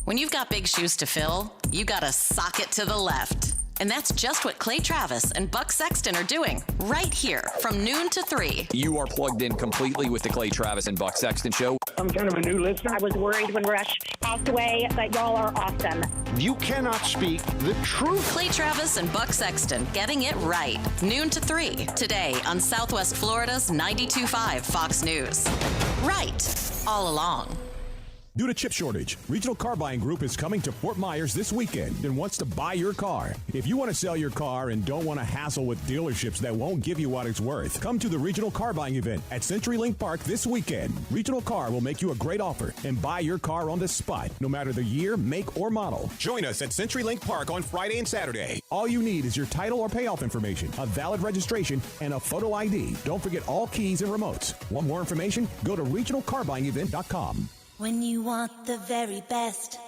When you've got big shoes to fill, you gotta sock it to the left. And that's just what Clay Travis and Buck Sexton are doing right here from noon to 3. You are plugged in completely with the Clay Travis and Buck Sexton show. I'm kind of a new listener. I was worried when Rush passed away, but y'all are awesome. You cannot speak the truth. Clay Travis and Buck Sexton getting it right. Noon to 3. Today on Southwest Florida's 92.5 Fox News. Right. All along. Due to chip shortage, Regional Car Buying Group is coming to Fort Myers this weekend and wants to buy your car. If you want to sell your car and don't want to hassle with dealerships that won't give you what it's worth, come to the Regional Car Buying event at CenturyLink Park this weekend. Regional Car will make you a great offer and buy your car on the spot, no matter the year, make, or model. Join us at CenturyLink Park on Friday and Saturday. All you need is your title or payoff information, a valid registration, and a photo ID. Don't forget all keys and remotes. Want more information? Go to regionalcarbuyingevent.com. When you want the very best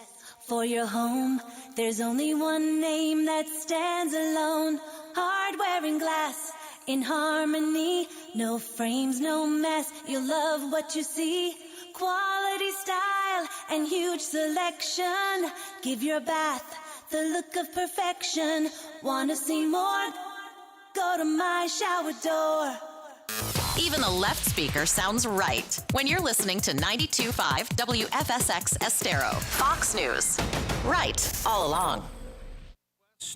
for your home, there's only one name that stands alone. Hardware and glass in harmony, no frames, no mess. You'll love what you see. Quality, style, and huge selection. Give your bath the look of perfection. Want to see more? Go to my shower door. Even the left speaker sounds right when you're listening to 92.5 WFSX Estero. Fox News. Right all along.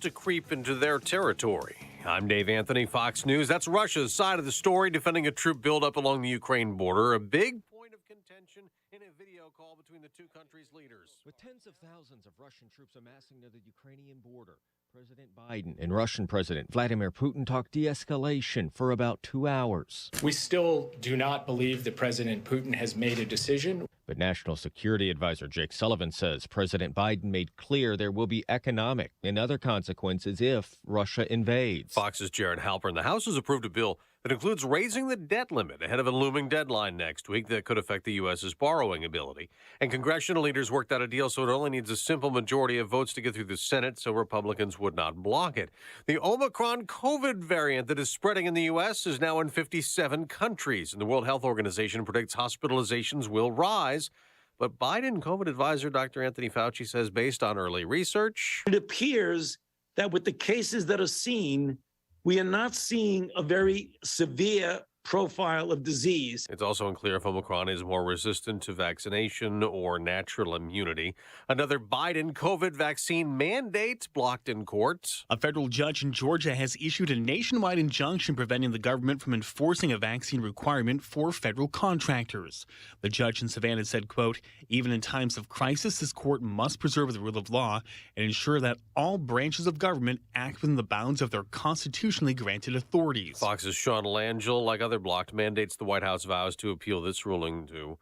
To creep into their territory. I'm Dave Anthony, Fox News. That's Russia's side of the story, defending a troop buildup along the Ukraine border. A big point of contention in a video call between the two countries' leaders. With tens of thousands of Russian troops amassing near the Ukrainian border, President Biden and Russian President Vladimir Putin talked de-escalation for about 2 hours. We still do not believe that President Putin has made a decision. But National Security Advisor Jake Sullivan says President Biden made clear there will be economic and other consequences if Russia invades. Fox's Jared Halpern. The House has approved a bill that includes raising the debt limit ahead of a looming deadline next week that could affect the U.S.'s borrowing ability. And congressional leaders worked out a deal so it only needs a simple majority of votes to get through the Senate, so Republicans would not block it. The Omicron COVID variant that is spreading in the U.S. is now in 57 countries, and the World Health Organization predicts hospitalizations will rise. But Biden COVID advisor Dr. Anthony Fauci says based on early research, it appears that with the cases that are seen, we are not seeing a very severe profile of disease. It's also unclear if Omicron is more resistant to vaccination or natural immunity. Another Biden COVID vaccine mandate blocked in court. A federal judge in Georgia has issued a nationwide injunction preventing the government from enforcing a vaccine requirement for federal contractors. The judge in Savannah said, quote, even in times of crisis, this court must preserve the rule of law and ensure that all branches of government act within the bounds of their constitutionally granted authorities. Fox's Sean Langell, like other blocked mandates, the White House vows to appeal this ruling to.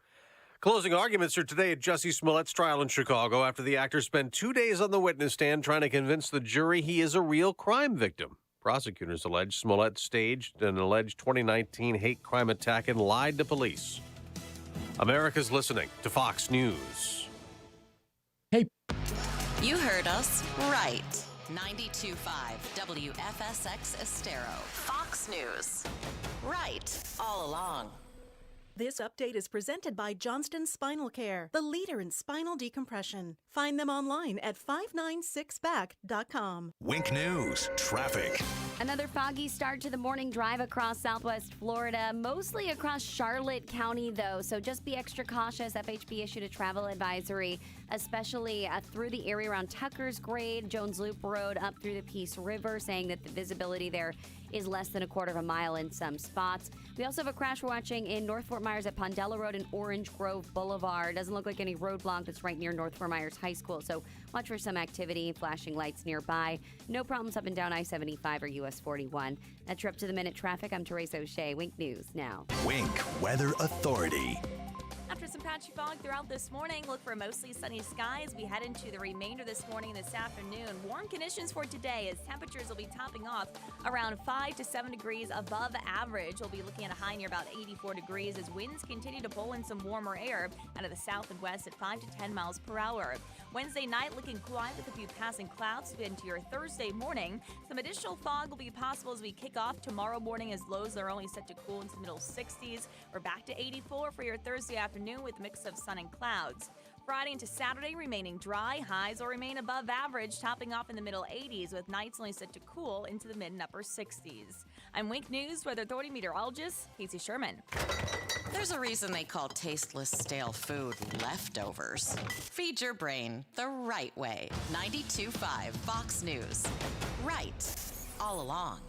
Closing arguments are today at Jussie Smollett's trial in Chicago after the actor spent 2 days on the witness stand trying to convince the jury he is a real crime victim. Prosecutors allege Smollett staged an alleged 2019 hate crime attack and lied to police. America's listening to Fox News. Hey. You heard us right. 92.5 WFSX Estero. Fox News. Right all along. This update is presented by Johnston Spinal Care, the leader in spinal decompression. Find them online at 596back.com. Wink News, traffic. Another foggy start to the morning drive across southwest Florida, mostly across Charlotte County, though, so just be extra cautious. FHB issued a travel advisory, especially through the area around Tucker's Grade, Jones Loop Road, up through the Peace River, saying that the visibility there is less than a quarter of a mile in some spots. We also have a crash we're watching in North Fort Myers at Pondella Road and Orange Grove Boulevard. Doesn't look like any roadblock that's right near North Fort Myers High School, so watch for some activity, flashing lights nearby. No problems up and down I-75 or US 41. That's your up-to-the-minute traffic. I'm Teresa O'Shea. Wink News now. Wink Weather Authority. After some patchy fog throughout this morning, look for mostly sunny skies as we head into the remainder this morning and this afternoon. Warm conditions for today as temperatures will be topping off around 5 to 7 degrees above average. We'll be looking at a high near about 84 degrees as winds continue to pull in some warmer air out of the south and west at 5 to 10 miles per hour. Wednesday night looking quiet with a few passing clouds into your Thursday morning. Some additional fog will be possible as we kick off tomorrow morning as lows are only set to cool into the middle 60s. We're back to 84 for your Thursday afternoon with a mix of sun and clouds. Friday into Saturday remaining dry. Highs will remain above average, topping off in the middle 80s, with nights only set to cool into the mid and upper 60s. I'm Wink News Weather Authority meteorologist Casey Sherman. There's a reason they call tasteless, stale food leftovers. Feed your brain the right way. 92.5 Fox News. Right. All along.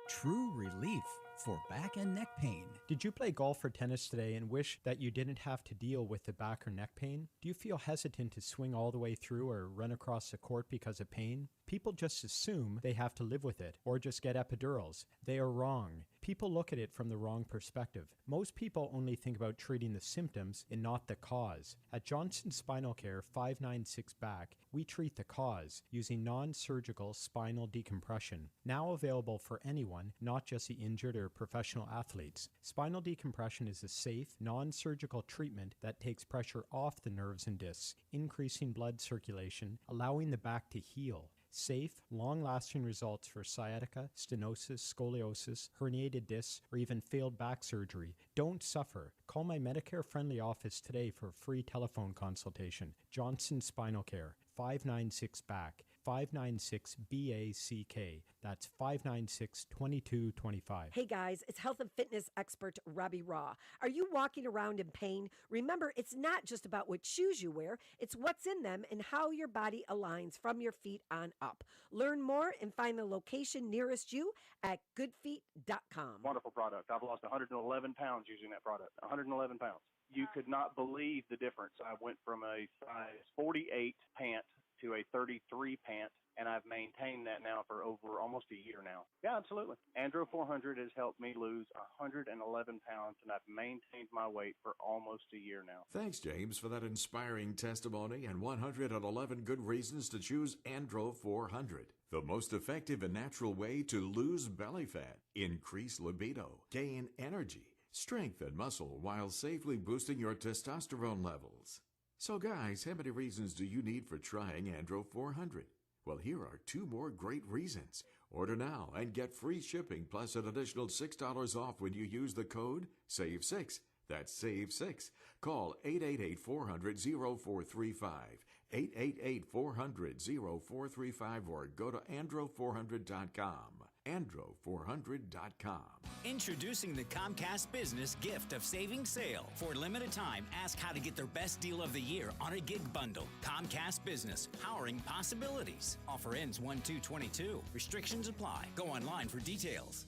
True relief for back and neck pain. Did you play golf or tennis today and wish that you didn't have to deal with the back or neck pain? Do you feel hesitant to swing all the way through or run across the court because of pain? People just assume they have to live with it or just get epidurals. They are wrong. People look at it from the wrong perspective. Most people only think about treating the symptoms and not the cause. At Johnson Spinal Care 596 Back, we treat the cause using non-surgical spinal decompression. Now available for anyone, not just the injured or professional athletes. Spinal decompression is a safe, non-surgical treatment that takes pressure off the nerves and discs, increasing blood circulation, allowing the back to heal. Safe, long-lasting results for sciatica, stenosis, scoliosis, herniated discs, or even failed back surgery. Don't suffer. Call my Medicare-friendly office today for a free telephone consultation. Johnson Spinal Care, 596 Back, 596 BACK. That's 596-2225. Hey guys, it's health and fitness expert Robbie Raw. Are you walking around in pain? Remember, it's not just about what shoes you wear, it's what's in them and how your body aligns from your feet on up. Learn more and find the location nearest you at goodfeet.com. Wonderful product. I've lost 111 pounds using that product. 111 pounds. You could not believe the difference. I went from a size 48 pant to a 33 pant, and I've maintained that now for over almost a year now. Yeah, absolutely. Andro 400 has helped me lose 111 pounds, and I've maintained my weight for almost a year now. Thanks, James, for that inspiring testimony and 111 good reasons to choose Andro 400. The most effective and natural way to lose belly fat, increase libido, gain energy, strength and muscle while safely boosting your testosterone levels. So guys, how many reasons do you need for trying Andro 400? Well, here are 2 more great reasons. Order now and get free shipping plus an additional $6 off when you use the code SAVE6. That's SAVE6. Call 888-400-0435, 888-400-0435, or go to andro400.com. andro400.com. Introducing the Comcast Business Gift of Savings Sale. For a limited time, ask how to get their best deal of the year on a gig bundle. Comcast Business, powering possibilities. Offer ends 1/2/22. Restrictions apply. Go online for details.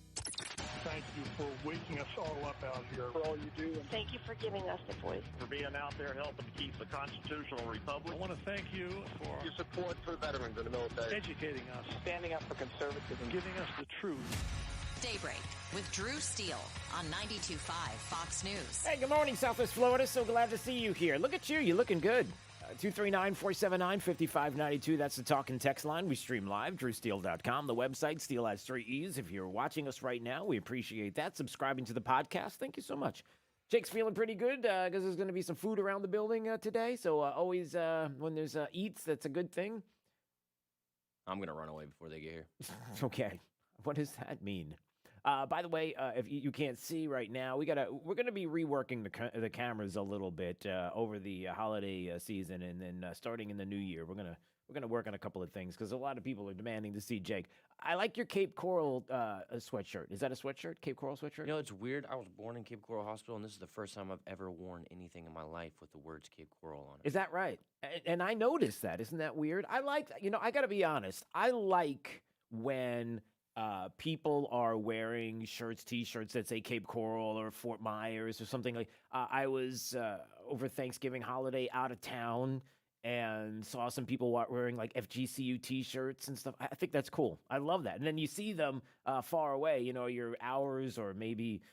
Thank you for waking us all up out here, for all you do. And Thank you for giving us the voice. for being out there helping to keep the constitutional republic. I want to thank you for your support for veterans in the military, educating us, standing up for conservatism, giving us the truth. Daybreak with Drew Steele on 92.5 Fox News. Hey, good morning, Southwest Florida. So glad to see you here. Look at you. You're looking good. 239-479-5592. That's the talk and text line. We stream live, drewsteele.com. The website, Steele has 3 E's. If you're watching us right now, we appreciate that. Subscribing to the podcast, thank you so much. Jake's feeling pretty good because there's going to be some food around the building today. So always when there's eats, that's a good thing. I'm going to run away before they get here. Okay. What does that mean? By the way, if you can't see right now, we're gonna be reworking the cameras a little bit over the holiday season, and then starting in the new year, we're gonna work on a couple of things because a lot of people are demanding to see Jake. I like your Cape Coral sweatshirt. Is that a sweatshirt? Cape Coral sweatshirt? You know, it's weird. I was born in Cape Coral Hospital, and this is the first time I've ever worn anything in my life with the words Cape Coral on it. Is that right? And I noticed that. Isn't that weird? I like. I got to be honest. I like when people are wearing shirts, T-shirts that say Cape Coral or Fort Myers or something like. I was over Thanksgiving holiday out of town and saw some people wearing like FGCU T-shirts and stuff. I think that's cool. I love that. And then you see them far away. You're hours or maybe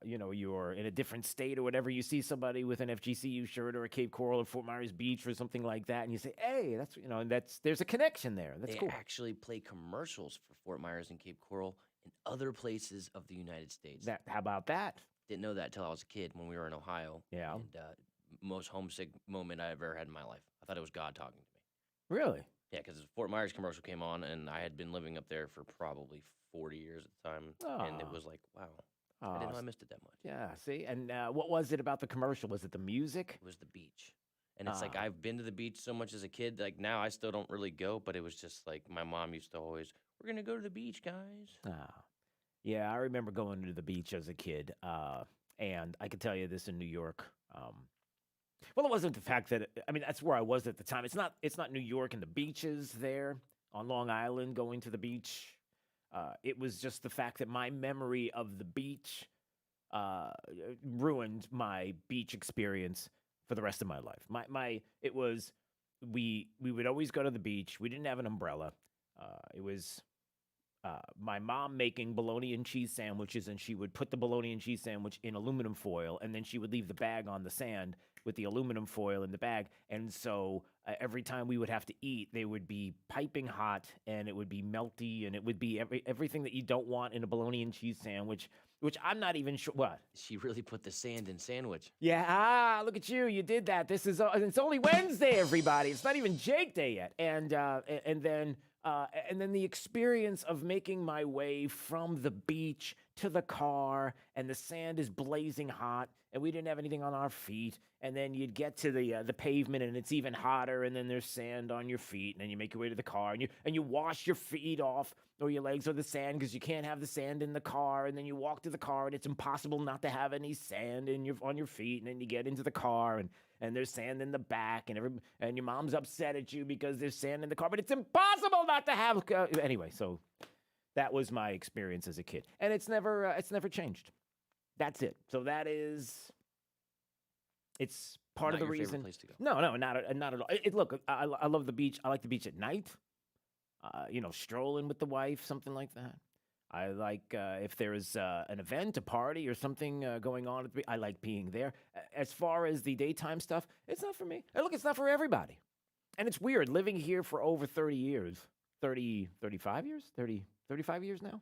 you're in a different state or whatever. You see somebody with an FGCU shirt or a Cape Coral or Fort Myers Beach or something like that, and you say, "Hey, that's and there's a connection there. That's cool." They actually play commercials for Fort Myers and Cape Coral in other places of the United States. How about that? Didn't know that until I was a kid when we were in Ohio. Yeah. And most homesick moment I ever had in my life. I thought it was God talking to me. Really? Yeah, because the Fort Myers commercial came on, and I had been living up there for probably 40 years at the time, and it was like, wow. I didn't know I missed it that much. Yeah, see? And what was it about the commercial? Was it the music? It was the beach. And it's like I've been to the beach so much as a kid. Like now, I still don't really go, but it was just like my mom used to always, "We're gonna go to the beach, guys." Yeah, I remember going to the beach as a kid, and I can tell you this in New York. Well, it wasn't the fact that that's where I was at the time. It's not New York and the beaches there on Long Island going to the beach. It was just the fact that my memory of the beach ruined my beach experience for the rest of my life. It was we would always go to the beach. We didn't have an umbrella. It was my mom making bologna and cheese sandwiches, and she would put the bologna and cheese sandwich in aluminum foil, and then she would leave the bag on the sand with the aluminum foil in the bag. And so every time we would have to eat, they would be piping hot, and it would be melty, and it would be everything that you don't want in a bologna and cheese sandwich, which I'm not even sure. What? She really put the sand in sandwich. Yeah, look at you. You did that. It's only Wednesday, everybody. It's not even Jake Day yet. And then the experience of making my way from the beach to the car, and the sand is blazing hot, and we didn't have anything on our feet. And then you'd get to the pavement, and it's even hotter, and then there's sand on your feet, and then you make your way to the car, and you wash your feet off or your legs or the sand because you can't have the sand in the car. And then you walk to the car, and it's impossible not to have any sand on your feet. And then you get into the car, and there's sand in the back, and your mom's upset at you because there's sand in the car, but it's impossible not to have. Anyway, so that was my experience as a kid, and it's never changed. That's it. So it's part Not of the your favorite reason. place to go. No, not at all. Look, I love the beach. I like the beach at night. Strolling with the wife, something like that. I like if there is an event, a party, or something going on at the beach. I like being there. As far as the daytime stuff, it's not for me. And look, it's not for everybody. And it's weird living here for over 30 years. 35 years? 35 years now?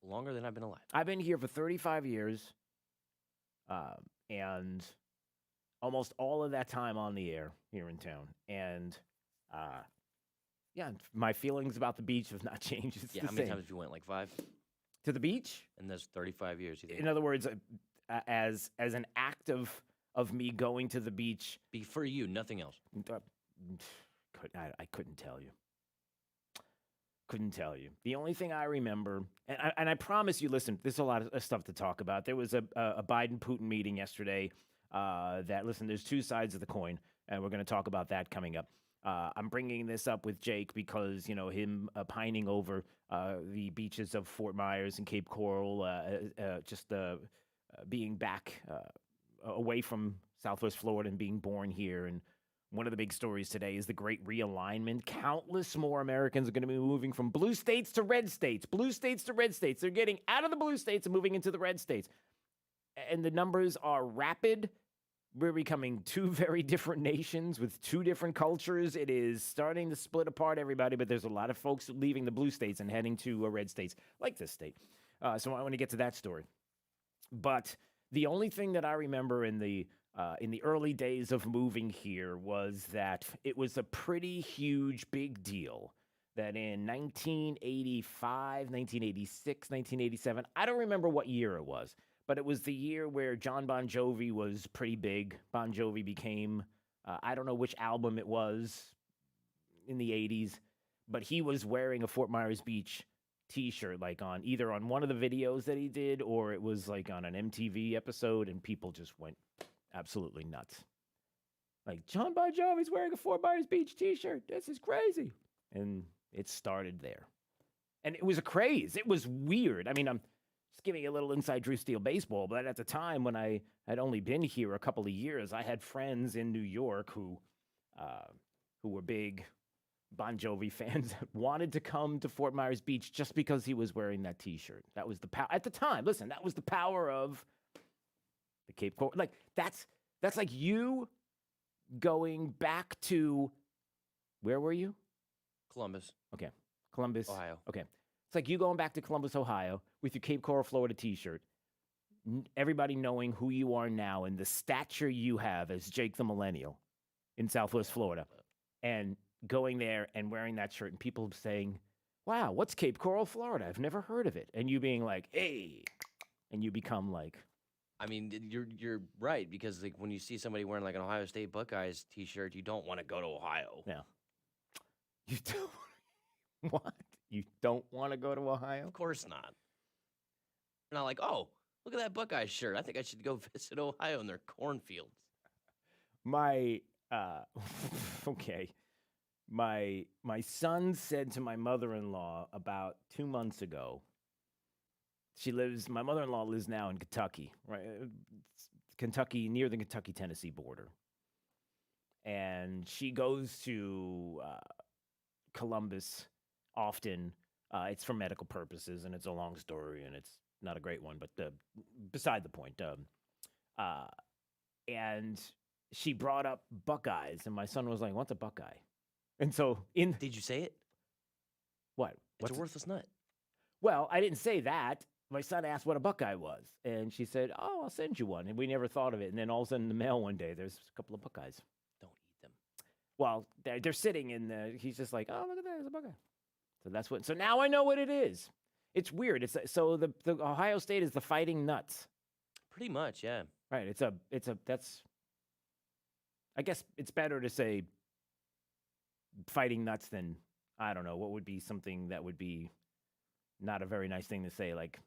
Longer than I've been alive. I've been here for 35 years. And almost all of that time on the air here in town. And my feelings about the beach have not changed. It's Yeah, the how many same. times have you went? Like 5? To the beach? In those 35 years, you think? In other words, as an act of me going to the beach. Be for you, nothing else. I couldn't tell you. Couldn't tell you. The only thing I remember, and I promise you, listen, there's a lot of stuff to talk about. There was a Biden-Putin meeting yesterday there's two sides of the coin, and we're going to talk about that coming up. I'm bringing this up with Jake because, him pining over the beaches of Fort Myers and Cape Coral, being back away from Southwest Florida and being born here. And one of the big stories today is the great realignment. Countless more Americans are going to be moving from blue states to red states. Blue states to red states. They're getting out of the blue states and moving into the red states. And the numbers are rapid. We're becoming two very different nations with two different cultures. It is starting to split apart everybody, but there's a lot of folks leaving the blue states and heading to red states, like this state. So I want to get to that story. But the only thing that I remember in the early days of moving here was that it was a pretty huge, big deal that in 1985, 1986, 1987, I don't remember what year it was, but it was the year where John Bon Jovi was pretty big. Bon Jovi became, I don't know which album it was in the 80s, but he was wearing a Fort Myers Beach t-shirt, like either on one of the videos that he did, or it was like on an MTV episode, and people just went absolutely nuts. Like, John Bon Jovi's wearing a Fort Myers Beach t-shirt. This is crazy. And it started there. And it was a craze. It was weird. I mean, I'm just giving you a little inside Drew Steele baseball, but at the time when I had only been here a couple of years, I had friends in New York who were big Bon Jovi fans that wanted to come to Fort Myers Beach just because he was wearing that t-shirt. That was the power. At the time, listen, that was the power of the Cape Coral. Like, that's like you going back to, where were you? Columbus. Okay. Columbus. Ohio. Okay. It's like you going back to Columbus, Ohio with your Cape Coral, Florida t-shirt. Everybody knowing who you are now and the stature you have as Jake the Millennial in Southwest Florida. And going there and wearing that shirt and people saying, wow, what's Cape Coral, Florida? I've never heard of it. And you being like, hey, and you become like I mean, you're right, because like when you see somebody wearing like an Ohio State Buckeyes t-shirt, you don't want to go to Ohio. Yeah. You don't. What? You don't want to go to Ohio? Of course not. Not like, oh, look at that Buckeyes shirt. I think I should go visit Ohio in their cornfields. My okay. My son said to my mother-in-law about 2 months ago. My mother-in-law lives now in Kentucky, right? Kentucky, near the Kentucky-Tennessee border. And she goes to Columbus often. It's for medical purposes, and it's a long story, and it's not a great one, but beside the point. And she brought up Buckeyes, and my son was like, "What's a Buckeye?" And so Did you say it? What? It's a worthless nut. Well, I didn't say that. My son asked what a Buckeye was, and she said, "Oh, I'll send you one." And we never thought of it. And then all of a sudden, in the mail one day, there's a couple of Buckeyes. Don't eat them. Well, they're sitting in the. He's just like, "Oh, look at that, there's a Buckeye." So that's what. So now I know what it is. It's weird. It's so the Ohio State is the Fighting Nuts. Pretty much, yeah. Right. That's. I guess it's better to say Fighting Nuts than, I don't know, what would be something that would be not a very nice thing to say, like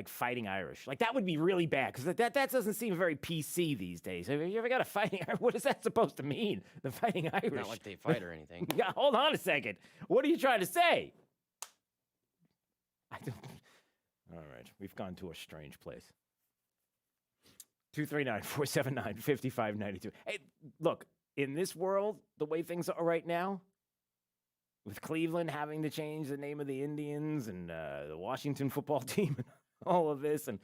Fighting Irish. Like, that would be really bad, because that doesn't seem very PC these days. Have you ever got a Fighting Irish? What is that supposed to mean, the Fighting Irish? Not like they fight or anything. Yeah, hold on a second. What are you trying to say? All right, we've gone to a strange place. 239-479-5592. Hey, look, in this world, the way things are right now, with Cleveland having to change the name of the Indians and the Washington football team and all of this, and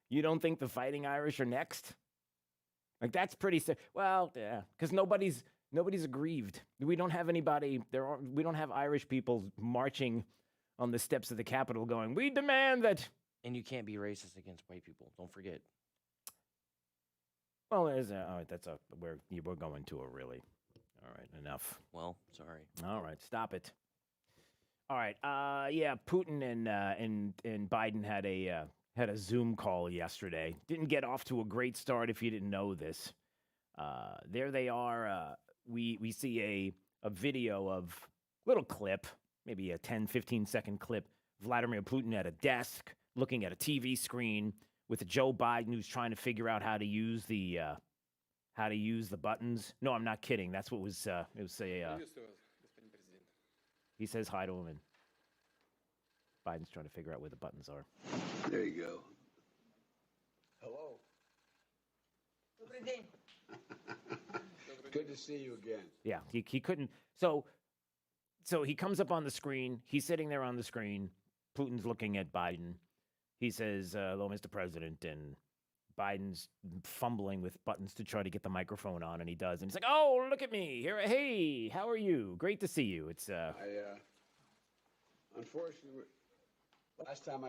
you don't think the Fighting Irish are next? Like, that's pretty well, yeah, because nobody's aggrieved. We don't have anybody. We don't have Irish people marching on the steps of the Capitol going, "We demand that." And you can't be racist against white people. Don't forget. Well, we're going to a really. All right, enough. Well, sorry. All right, stop it. All right, yeah, Putin and Biden had a Zoom call yesterday. Didn't get off to a great start if you didn't know this. There they are. We see a video of little clip, maybe a 10, 15-second clip. Vladimir Putin at a desk, looking at a TV screen with Joe Biden, who's trying to figure out how to use the buttons. No, I'm not kidding. That's what was. It was he says hi to him, and Biden's trying to figure out where the buttons are. There you go. Hello. Good to see you again. Yeah, he couldn't. So he comes up on the screen. He's sitting there on the screen. Putin's looking at Biden. He says, "Hello, Mr. President," and Biden's fumbling with buttons to try to get the microphone on, and he does. And he's like, "Oh, look at me. Here, hey, how are you? Great to see you." It's unfortunately, last time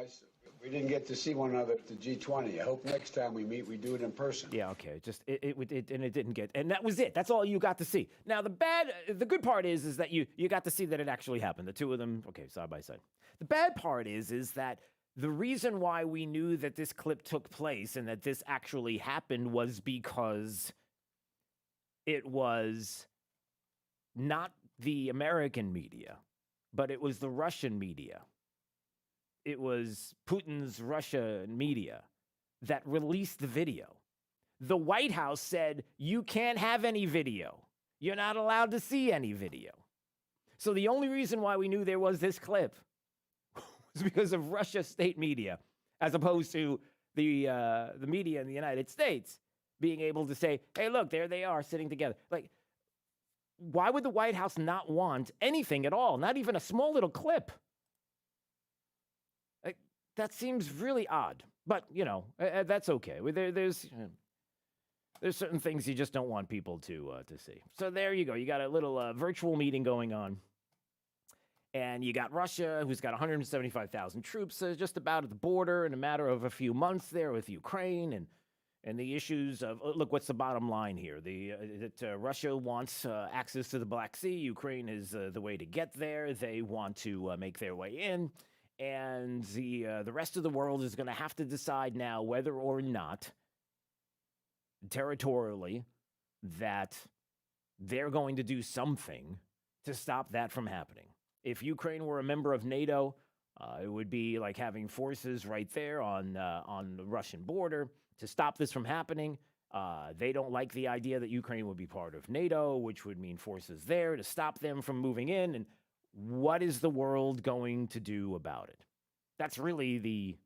we didn't get to see one another at the G20. I hope next time we meet, we do it in person. Yeah, okay. Just it didn't get, and that was it. That's all you got to see. Now the good part is that you got to see that it actually happened. The two of them, okay, side by side. The bad part is that the reason why we knew that this clip took place and that this actually happened was because it was not the American media, but it was the Russian media. It was Putin's Russia media that released the video. The White House said, "You can't have any video. You're not allowed to see any video." So the only reason why we knew there was this clip was because of Russia state media, as opposed to the media in the United States being able to say, "Hey, look, there they are sitting together." Like, why would the White House not want anything at all? Not even a small little clip. Like, that seems really odd. But, that's okay. There's certain things you just don't want people to see. So there you go. You got a little virtual meeting going on. And you got Russia, who's got 175,000 troops just about at the border in a matter of a few months there with Ukraine. And the issues of, look, what's the bottom line here? That Russia wants access to the Black Sea. Ukraine is the way to get there. They want to make their way in. And the rest of the world is going to have to decide now whether or not territorially that they're going to do something to stop that from happening. If Ukraine were a member of NATO, it would be like having forces right there on the Russian border to stop this from happening. They don't like the idea that Ukraine would be part of NATO, which would mean forces there to stop them from moving in. And what is the world going to do about it? That's really the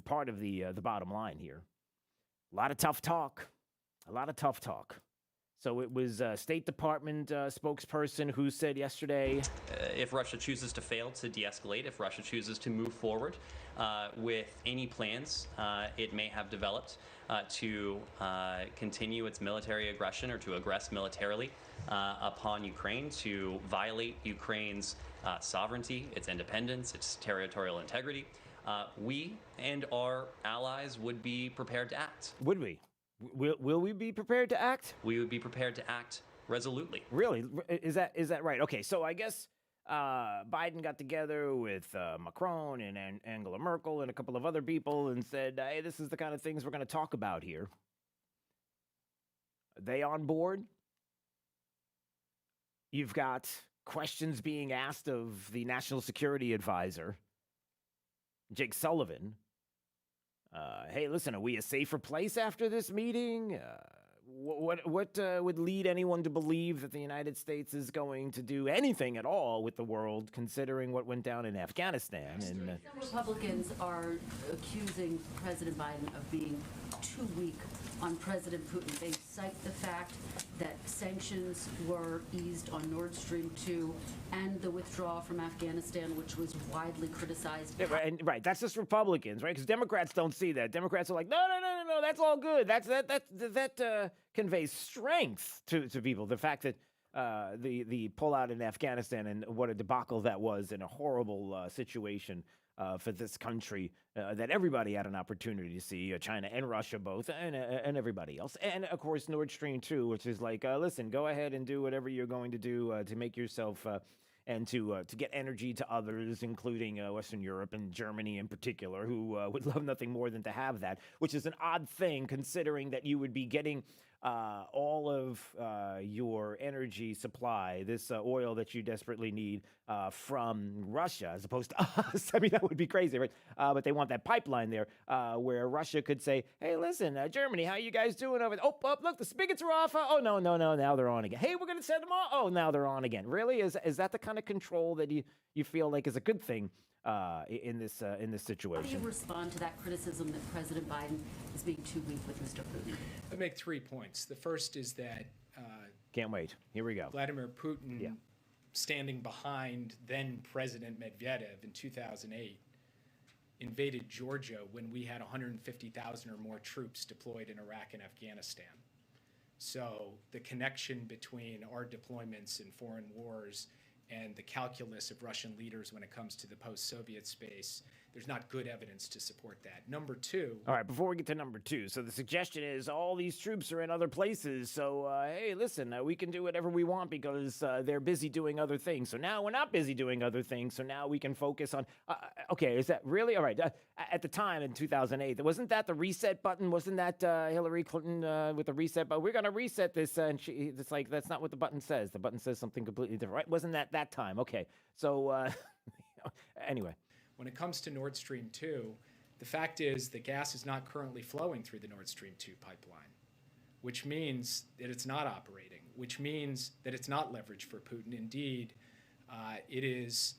part of the bottom line here. A lot of tough talk. So it was a State Department spokesperson who said yesterday, if Russia chooses to fail to de-escalate, if Russia chooses to move forward with any plans it may have developed to continue its military aggression or to aggress militarily upon Ukraine, to violate Ukraine's sovereignty, its independence, its territorial integrity, we and our allies would be prepared to act. Would we? Will we be prepared to act? We would be prepared to act resolutely. Really? Is that right? Okay, so I guess Biden got together with Macron and Angela Merkel and a couple of other people and said, hey, this is the kind of things we're going to talk about here. Are they on board? You've got questions being asked of the National Security Advisor, Jake Sullivan. Hey, listen, are we a safer place after this meeting? What would lead anyone to believe that the United States is going to do anything at all with the world, considering what went down in Afghanistan? And some Republicans are accusing President Biden of being too weak on President Putin. They cite the fact that sanctions were eased on Nord Stream 2 and the withdrawal from Afghanistan, which was widely criticized. Yeah, right, that's just Republicans, right? Because Democrats don't see that. Democrats are like, no, that's all good. That conveys strength to people. The fact that the pullout in Afghanistan and what a debacle that was, and a horrible situation for this country that everybody had an opportunity to see, China and Russia both, and everybody else. And, of course, Nord Stream 2, which is like, listen, go ahead and do whatever you're going to do to make yourself and to get energy to others, including Western Europe and Germany in particular, who would love nothing more than to have that, which is an odd thing considering that you would be getting all of your energy supply, this oil that you desperately need from Russia, as opposed to us. I mean, that would be crazy, right? But they want that pipeline there where Russia could say, hey, listen, Germany, how you guys doing over there? Oh, look, the spigots are off. Oh, no, now they're on again. Hey, we're going to send them off. Oh, now they're on again. Really? Is that the kind of control that you feel like is a good thing in this situation? How do you respond to that criticism that President Biden is being too weak with Mr. Putin? I make 3 points. The first is that can't wait. Here we go. Vladimir Putin, standing behind then President Medvedev in 2008, invaded Georgia when we had 150,000 or more troops deployed in Iraq and Afghanistan. So the connection between our deployments in foreign wars and the calculus of Russian leaders when it comes to the post-Soviet space, there's not good evidence to support that. Number 2. All right, before we get to number 2, so the suggestion is all these troops are in other places, so hey, listen, we can do whatever we want because they're busy doing other things. So now we're not busy doing other things, so now we can focus on, okay, is that really? All right, at the time in 2008, wasn't that the reset button? Wasn't that Hillary Clinton with the reset button? We're going to reset this, and it's like, that's not what the button says. The button says something completely different, right? Wasn't that time? Okay, so anyway. When it comes to Nord Stream 2, the fact is the gas is not currently flowing through the Nord Stream 2 pipeline, which means that it's not operating, which means that it's not leverage for Putin. Indeed, it is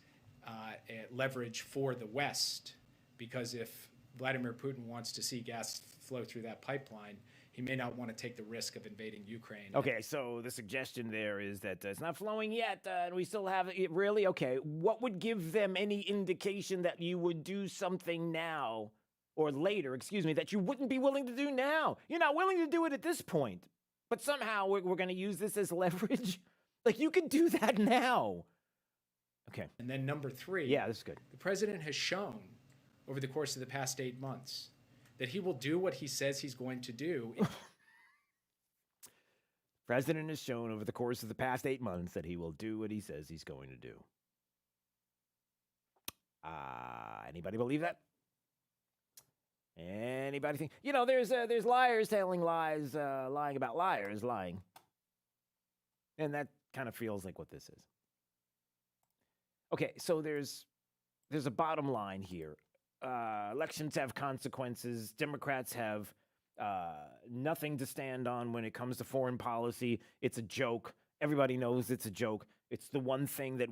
a leverage for the West, because if Vladimir Putin wants to see gas flow through that pipeline, he may not want to take the risk of invading Ukraine. Okay, so the suggestion there is that it's not flowing yet, and we still have it. Really? Okay, what would give them any indication that you would do something now, or later, excuse me, that you wouldn't be willing to do now? You're not willing to do it at this point, but somehow we're going to use this as leverage? Like, you could do that now. Okay. And then number 3. Yeah, this is good. The president has shown over the course of the past 8 months that he will do what he says he's going to do. President has shown over the course of the past 8 months that he will do what he says he's going to do. Anybody believe that? Anybody think? There's liars telling lies, lying about liars, lying. And that kind of feels like what this is. Okay, so there's a bottom line here. Elections have consequences. Democrats have nothing to stand on when it comes to foreign policy. It's a joke. Everybody knows it's a joke. It's the one thing that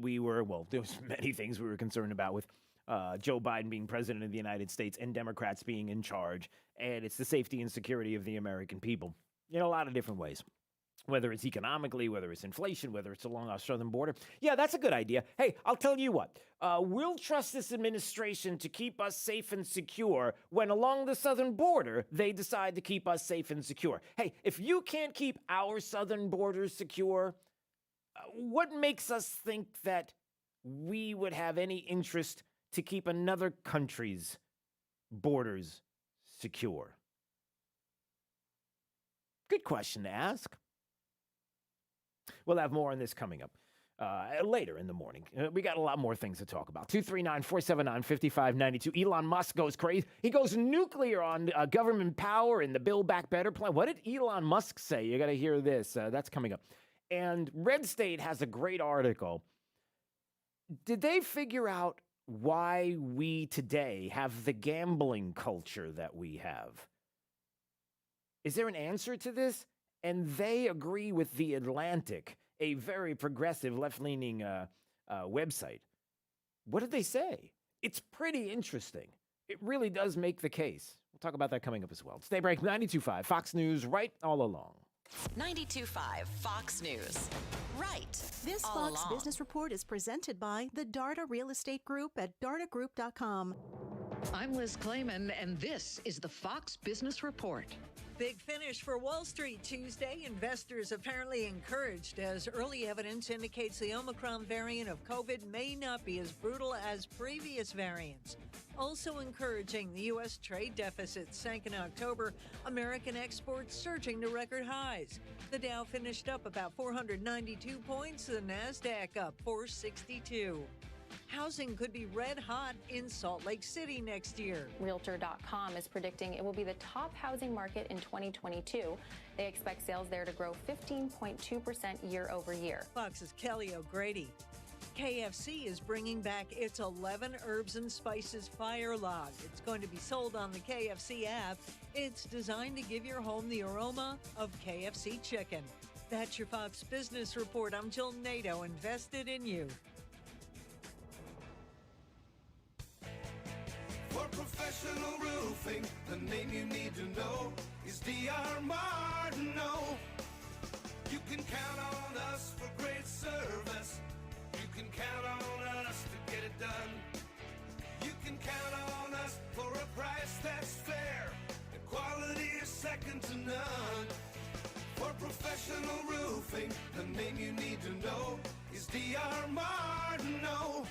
there's many things we were concerned about with Joe Biden being president of the United States and Democrats being in charge. And it's the safety and security of the American people in a lot of different ways. Whether it's economically, whether it's inflation, whether it's along our southern border. Yeah, that's a good idea. Hey, I'll tell you what. We'll trust this administration to keep us safe and secure when along the southern border, they decide to keep us safe and secure. Hey, if you can't keep our southern borders secure, what makes us think that we would have any interest to keep another country's borders secure? Good question to ask. We'll have more on this coming up later in the morning. We got a lot more things to talk about. 239-479-5592. Elon Musk goes crazy. He goes nuclear on government power and the Build Back Better plan. What did Elon Musk say? You got to hear this. That's coming up. And Red State has a great article. Did they figure out why we today have the gambling culture that we have? Is there an answer to this? And they agree with The Atlantic, a very progressive, left-leaning website. What did they say? It's pretty interesting. It really does make the case. We'll talk about that coming up as well. It's Daybreak 92.5, Fox News, right all along. 92.5 Fox News. Right. This all Fox along. Business Report is presented by the Darda Real Estate Group at dardagroup.com. I'm Liz Clayman, and this is the Fox Business Report. Big finish for Wall Street Tuesday. Investors apparently encouraged as early evidence indicates the Omicron variant of COVID may not be as brutal as previous variants. Also encouraging, the U.S. trade deficit sank in October. American exports surging to record highs. The Dow finished up about 492 points. The NASDAQ up 462. Housing could be red hot in Salt Lake City next year. Realtor.com is predicting it will be the top housing market in 2022. They expect sales there to grow 15.2% year over year. Fox's Kelly O'Grady. KFC is bringing back its 11 herbs and spices fire log. It's going to be sold on the KFC app. It's designed to give your home the aroma of KFC chicken. That's your Fox Business Report. I'm Jill Nato, invested in you. For professional roofing, the name you need to know is D.R. Martineau. You can count on us for great service. You can count on us to get it done. You can count on us for a price that's fair. The quality is second to none. For professional roofing, the name you need to know is D.R. Martineau.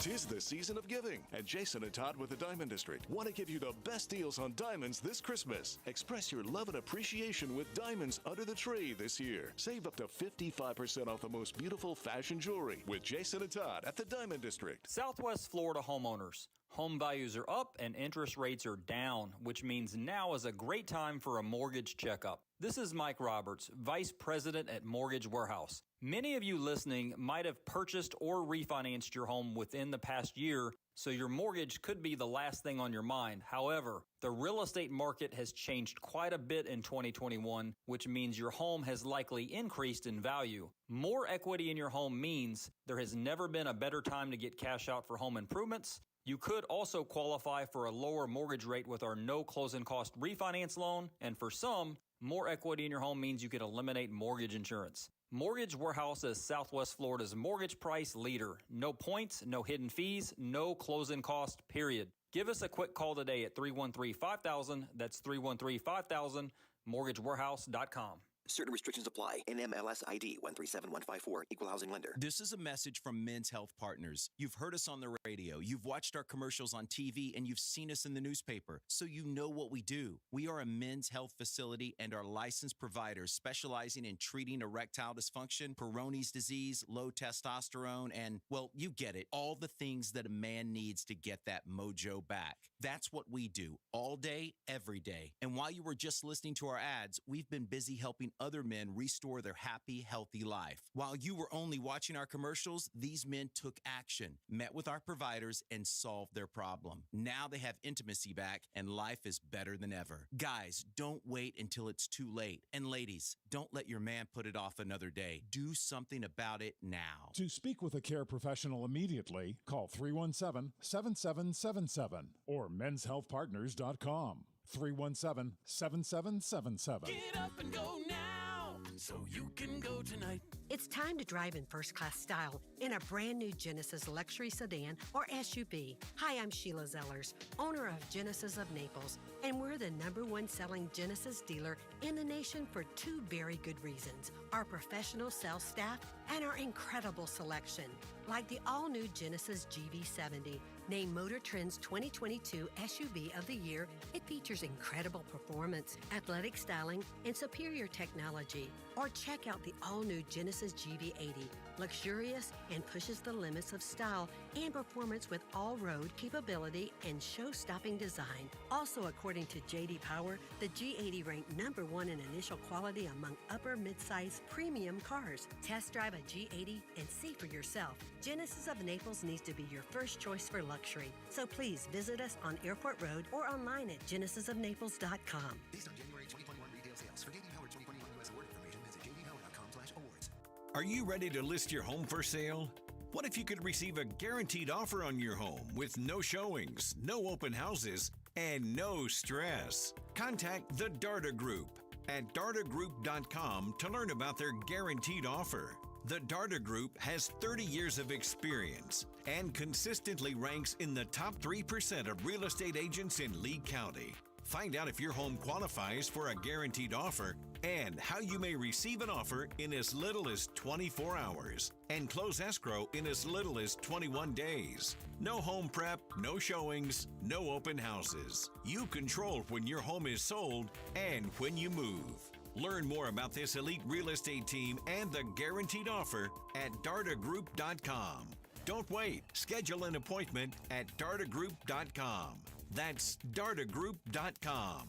'Tis the season of giving, and Jason and Todd with the Diamond District want to give you the best deals on diamonds this Christmas. Express your love and appreciation with diamonds under the tree this year. Save up to 55% off the most beautiful fashion jewelry with Jason and Todd at the Diamond District. Southwest Florida homeowners. Home values are up and interest rates are down, which means now is a great time for a mortgage checkup. This is Mike Roberts, Vice President at Mortgage Warehouse. Many of you listening might have purchased or refinanced your home within the past year, so your mortgage could be the last thing on your mind. However, the real estate market has changed quite a bit in 2021, which means your home has likely increased in value. More equity in your home means there has never been a better time to get cash out for home improvements. You could also qualify for a lower mortgage rate with our no closing cost refinance loan, and for some, more equity in your home means you can eliminate mortgage insurance. Mortgage Warehouse is Southwest Florida's mortgage price leader. No points, no hidden fees, no closing cost, period. Give us a quick call today at 313-5000. That's 313-5000, mortgagewarehouse.com. Certain restrictions apply. NMLS ID 137154, Equal Housing Lender. This is a message from Men's Health Partners. You've heard us on the radio, you've watched our commercials on TV, and you've seen us in the newspaper, so you know what we do. We are a men's health facility and are licensed providers specializing in treating erectile dysfunction, Peyronie's disease, low testosterone, and, well, you get it, all the things that a man needs to get that mojo back. That's what we do all day, every day. And while you were just listening to our ads, we've been busy helping other men restore their happy, healthy life. While you were only watching our commercials, these men took action, met with our providers, and solved their problem. Now they have intimacy back, and life is better than ever. Guys, don't wait until it's too late. And ladies, don't let your man put it off another day. Do something about it now. To speak with a care professional immediately, call 317-7777 or menshealthpartners.com. 317-7777. Get up and go now, so you can go tonight. It's time to drive in first-class style in a brand-new Genesis luxury sedan or SUV. Hi, I'm Sheila Zellers, owner of Genesis of Naples, and we're the #1 selling Genesis dealer in the nation for two very good reasons: our professional sales staff and our incredible selection. Like the all-new Genesis GV70, named Motor Trend's 2022 SUV of the Year, it features incredible performance, athletic styling, and superior technology. Or check out the all-new Genesis GV80, luxurious and pushes the limits of style and performance with all-road capability and show-stopping design. Also, according to J.D. Power, the G80 ranked #1 in initial quality among upper mid-size premium cars. Test drive a G80 and see for yourself. Genesis of Naples needs to be your first choice for luxury. So please visit us on Airport Road or online at genesisofnaples.com. Based on January 2021 retail sales. For J.D. Power 2021 U.S. award information, visit jdpower.com/awards. Are you ready to list your home for sale? What if you could receive a guaranteed offer on your home with no showings, no open houses, and no stress? Contact the Darda Group at dardagroup.com to learn about their guaranteed offer. The Darda Group has 30 years of experience and consistently ranks in the top 3% of real estate agents in Lee County. Find out if your home qualifies for a guaranteed offer and how you may receive an offer in as little as 24 hours and close escrow in as little as 21 days. No home prep, no showings, no open houses. You control when your home is sold and when you move. Learn more about this elite real estate team and the guaranteed offer at dardagroup.com. Don't wait. Schedule an appointment at dardagroup.com. That's dardagroup.com.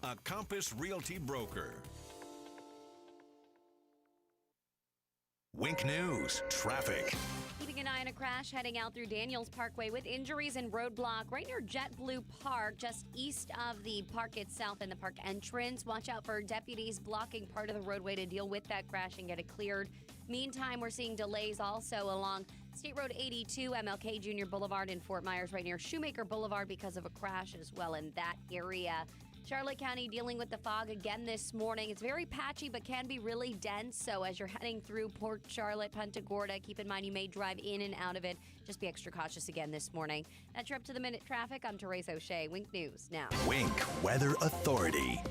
A Compass Realty broker. Wink News, traffic. Keeping an eye on a crash heading out through Daniels Parkway with injuries and roadblock right near JetBlue Park, just east of the park itself and the park entrance. Watch out for deputies blocking part of the roadway to deal with that crash and get it cleared. Meantime, we're seeing delays also along State Road 82, MLK Jr. Boulevard in Fort Myers, right near Shoemaker Boulevard because of a crash as well in that area. Charlotte County dealing with the fog again this morning. It's very patchy, but can be really dense. So as you're heading through Port Charlotte, Punta Gorda, keep in mind you may drive in and out of it. Just be extra cautious again this morning. That's your up-to-the-minute traffic. I'm Therese O'Shea. Wink News now. Wink Weather Authority.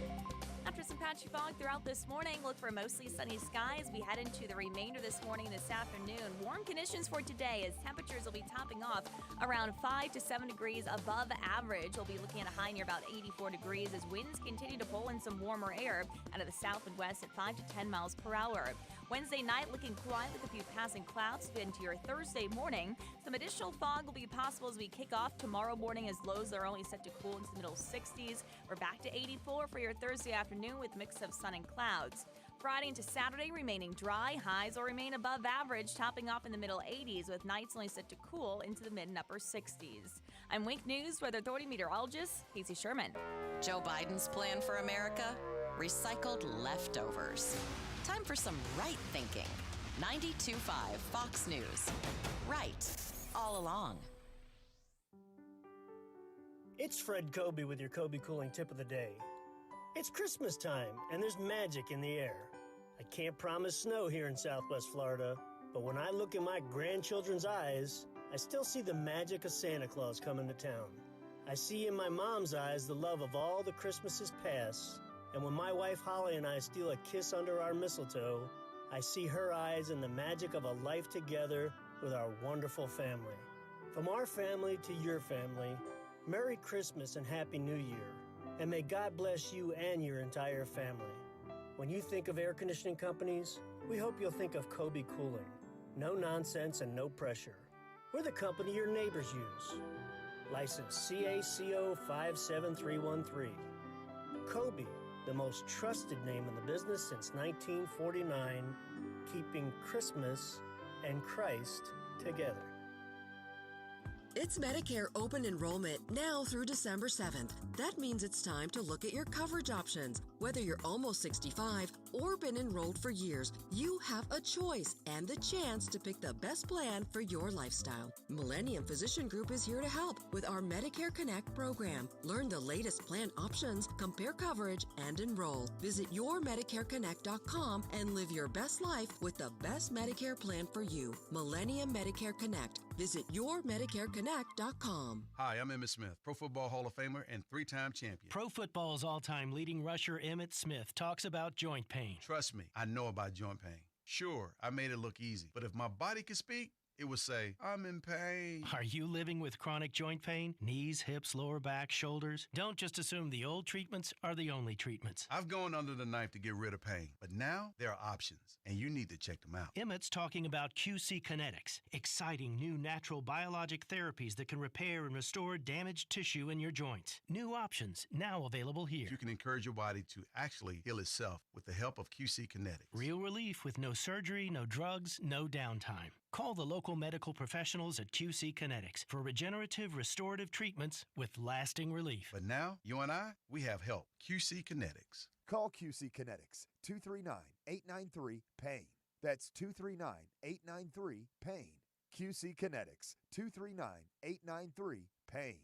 After some patchy fog throughout this morning, look for mostly sunny skies. We head into the remainder this morning and this afternoon. Warm conditions for today as temperatures will be topping off around 5 to 7 degrees above average. We'll be looking at a high near about 84 degrees as winds continue to pull in some warmer air out of the south and west at 5 to 10 miles per hour. Wednesday night looking quiet with a few passing clouds into your Thursday morning. Some additional fog will be possible as we kick off tomorrow morning as lows are only set to cool into the middle 60s. We're back to 84 for your Thursday afternoon with a mix of sun and clouds. Friday into Saturday remaining dry. Highs will remain above average, topping off in the middle 80s with nights only set to cool into the mid and upper 60s. I'm Wink News Weather Authority meteorologist Casey Sherman. Joe Biden's plan for America? Recycled leftovers. Time for some right thinking. 92.5 Fox News. Right all along. It's Fred Kobe with your Kobe Cooling Tip of the Day. It's Christmas time, and there's magic in the air. I can't promise snow here in Southwest Florida, but when I look in my grandchildren's eyes, I still see the magic of Santa Claus coming to town. I see in my mom's eyes the love of all the Christmases past, And when my wife Holly and I steal a kiss under our mistletoe, I see her eyes and the magic of a life together with our wonderful family. From our family to your family, Merry Christmas and Happy New Year. And may God bless you and your entire family. When you think of air conditioning companies, we hope you'll think of Kobe Cooling. No nonsense and no pressure. We're the company your neighbors use. License CACO 57313. Kobe, the most trusted name in the business since 1949, keeping Christmas and Christ together. It's Medicare open enrollment now through December 7th. That means it's time to look at your coverage options. Whether you're almost 65 or been enrolled for years, you have a choice and the chance to pick the best plan for your lifestyle. Millennium Physician Group is here to help with our Medicare Connect program. Learn the latest plan options, compare coverage, and enroll. Visit yourmedicareconnect.com and live your best life with the best Medicare plan for you. Millennium Medicare Connect. Visit yourmedicareconnect.com. Hi, I'm Emmitt Smith, Pro Football Hall of Famer and three-time champion. Pro Football's all-time leading rusher Emmitt Smith talks about joint pain. Trust me, I know about joint pain. Sure, I made it look easy, but if my body could speak, it would say, I'm in pain. Are you living with chronic joint pain? Knees, hips, lower back, shoulders? Don't just assume the old treatments are the only treatments. I've gone under the knife to get rid of pain, but now there are options, and you need to check them out. Emmett's talking about QC Kinetics, exciting new natural biologic therapies that can repair and restore damaged tissue in your joints. New options now available here. You can encourage your body to actually heal itself with the help of QC Kinetics. Real relief with no surgery, no drugs, no downtime. Call the local medical professionals at QC Kinetics for regenerative restorative treatments with lasting relief. But now, you and I, we have help. QC Kinetics. Call QC Kinetics, 239-893-PAIN. That's 239-893-PAIN. QC Kinetics, 239-893-PAIN.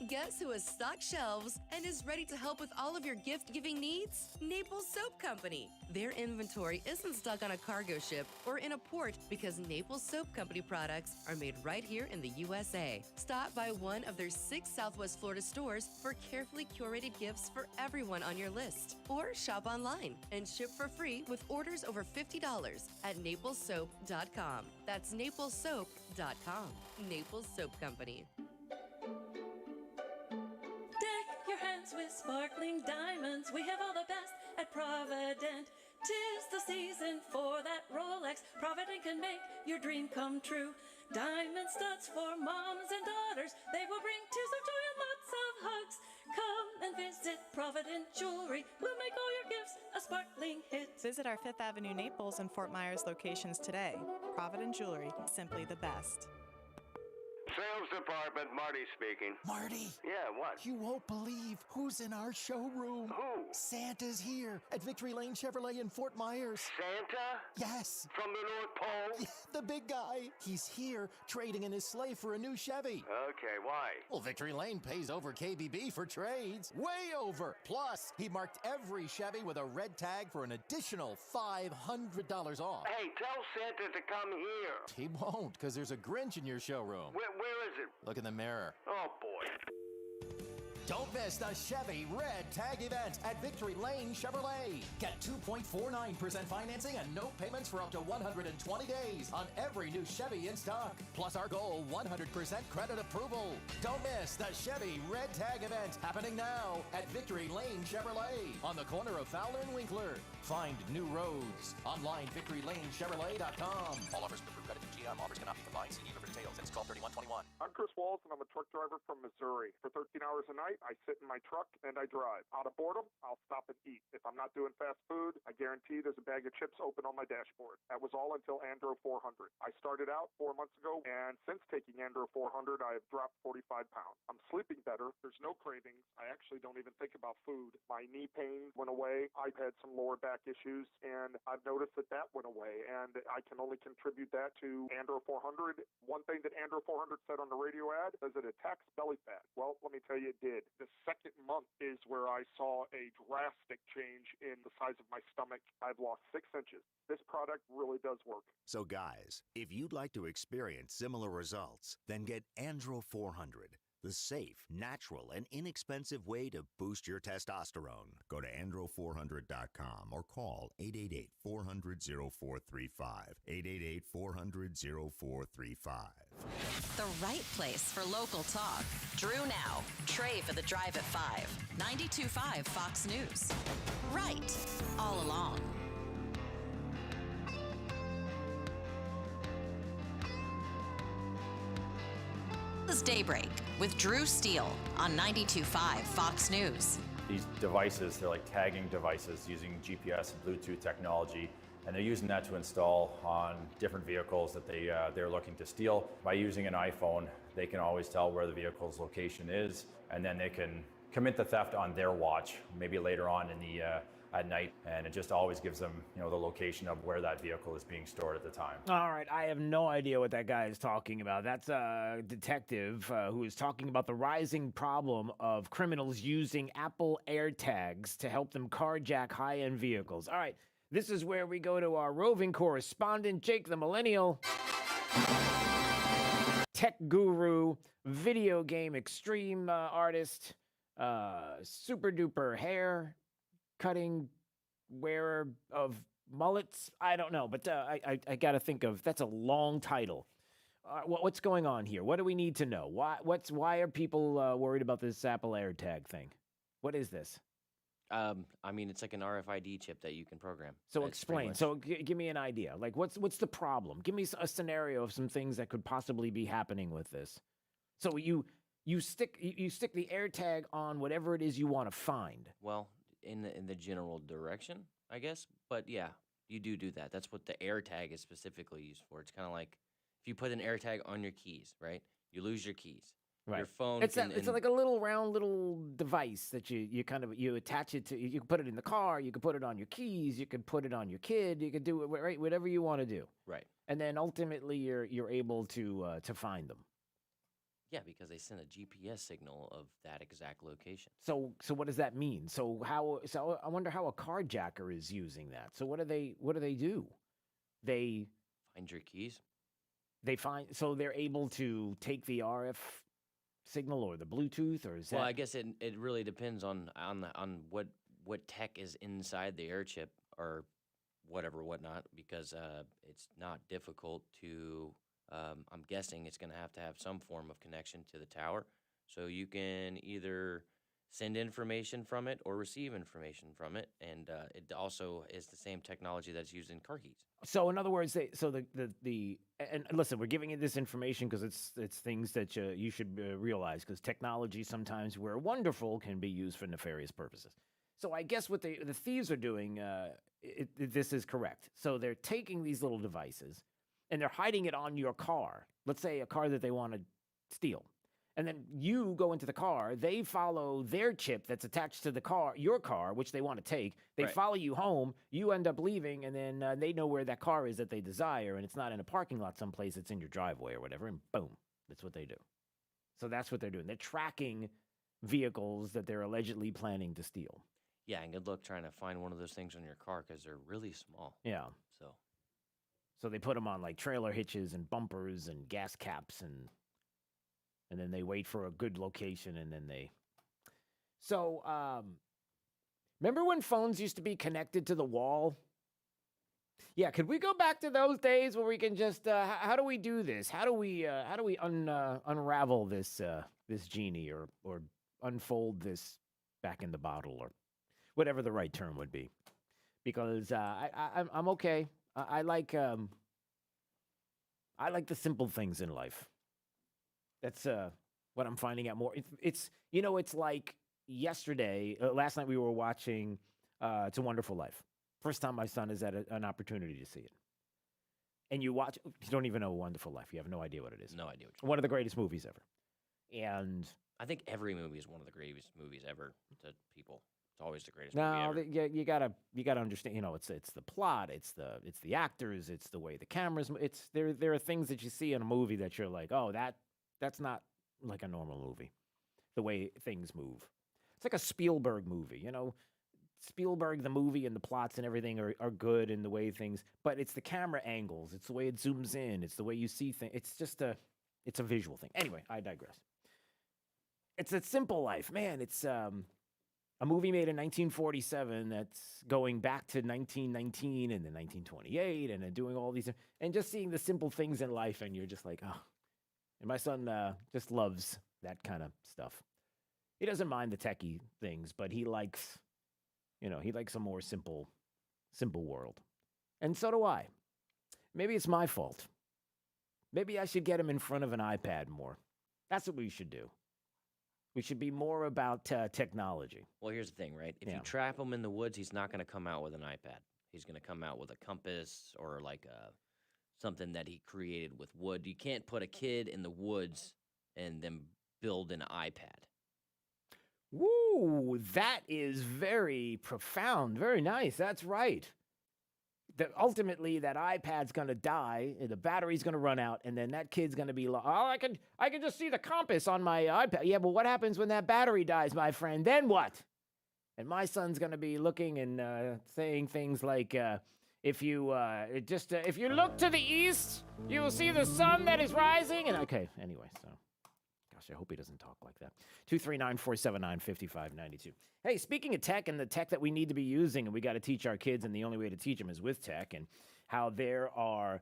Guess who has stocked shelves and is ready to help with all of your gift-giving needs? Naples Soap Company. Their inventory isn't stuck on a cargo ship or in a port because Naples Soap Company products are made right here in the USA. Stop by one of their 6 Southwest Florida stores for carefully curated gifts for everyone on your list. Or shop online and ship for free with orders over $50 at naplessoap.com. That's naplessoap.com. Naples Soap Company. With sparkling diamonds, we have all the best at Provident. 'Tis the season for that Rolex. Provident can make your dream come true. Diamond studs for moms and daughters. They will bring tears of joy and lots of hugs. Come and visit Provident Jewelry. We'll make all your gifts a sparkling hit. Visit our 5th Avenue Naples and Fort Myers locations today. Provident Jewelry, simply the best. Sales department, Marty speaking. Marty? Yeah, what? You won't believe who's in our showroom. Who? Santa's here at Victory Lane Chevrolet in Fort Myers. Santa? Yes. From the North Pole? Yeah, the big guy. He's here trading in his sleigh for a new Chevy. Okay, why? Well, Victory Lane pays over KBB for trades. Way over. Plus, he marked every Chevy with a red tag for an additional $500 off. Hey, tell Santa to come here. He won't, because there's a Grinch in your showroom. Where is it? Look in the mirror. Oh, boy. Don't miss the Chevy Red Tag event at Victory Lane Chevrolet. Get 2.49% financing and no payments for up to 120 days on every new Chevy in stock. Plus our goal, 100% credit approval. Don't miss the Chevy Red Tag event happening now at Victory Lane Chevrolet on the corner of Fowler and Winkler. Find new roads. Online, victorylanechevrolet.com. All offers with approved credit through GM. Offers cannot be combined. See dealer for details. It's 12/31/21. I'm Chris Walls, and I'm a truck driver from Missouri. For 13 hours a night, I sit in my truck and I drive. Out of boredom, I'll stop and eat. If I'm not doing fast food, I guarantee there's a bag of chips open on my dashboard. That was all until Andro 400. I started out 4 months ago, and since taking Andro 400, I have dropped 45 pounds. I'm sleeping better. There's no cravings. I actually don't even think about food. My knee pain went away. I've had some lower back issues, and I've noticed that went away, and I can only contribute that to Andro 400. One thing that Andro 400 said on the radio ad is it attacks belly fat. Well, let me tell you, it did. The second month is where I saw a drastic change in the size of my stomach. I've lost 6 inches. This product really does work. So guys, if you'd like to experience similar results, then get Andro 400. the safe, natural, and inexpensive way to boost your testosterone. Go to andro400.com or call 888-400-0435. 888-400-0435. The right place for local talk. Drew now. Trey for the Drive at 5. 92.5 Fox News. Right. All along. This is Daybreak with Drew Steele on 92.5 Fox News. These devices, they're like tagging devices using GPS and Bluetooth technology, and they're using that to install on different vehicles that they're looking to steal. By using an iPhone, they can always tell where the vehicle's location is, and then they can commit the theft on their watch, maybe later on in the at night, and it just always gives them, the location of where that vehicle is being stored at the time. All right, I have no idea what that guy is talking about. That's a detective who is talking about the rising problem of criminals using Apple AirTags to help them carjack high-end vehicles. All right, this is where we go to our roving correspondent, Jake the Millennial, tech guru, video game extreme artist, super-duper hair cutting wearer of mullets. I don't know, but I got to think of, that's a long title. What's going on here? What do we need to know? Why are people worried about this Apple AirTag thing? What is this? I mean, it's like an RFID chip that you can program. So explain. So give me an idea. Like, what's the problem? Give me a scenario of some things that could possibly be happening with this. So you stick the AirTag on whatever it is you want to find. Well, in the general direction, I guess. But yeah, you do that. That's what the AirTag is specifically used for. It's kind of like if you put an AirTag on your keys, right? You lose your keys. Right. Your phone. It's like a little round device that you attach it to. You can put it in the car. You can put it on your keys. You can put it on your kid. You can do it right, whatever you want to do. Right. And then ultimately you're able to find them. Yeah, because they send a GPS signal of that exact location. So what does that mean? So I wonder how a carjacker is using that. So what do they do? They find your keys. So they're able to take the RF signal or the Bluetooth, or is that? Well, I guess it really depends on what tech is inside the air chip or whatnot, because it's not difficult to. I'm guessing it's going to have some form of connection to the tower, so you can either send information from it or receive information from it, and it also is the same technology that's used in car keys. So in other words, and listen, we're giving you this information because it's things that you should realize, because technology sometimes, where wonderful, can be used for nefarious purposes. So I guess what the thieves are doing, this is correct. So they're taking these little devices and they're hiding it on your car. Let's say a car that they want to steal. And then you go into the car, they follow their chip that's attached to the car, your car, which they want to take. They follow you home, you end up leaving, and then they know where that car is that they desire, and it's not in a parking lot someplace, it's in your driveway or whatever, and boom, that's what they do. So that's what they're doing. They're tracking vehicles that they're allegedly planning to steal. Yeah, and good luck trying to find one of those things on your car because they're really small. Yeah. So they put them on like trailer hitches and bumpers and gas caps, and then they wait for a good location, and then they. So, remember when phones used to be connected to the wall? Yeah, could we go back to those days where we can just? How do we do this? How do we unravel this genie or unfold this back in the bottle, or whatever the right term would be? Because I'm okay. I like the simple things in life. That's what I'm finding out more. It's like yesterday, last night we were watching It's a Wonderful Life. First time my son has had an opportunity to see it. And you don't even know A Wonderful Life. You have no idea what it is. No idea. One of the greatest movies ever. And I think every movie is one of the greatest movies ever to people. It's always the greatest movie ever. No, you gotta understand. It's the plot, it's the actors, it's the way the cameras. There are things that you see in a movie that you're like, oh, that's not like a normal movie. The way things move. It's like a Spielberg movie. Spielberg, the movie and the plots and everything are good in the way things, but it's the camera angles, it's the way it zooms in, it's the way you see things. It's just it's a visual thing. Anyway, I digress. It's a simple life, man. It's a movie made in 1947 that's going back to 1919 and then 1928 and then doing all these and just seeing the simple things in life, and you're just like, oh. And my son just loves that kind of stuff. He doesn't mind the techie things, but he likes a more simple world. And so do I. Maybe it's my fault. Maybe I should get him in front of an iPad more. That's what we should do. We should be more about technology. Well, here's the thing, right? If you trap him in the woods, he's not going to come out with an iPad. He's going to come out with a compass or like something that he created with wood. You can't put a kid in the woods and then build an iPad. Woo, that is very profound. Very nice. That's right. Ultimately, that iPad's going to die, the battery's going to run out, and then that kid's going to be like, oh, I can just see the compass on my iPad. Yeah, but what happens when that battery dies, my friend? Then what? And my son's going to be looking and saying things like, if you look to the east, you will see the sun that is rising. And okay, anyway, so. I hope he doesn't talk like that. 239-479-5592. Hey, speaking of tech and the tech that we need to be using, and we got to teach our kids, and the only way to teach them is with tech, and how there are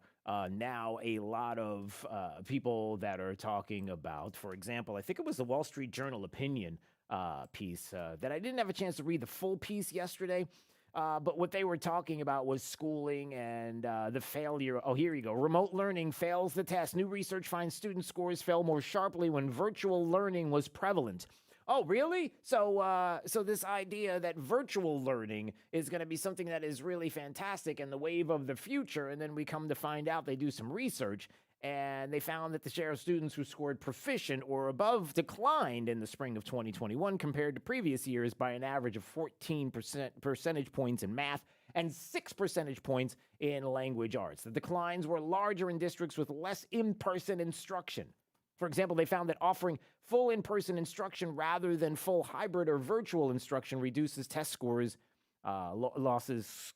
now a lot of people that are talking about, for example, I think it was the Wall Street Journal opinion piece that I didn't have a chance to read the full piece yesterday. But what they were talking about was schooling and the failure. Oh, here you go. Remote learning fails the test. New research finds student scores fell more sharply when virtual learning was prevalent. Oh, really? So this idea that virtual learning is going to be something that is really fantastic and the wave of the future, and then we come to find out they do some research, and they found that the share of students who scored proficient or above declined in the spring of 2021 compared to previous years by an average of 14 percentage points in math and 6 percentage points in language arts. The declines were larger in districts with less in-person instruction. For example, they found that offering full in-person instruction rather than full hybrid or virtual instruction reduces test score losses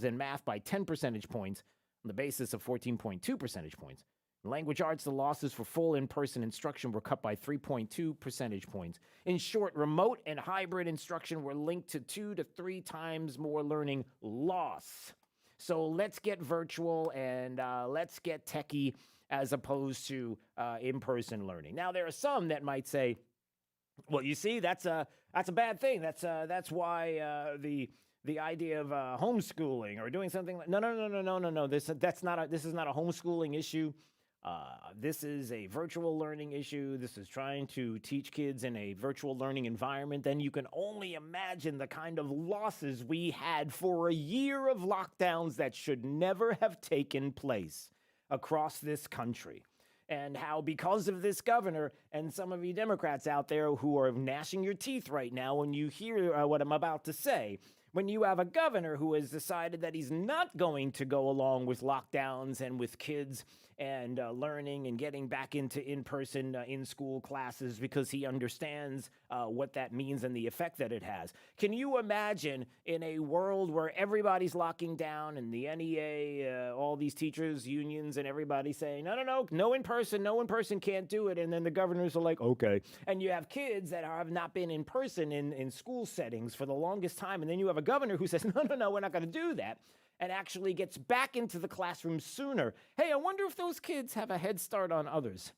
in math by 10 percentage points on the basis of 14.2 percentage points. In language arts, the losses for full in-person instruction were cut by 3.2 percentage points. In short, remote and hybrid instruction were linked to 2 to 3 times more learning loss. So let's get virtual and let's get techie as opposed to in-person learning. Now, there are some that might say, well, you see, that's a bad thing. That's why the idea of homeschooling or doing something like no. This is not a homeschooling issue. This is a virtual learning issue. This is trying to teach kids in a virtual learning environment. Then you can only imagine the kind of losses we had for a year of lockdowns that should never have taken place across this country. And how because of this governor and some of you Democrats out there who are gnashing your teeth right now when you hear what I'm about to say, when you have a governor who has decided that he's not going to go along with lockdowns and with kids and learning and getting back into in-person in-school classes because he understands what that means and the effect that it has. Can you imagine in a world where everybody's locking down and the NEA, all these teachers, unions, and everybody saying, no in-person can't do it, and then the governors are like, okay. And you have kids that have not been in person in school settings for the longest time, and then you have a governor who says, no, we're not going to do that, and actually gets back into the classroom sooner. Hey, I wonder if those kids have a head start on others.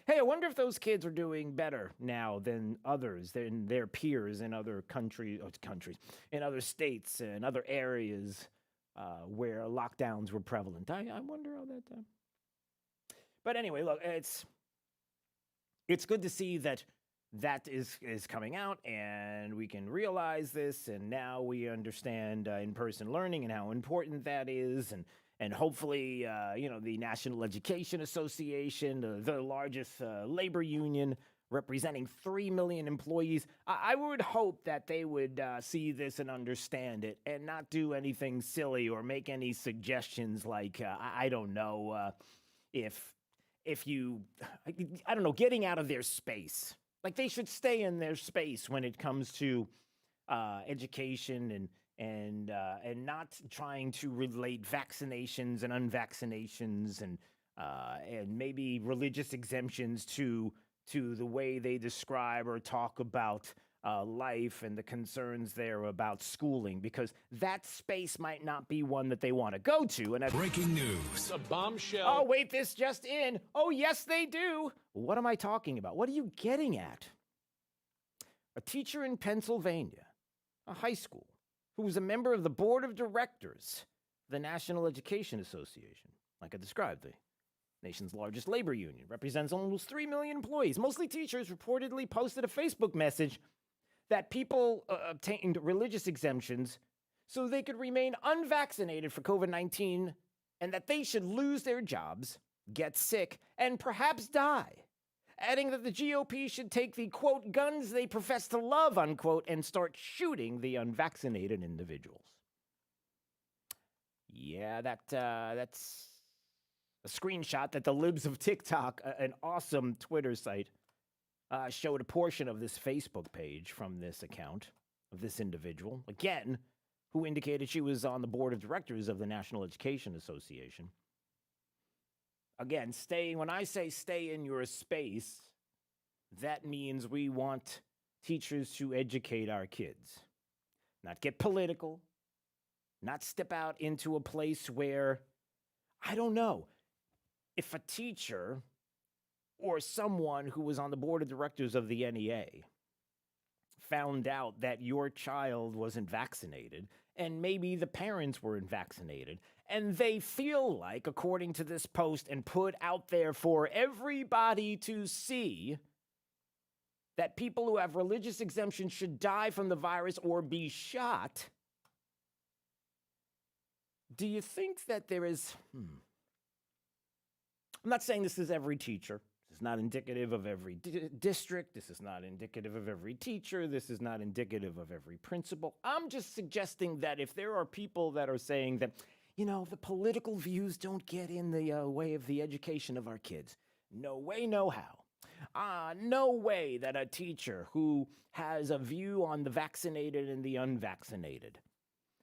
Hey, I wonder if those kids are doing better now than others, than their peers in other countries, in other states and other areas where lockdowns were prevalent. I wonder how that... But anyway, look, it's good to see that is coming out, and we can realize this, and now we understand in-person learning and how important that is, and hopefully, the National Education Association, the largest labor union representing 3 million employees, I would hope that they would see this and understand it and not do anything silly or make any suggestions like, I don't know, getting out of their space. Like, they should stay in their space when it comes to education and not trying to relate vaccinations and unvaccinations and maybe religious exemptions to to the way they describe or talk about life and the concerns there about schooling, because that space might not be one that they want to go to. And breaking news. A bombshell. Oh, wait, this just in. Oh, yes, they do. What am I talking about? What are you getting at? A teacher in Pennsylvania, a high school, who was a member of the board of directors of the National Education Association, like I described, the nation's largest labor union, represents almost 3 million employees, mostly teachers, reportedly posted a Facebook message that people obtained religious exemptions so they could remain unvaccinated for COVID-19 and that they should lose their jobs, get sick, and perhaps die, adding that the GOP should take the, quote, guns they profess to love, unquote, and start shooting the unvaccinated individuals. Yeah, that's a screenshot that the libs of TikTok, an awesome Twitter site, showed a portion of this Facebook page from this account of this individual, again, who indicated she was on the board of directors of the National Education Association. Again, when I say stay in your space, that means we want teachers to educate our kids, not get political, not step out into a place where, I don't know, if a teacher or someone who was on the board of directors of the NEA found out that your child wasn't vaccinated, and maybe the parents weren't vaccinated, and they feel like, according to this post and put out there for everybody to see, that people who have religious exemptions should die from the virus or be shot, do you think that there is... I'm not saying this is every teacher. This is not indicative of every district. This is not indicative of every teacher. This is not indicative of every principal. I'm just suggesting that if there are people that are saying that, you know, the political views don't get in the way of the education of our kids. No way, no how. No way that a teacher who has a view on the vaccinated and the unvaccinated,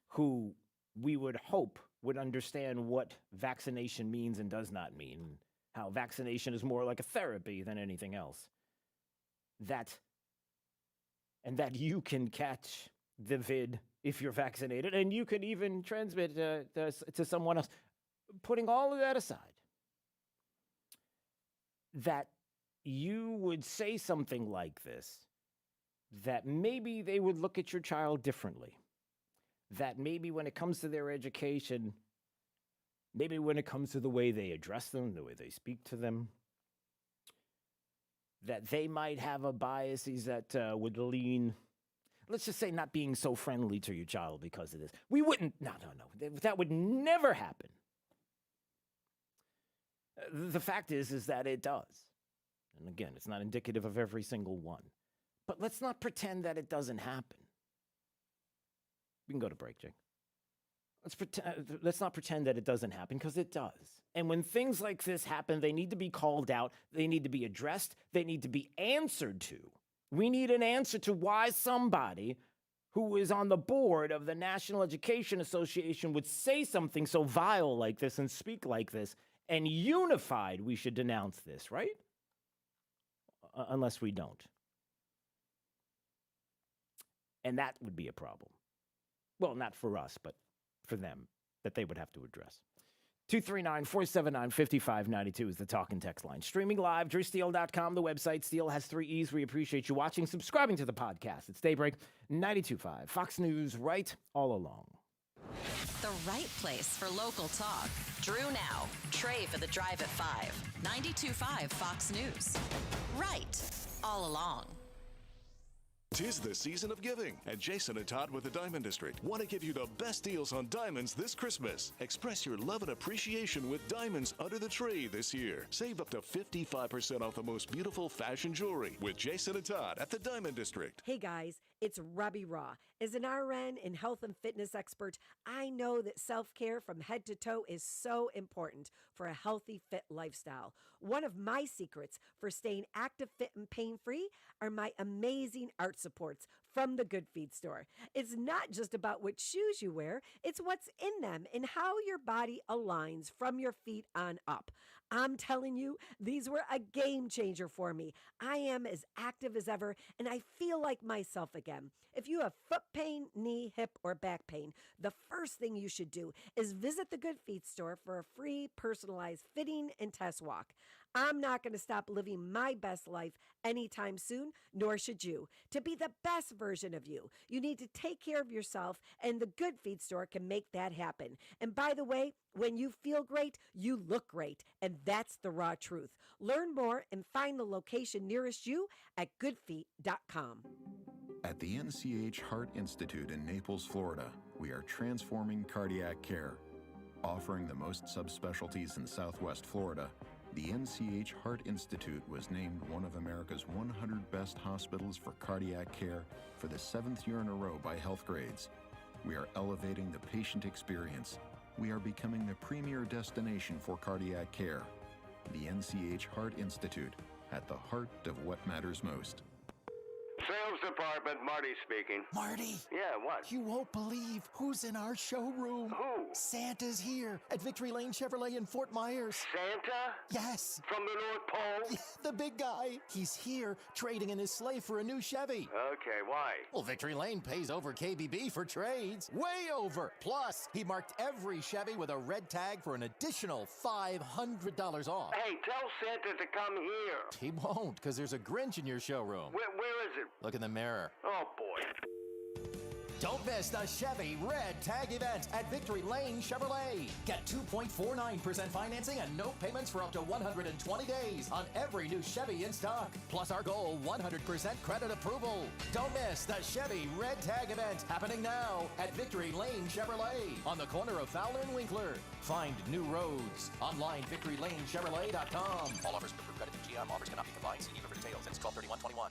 who we would hope would understand what vaccination means and does not mean, how vaccination is more like a therapy than anything else, that you can catch the vid if you're vaccinated, and you could even transmit to someone else. Putting all of that aside, that you would say something like this, that maybe they would look at your child differently, that maybe when it comes to their education, maybe when it comes to the way they address them, the way they speak to them, that they might have a biases that would lean, let's just say, not being so friendly to your child because of this. We wouldn't, no. That would never happen. The fact is that it does. And again, it's not indicative of every single one. But let's not pretend that it doesn't happen. We can go to break, Jake. Let's not pretend that it doesn't happen, because it does. And when things like this happen, they need to be called out. They need to be addressed. They need to be answered to. We need an answer to why somebody who is on the board of the National Education Association would say something so vile like this and speak like this. And unified, we should denounce this, right? Unless we don't. And that would be a problem. Well, not for us, but for them, that they would have to address. 239-479-5592 is the talk and text line. Streaming live, drewsteele.com, the website. Steele has 3 E's. We appreciate you watching, subscribing to the podcast. It's Daybreak 92.5. Fox News, right all along. The right place for local talk. Drew now. Trey for the drive at 5. 92.5 Fox News. Right all along. 'Tis the season of giving, and Jason and Todd with the Diamond District want to give you the best deals on diamonds this Christmas. Express your love and appreciation with diamonds under the tree this year. Save up to 55% off the most beautiful fashion jewelry with Jason and Todd at the Diamond District. Hey guys, It's Ruby Raw. As an RN and health and fitness expert, I know that self-care from head to toe is so important for a healthy, fit lifestyle. One of my secrets for staying active, fit, and pain-free are my amazing art supports from the Good Feet store. It's not just about what shoes you wear, it's what's in them and how your body aligns from your feet on up. I'm telling you, these were a game changer for me. I am as active as ever, and I feel like myself again. If you have foot pain, knee, hip, or back pain, the first thing you should do is visit the Good Feet store for a free personalized fitting and test walk. I'm not going to stop living my best life anytime soon, nor should you. To be the best version of you, you need to take care of yourself, and the Good Feet store can make that happen. And by the way, when you feel great, you look great, and that's the raw truth. Learn more and find the location nearest you at goodfeet.com. At the NCH Heart Institute in Naples, Florida, we are transforming cardiac care. Offering the most subspecialties in Southwest Florida, the NCH Heart Institute was named one of America's 100 best hospitals for cardiac care for the 7th year in a row by Healthgrades. We are elevating the patient experience. We are becoming the premier destination for cardiac care. The NCH Heart Institute, at the heart of what matters most. Sales department, Marty speaking. Marty! Yeah, what? You won't believe who's in our showroom. Who? Santa's here at Victory Lane Chevrolet in Fort Myers. Santa? Yes. From the North Pole? The big guy. He's here trading in his sleigh for a new Chevy. Okay, why? Well, Victory Lane pays over KBB for trades. Way over. Plus, he marked every Chevy with a red tag for an additional $500 off. Hey, tell Santa to come here. He won't, because there's a Grinch in your showroom. Where is it? Look in the mirror. Oh, boy. Don't miss the Chevy Red Tag event at Victory Lane Chevrolet. Get 2.49% financing and no payments for up to 120 days on every new Chevy in stock. Plus our goal, 100% credit approval. Don't miss the Chevy Red Tag event happening now at Victory Lane Chevrolet on the corner of Fowler and Winkler. Find new roads. Online, victorylanechevrolet.com. All offers approved credit through GM. Offers cannot be combined. See dealer for details. It's 12/31/21.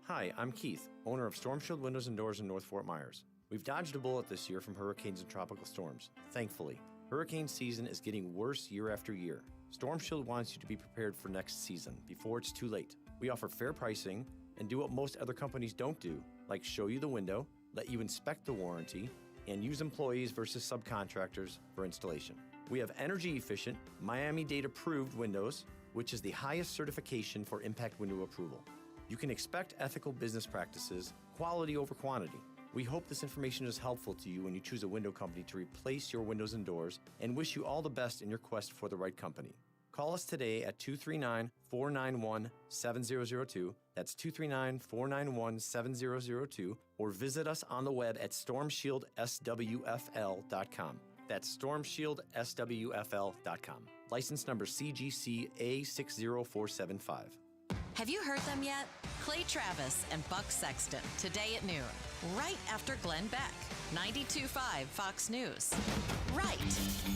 Hi, I'm Keith, owner of Storm Shield Windows and Doors in North Fort Myers. We've dodged a bullet this year from hurricanes and tropical storms. Thankfully, hurricane season is getting worse year after year. Storm Shield wants you to be prepared for next season before it's too late. We offer fair pricing and do what most other companies don't do, like show you the window, let you inspect the warranty, and use employees versus subcontractors for installation. We have energy efficient, Miami-Dade approved windows, which is the highest certification for impact window approval. You can expect ethical business practices, quality over quantity. We hope this information is helpful to you when you choose a window company to replace your windows and doors, and wish you all the best in your quest for the right company. Call us today at 239-491-7002. That's 239-491-7002, or visit us on the web at stormshieldswfl.com. That's stormshieldswfl.com. License number CGC A60475. Have you heard them yet? Clay Travis and Buck Sexton, today at noon, right after Glenn Beck. 92.5 Fox News. Right,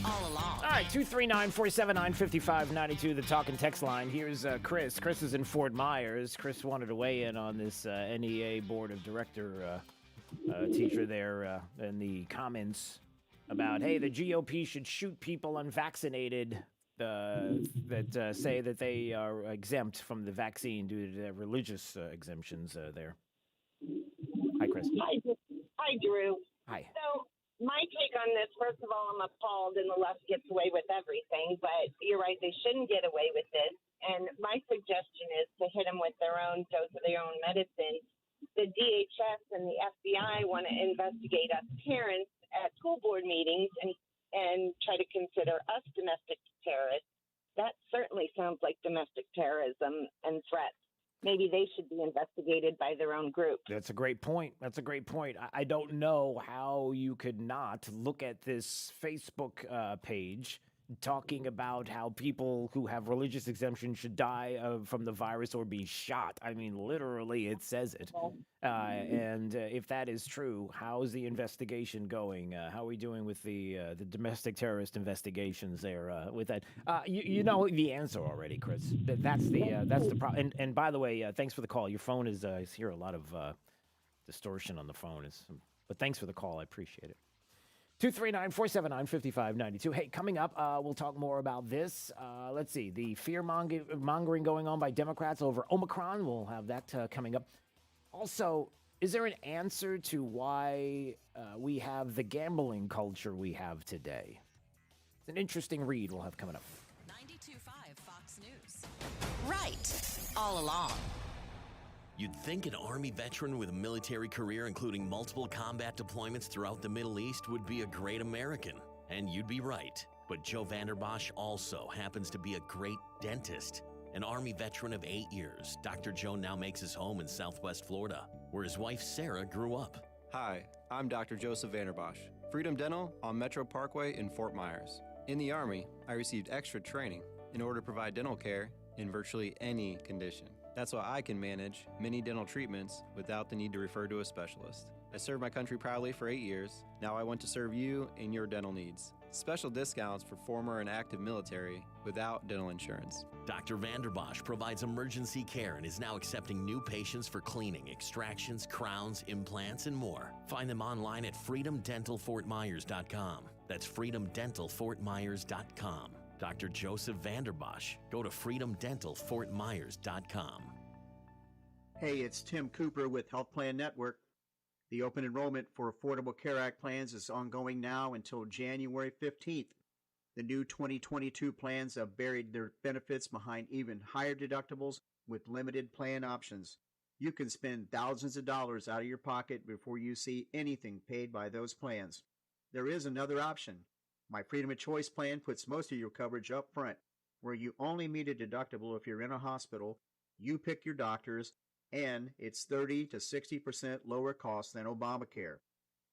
all along. All right, 239-479-5592, the talk and text line. Here's Chris. Chris is in Fort Myers. Chris wanted to weigh in on this NEA Board of Director teacher there in the comments about, hey, the GOP should shoot people unvaccinated that say that they are exempt from the vaccine due to their religious exemptions there. Hi, Chris. Hi, Drew. Hi. So my take on this, first of all, I'm appalled and the left gets away with everything, but you're right, they shouldn't get away with this. And my suggestion is to hit them with their own dose of their own medicine. The DHS and the FBI want to investigate us parents at school board meetings and try to consider us domestic terrorists. That certainly sounds like domestic terrorism and threats. Maybe they should be investigated by their own group. That's a great point. I don't know how you could not look at this Facebook page talking about how people who have religious exemptions should die from the virus or be shot. I mean, literally, it says it. And if that is true, how is the investigation going? How are we doing with the domestic terrorist investigations there with that? You know the answer already, Chris. That's the problem. And by the way, thanks for the call. Your phone is I hear a lot of distortion on the phone. But thanks for the call. I appreciate it. 239-479-5592. Hey, coming up, we'll talk more about this. Let's see, the fear-mongering going on by Democrats over Omicron. We'll have that coming up. Also, is there an answer to why we have the gambling culture we have today? It's an interesting read we'll have coming up. 92.5 Fox News. Right. All along. You'd think an Army veteran with a military career, including multiple combat deployments throughout the Middle East, would be a great American. And you'd be right. But Joe Vanderbosch also happens to be a great dentist. An Army veteran of 8 years, Dr. Joe now makes his home in Southwest Florida, where his wife Sarah grew up. Hi, I'm Dr. Joseph Vanderbosch, Freedom Dental on Metro Parkway in Fort Myers. In the Army, I received extra training in order to provide dental care in virtually any condition. That's why I can manage many dental treatments without the need to refer to a specialist. I served my country proudly for 8 years. Now I want to serve you in your dental needs. Special discounts for former and active military without dental insurance. Dr. Vanderbosch provides emergency care and is now accepting new patients for cleaning, extractions, crowns, implants, and more. Find them online at freedomdentalfortmyers.com. That's freedomdentalfortmyers.com. Dr. Joseph Vanderbosch. Go to freedomdentalfortmyers.com. Hey, it's Tim Cooper with Health Plan Network. The open enrollment for Affordable Care Act plans is ongoing now until January 15th. The new 2022 plans have buried their benefits behind even higher deductibles with limited plan options. You can spend thousands of dollars out of your pocket before you see anything paid by those plans. There is another option. My Freedom of Choice plan puts most of your coverage up front, where you only meet a deductible if you're in a hospital, you pick your doctors, and it's 30 to 60% lower cost than Obamacare.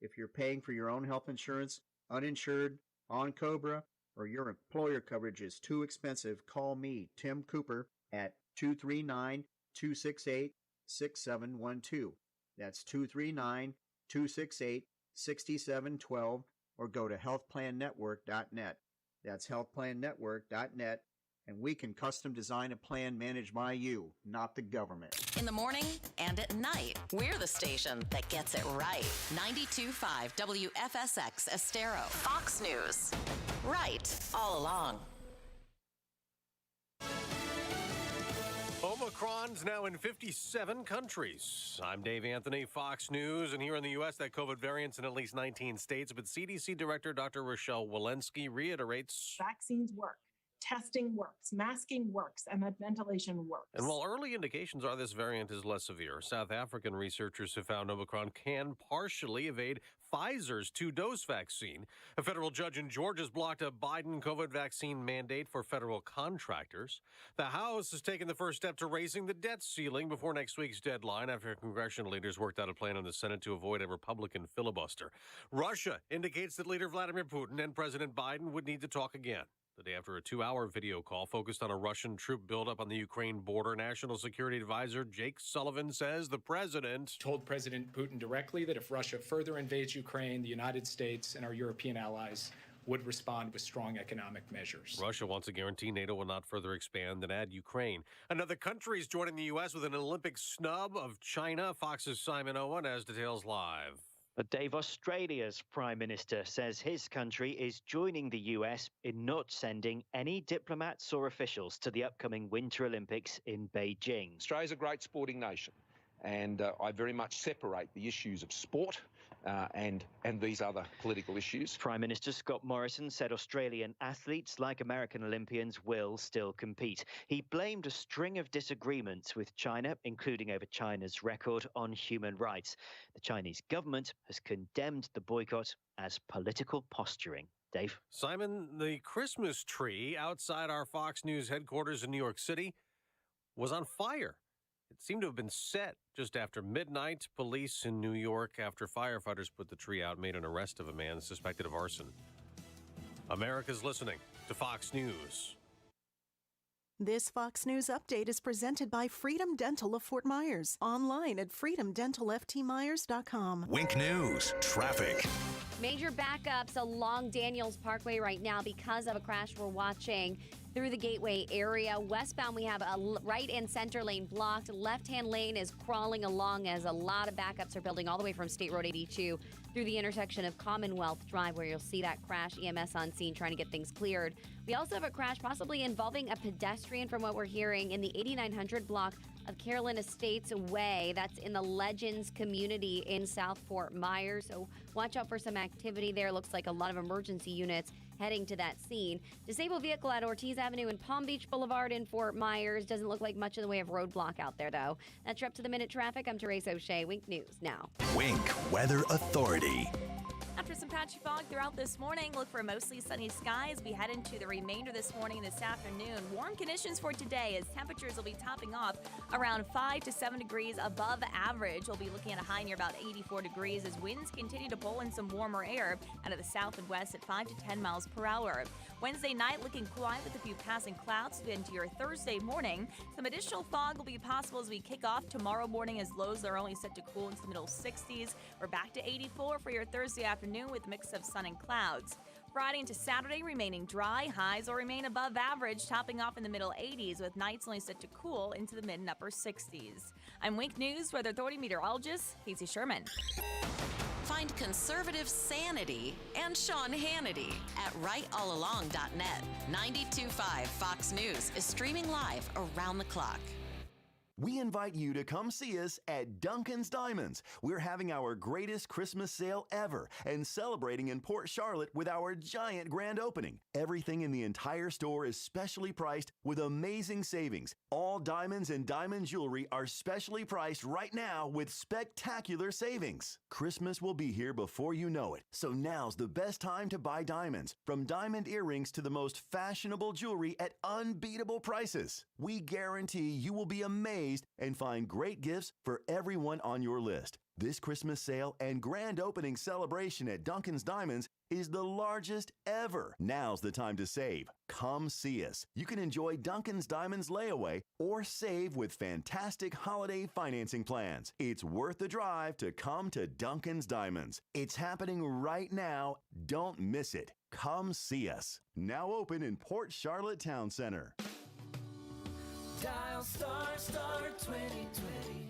If you're paying for your own health insurance, uninsured, on COBRA, or your employer coverage is too expensive, call me, Tim Cooper, at 239-268-6712. That's 239-268-6712, or go to healthplannetwork.net. That's healthplannetwork.net, and we can custom design a plan managed by you, not the government. In the morning and at night, we're the station that gets it right. 92.5 WFSX Estero. Fox News. Right. All along. Omicron's now in 57 countries. I'm Dave Anthony, Fox News, and here in the U.S., that COVID variant's in at least 19 states, but CDC Director Dr. Rochelle Walensky reiterates vaccines work, testing works, masking works, and that ventilation works. And while early indications are this variant is less severe, South African researchers have found Omicron can partially evade Pfizer's 2-dose vaccine. A federal judge in Georgia has blocked a Biden COVID vaccine mandate for federal contractors. The House has taken the first step to raising the debt ceiling before next week's deadline after congressional leaders worked out a plan in the Senate to avoid a Republican filibuster. Russia indicates that leader Vladimir Putin and President Biden would need to talk again. The day after a 2-hour video call focused on a Russian troop buildup on the Ukraine border, National Security Advisor Jake Sullivan says the president told President Putin directly that if Russia further invades Ukraine, the United States and our European allies would respond with strong economic measures. Russia wants to guarantee NATO will not further expand and add Ukraine. Another country is joining the U.S. with an Olympic snub of China. Fox's Simon Owen has details live. But Dave, Australia's Prime Minister says his country is joining the US in not sending any diplomats or officials to the upcoming Winter Olympics in Beijing. Australia's a great sporting nation, and I very much separate the issues of sport and these other political issues. Prime Minister Scott Morrison said Australian athletes, like American Olympians, will still compete. He blamed a string of disagreements with China, including over China's record on human rights. The Chinese government has condemned the boycott as political posturing. Dave? Simon, the Christmas tree outside our Fox News headquarters in New York City was on fire. It seemed to have been set just after midnight. Police in New York, after firefighters put the tree out, made an arrest of a man suspected of arson. America's listening to Fox News. This Fox News update is presented by Freedom Dental of Fort Myers. Online at freedomdentalftmyers.com. Wink News, traffic. Major backups along Daniels Parkway right now because of a crash we're watching. through the Gateway area. Westbound, we have a right and center lane blocked. Left-hand lane is crawling along as a lot of backups are building all the way from State Road 82 through the intersection of Commonwealth Drive, where you'll see that crash. EMS on scene trying to get things cleared. We also have a crash possibly involving a pedestrian from what we're hearing in the 8900 block of Carolyn Estates Way. That's in the Legends community in South Fort Myers. So watch out for some activity there. Looks like a lot of emergency units heading to that scene. Disabled vehicle at Ortiz Avenue and Palm Beach Boulevard in Fort Myers. Doesn't look like much in the way of roadblock out there, though. That's your up-to-the-minute traffic. I'm Therese O'Shea. Wink News now. Wink Weather Authority. After some patchy fog throughout this morning, look for mostly sunny skies. We head into the remainder this morning and this afternoon. Warm conditions for today as temperatures will be topping off around 5 to 7 degrees above average. We'll be looking at a high near about 84 degrees as winds continue to pull in some warmer air out of the south and west at 5 to 10 miles per hour. Wednesday night looking quiet with a few passing clouds into your Thursday morning. Some additional fog will be possible as we kick off tomorrow morning as lows are only set to cool into the middle 60s. We're back to 84 for your Thursday afternoon with a mix of sun and clouds. Friday into Saturday remaining dry. Highs will remain above average, topping off in the middle 80s with nights only set to cool into the mid and upper 60s. I'm Wink News Weather Authority meteorologist Casey Sherman. Find conservative sanity and Sean Hannity at rightallalong.net. 92.5 Fox News is streaming live around the clock. We invite you to come see us at Duncan's Diamonds. We're having our greatest Christmas sale ever and celebrating in Port Charlotte with our giant grand opening. Everything in the entire store is specially priced with amazing savings. All diamonds and diamond jewelry are specially priced right now with spectacular savings. Christmas will be here before you know it, so now's the best time to buy diamonds. From diamond earrings to the most fashionable jewelry at unbeatable prices. We guarantee you will be amazed and find great gifts for everyone on your list. This Christmas sale and grand opening celebration at Duncan's Diamonds is the largest ever. Now's the time to save. Come see us. You can enjoy Duncan's Diamonds layaway or save with fantastic holiday financing plans. It's worth the drive to come to Duncan's Diamonds. It's happening right now. Don't miss it. Come see us. Now open in Port Charlotte Town Center. Dial star 2020.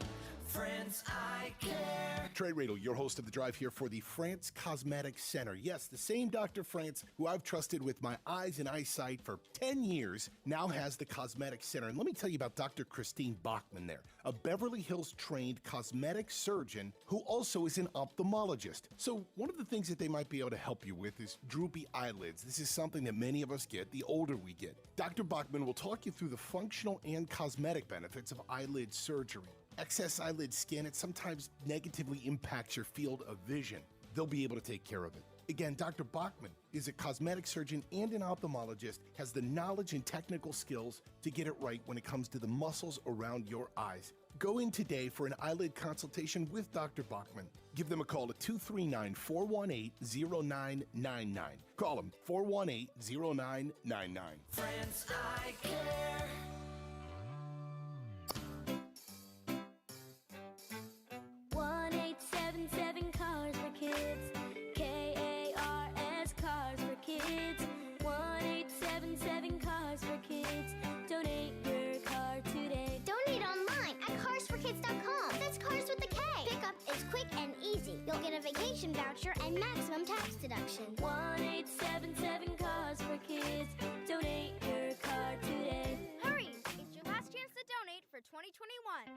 France Eye Care. Trey Radel, your host of The Drive here for the France Cosmetic Center. Yes, the same Dr. France who I've trusted with my eyes and eyesight for 10 years now has the Cosmetic Center. And let me tell you about Dr. Christine Bachman there, a Beverly Hills trained cosmetic surgeon who also is an ophthalmologist. So one of the things that they might be able to help you with is droopy eyelids. This is something that many of us get the older we get. Dr. Bachman will talk you through the functional and cosmetic benefits of eyelid surgery. Excess eyelid skin, it sometimes negatively impacts your field of vision. They'll be able to take care of it. Again, Dr. Bachman is a cosmetic surgeon and an ophthalmologist, has the knowledge and technical skills to get it right when it comes to the muscles around your eyes. Go in today for an eyelid consultation with Dr. Bachman. Give them a call at 239-418-0999. Call them 418-0999. France Eye Care. 1877 Cars for Kids. K-A-R-S Cars for Kids. 1877 Cars for Kids. Donate your car today. Donate online at carsforkids.com. That's cars with a K. Pickup is quick and easy. You'll get a vacation voucher and maximum tax deduction. 1877 Cars for Kids. Donate your car today. Hurry! It's your last chance to donate for 2021.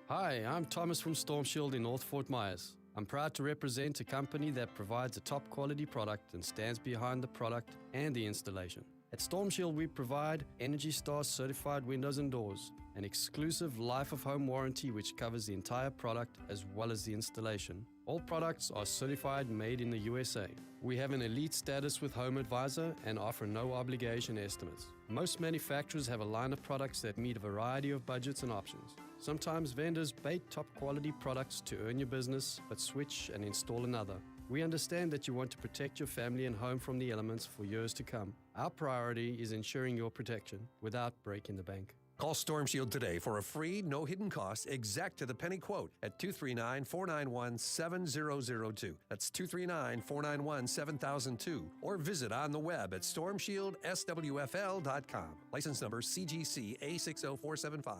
Hi, I'm Thomas from Storm Shield in North Fort Myers. I'm proud to represent a company that provides a top quality product and stands behind the product and the installation. At Storm Shield, we provide Energy Star certified windows and doors, an exclusive life of home warranty which covers the entire product as well as the installation. All products are certified made in the USA. We have an elite status with Home Advisor and offer no obligation estimates. Most manufacturers have a line of products that meet a variety of budgets and options. Sometimes vendors bait top quality products to earn your business, but switch and install another. We understand that you want to protect your family and home from the elements for years to come. Our priority is ensuring your protection without breaking the bank. Call Storm Shield today for a free, no hidden cost, exact to the penny quote at 239-491-7002. That's 239-491-7002. Or visit on the web at stormshieldSWFL.com. License number CGC A60475.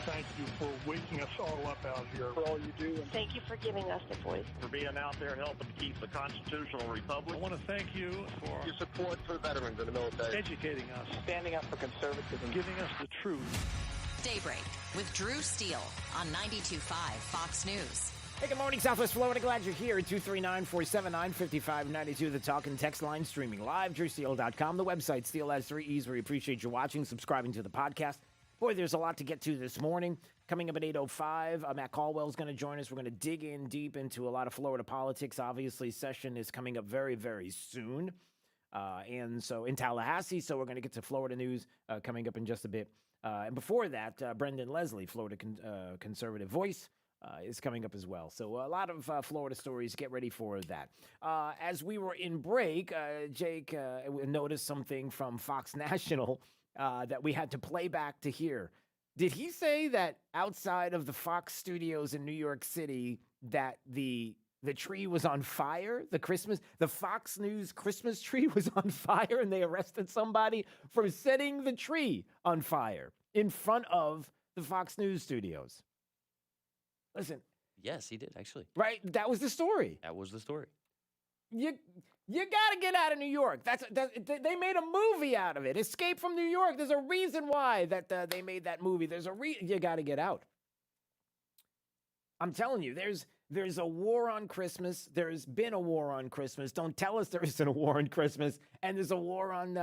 Thank you for waking us all up out here, for all you do. And thank you for giving us the voice. For being out there helping keep the constitutional republic. I want to thank you for your support for veterans in the military. Educating us. Standing up for conservatism. Giving us the truth. Daybreak with Drew Steele on 92.5 Fox News. Hey, good morning, Southwest Florida. Glad you're here at 239-479-5592. The talk and text line streaming live, drewsteele.com. The website, Steele has 3 E's. We appreciate you watching, subscribing to the podcast. Boy, there's a lot to get to this morning. Coming up at 8:05, Matt Caldwell's going to join us. We're going to dig in deep into a lot of Florida politics. Obviously, session is coming up very, very soon. And so in Tallahassee, so we're going to get to Florida news coming up in just a bit. And before that, Brendan Leslie, Florida conservative voice, is coming up as well. So a lot of Florida stories. Get ready for that. As we were in break, Jake noticed something from Fox National that we had to play back to hear. Did he say that outside of the Fox studios in New York City that the tree was on fire? The Fox News Christmas tree was on fire, and they arrested somebody for setting the tree on fire in front of the Fox News studios. Listen. Yes, he did, actually. Right? That was the story. That was the story. You got to get out of New York. They made a movie out of it. Escape from New York. There's a reason why that they made that movie. You got to get out. I'm telling you, there's a war on Christmas. There's been a war on Christmas. Don't tell us there isn't a war on Christmas. And there's a war on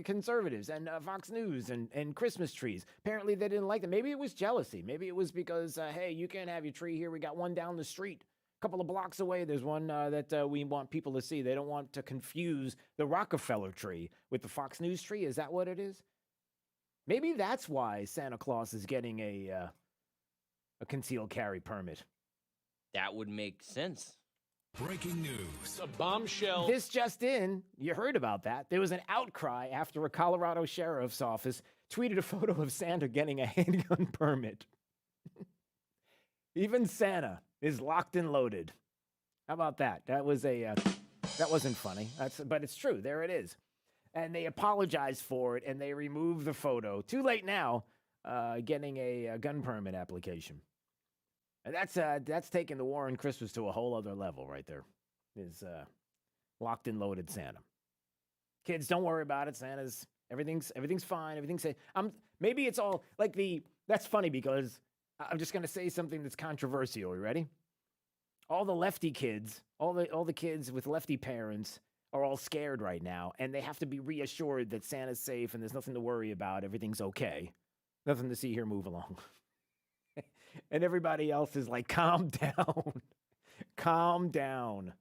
conservatives and Fox News and Christmas trees. Apparently they didn't like them. Maybe it was jealousy. Maybe it was because, hey, you can't have your tree here. We got one down the street. Couple of blocks away, there's one that we want people to see. They don't want to confuse the Rockefeller tree with the Fox News tree. Is that what it is? Maybe that's why Santa Claus is getting a concealed carry permit. That would make sense. Breaking news. A bombshell. This just in, you heard about that. There was an outcry after a Colorado sheriff's office tweeted a photo of Santa getting a handgun permit. Even Santa is locked and loaded. How about that? That wasn't funny. But it's true. There it is. And they apologized for it, and they removed the photo. Too late now, getting a gun permit application. And that's taking the war on Christmas to a whole other level right there. Is locked and loaded Santa. Kids, don't worry about it. Everything's fine. Everything's safe. Maybe it's all like that's funny because I'm just going to say something that's controversial. You ready? All the lefty kids, all the kids with lefty parents are all scared right now, and they have to be reassured that Santa's safe and there's nothing to worry about. Everything's okay. Nothing to see here. Move along. And everybody else is like, calm down. Calm down.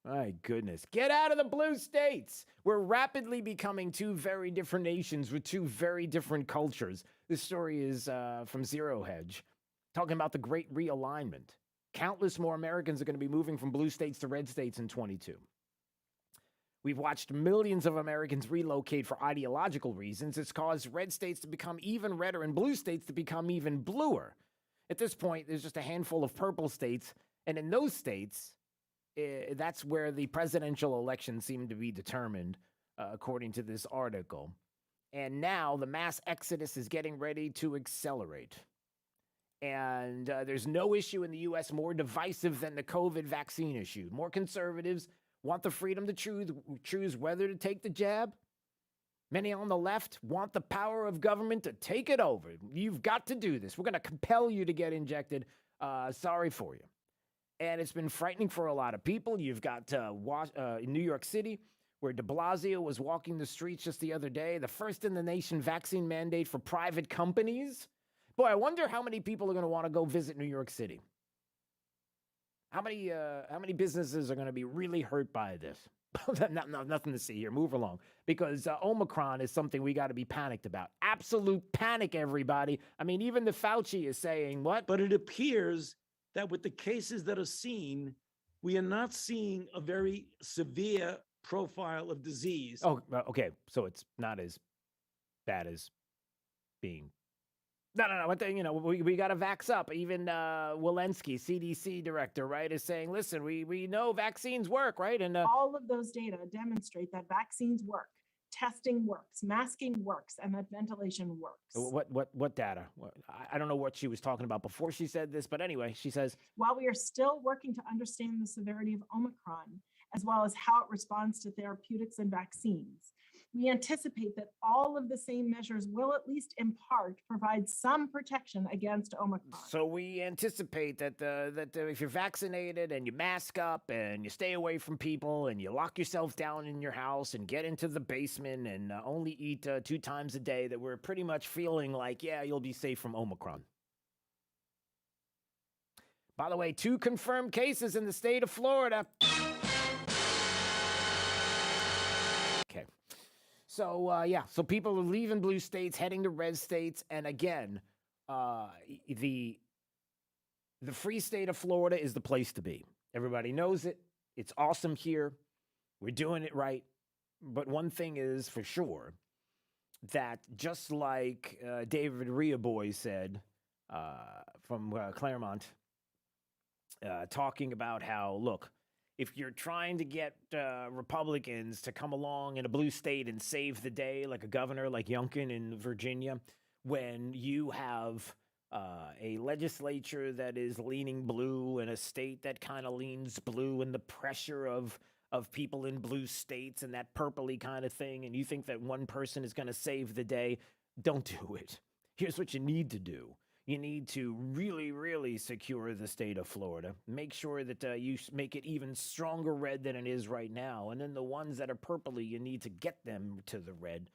My goodness. Get out of the blue states. We're rapidly becoming 2 very different nations with 2 very different cultures. This story is from Zero Hedge, talking about the great realignment. Countless more Americans are going to be moving from blue states to red states in 22. We've watched millions of Americans relocate for ideological reasons. It's caused red states to become even redder and blue states to become even bluer. At this point, there's just a handful of purple states, and in those states, that's where the presidential elections seem to be determined, according to this article. And now the mass exodus is getting ready to accelerate. And there's no issue in the U.S. more divisive than the COVID vaccine issue. More conservatives want the freedom to choose whether to take the jab. Many on the left want the power of government to take it over. You've got to do this. We're going to compel you to get injected. Sorry for you. And it's been frightening for a lot of people. You've got in New York City, where de Blasio was walking the streets just the other day, the first in the nation vaccine mandate for private companies. Boy, I wonder how many people are going to want to go visit New York City. How many businesses are going to be really hurt by this? Nothing to see here. Move along. Because Omicron is something we got to be panicked about. Absolute panic, everybody. I mean, even the Fauci is saying what? But it appears that with the cases that are seen, we are not seeing a very severe profile of disease. Oh, okay. So it's not as bad as being. No. What we got to vax up. Even Walensky, CDC director, right, is saying, listen, we know vaccines work, right? And all of those data demonstrate that vaccines work, testing works, masking works, and that ventilation works. What data? I don't know what she was talking about before she said this, but anyway, she says, while we are still working to understand the severity of Omicron, as well as how it responds to therapeutics and vaccines, we anticipate that all of the same measures will, at least in part, provide some protection against Omicron. So we anticipate that if you're vaccinated and you mask up and you stay away from people and you lock yourself down in your house and get into the basement and only eat 2 times a day, that we're pretty much feeling like, yeah, you'll be safe from Omicron. By the way, 2 confirmed cases in the state of Florida. Okay. So, so people are leaving blue states, heading to red states. And again, the free state of Florida is the place to be. Everybody knows it. It's awesome here. We're doing it right. But one thing is for sure, that just like David Riaboy said from Claremont, talking about how, look, if you're trying to get Republicans to come along in a blue state and save the day, like a governor like Youngkin in Virginia, when you have a legislature that is leaning blue and a state that kind of leans blue, and the pressure of people in blue states and that purpley kind of thing, and you think that one person is going to save the day, don't do it. Here's what you need to do. You need to really, really secure the state of Florida. Make sure that you make it even stronger red than it is right now. And then the ones that are purpley, you need to get them to the red.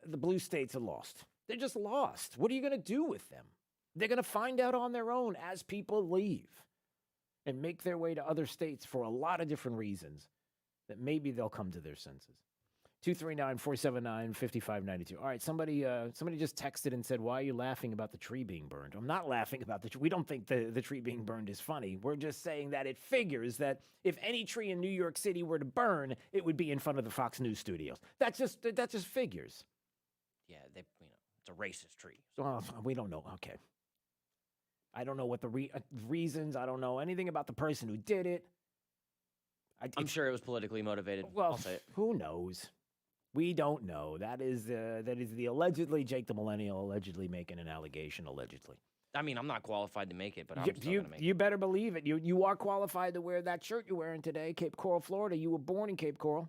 The blue states are lost. They're just lost. What are you going to do with them? They're going to find out on their own as people leave and make their way to other states for a lot of different reasons that maybe they'll come to their senses. 239-479-5592. All right, somebody just texted and said, why are you laughing about the tree being burned? I'm not laughing about the tree. We don't think the tree being burned is funny. We're just saying that it figures that if any tree in New York City were to burn, it would be in front of the Fox News studios. That just figures. Yeah, it's a racist tree. Well, we don't know. Okay. I don't know what the reasons. I don't know anything about the person who did it. I'm sure it was politically motivated. Well, I'll say it. Who knows? We don't know. That is the allegedly Jake the Millennial allegedly making an allegation. Allegedly. I mean, I'm not qualified to make it, but I'm still going to make it. You better believe it. You are qualified to wear that shirt you're wearing today, Cape Coral, Florida. You were born in Cape Coral.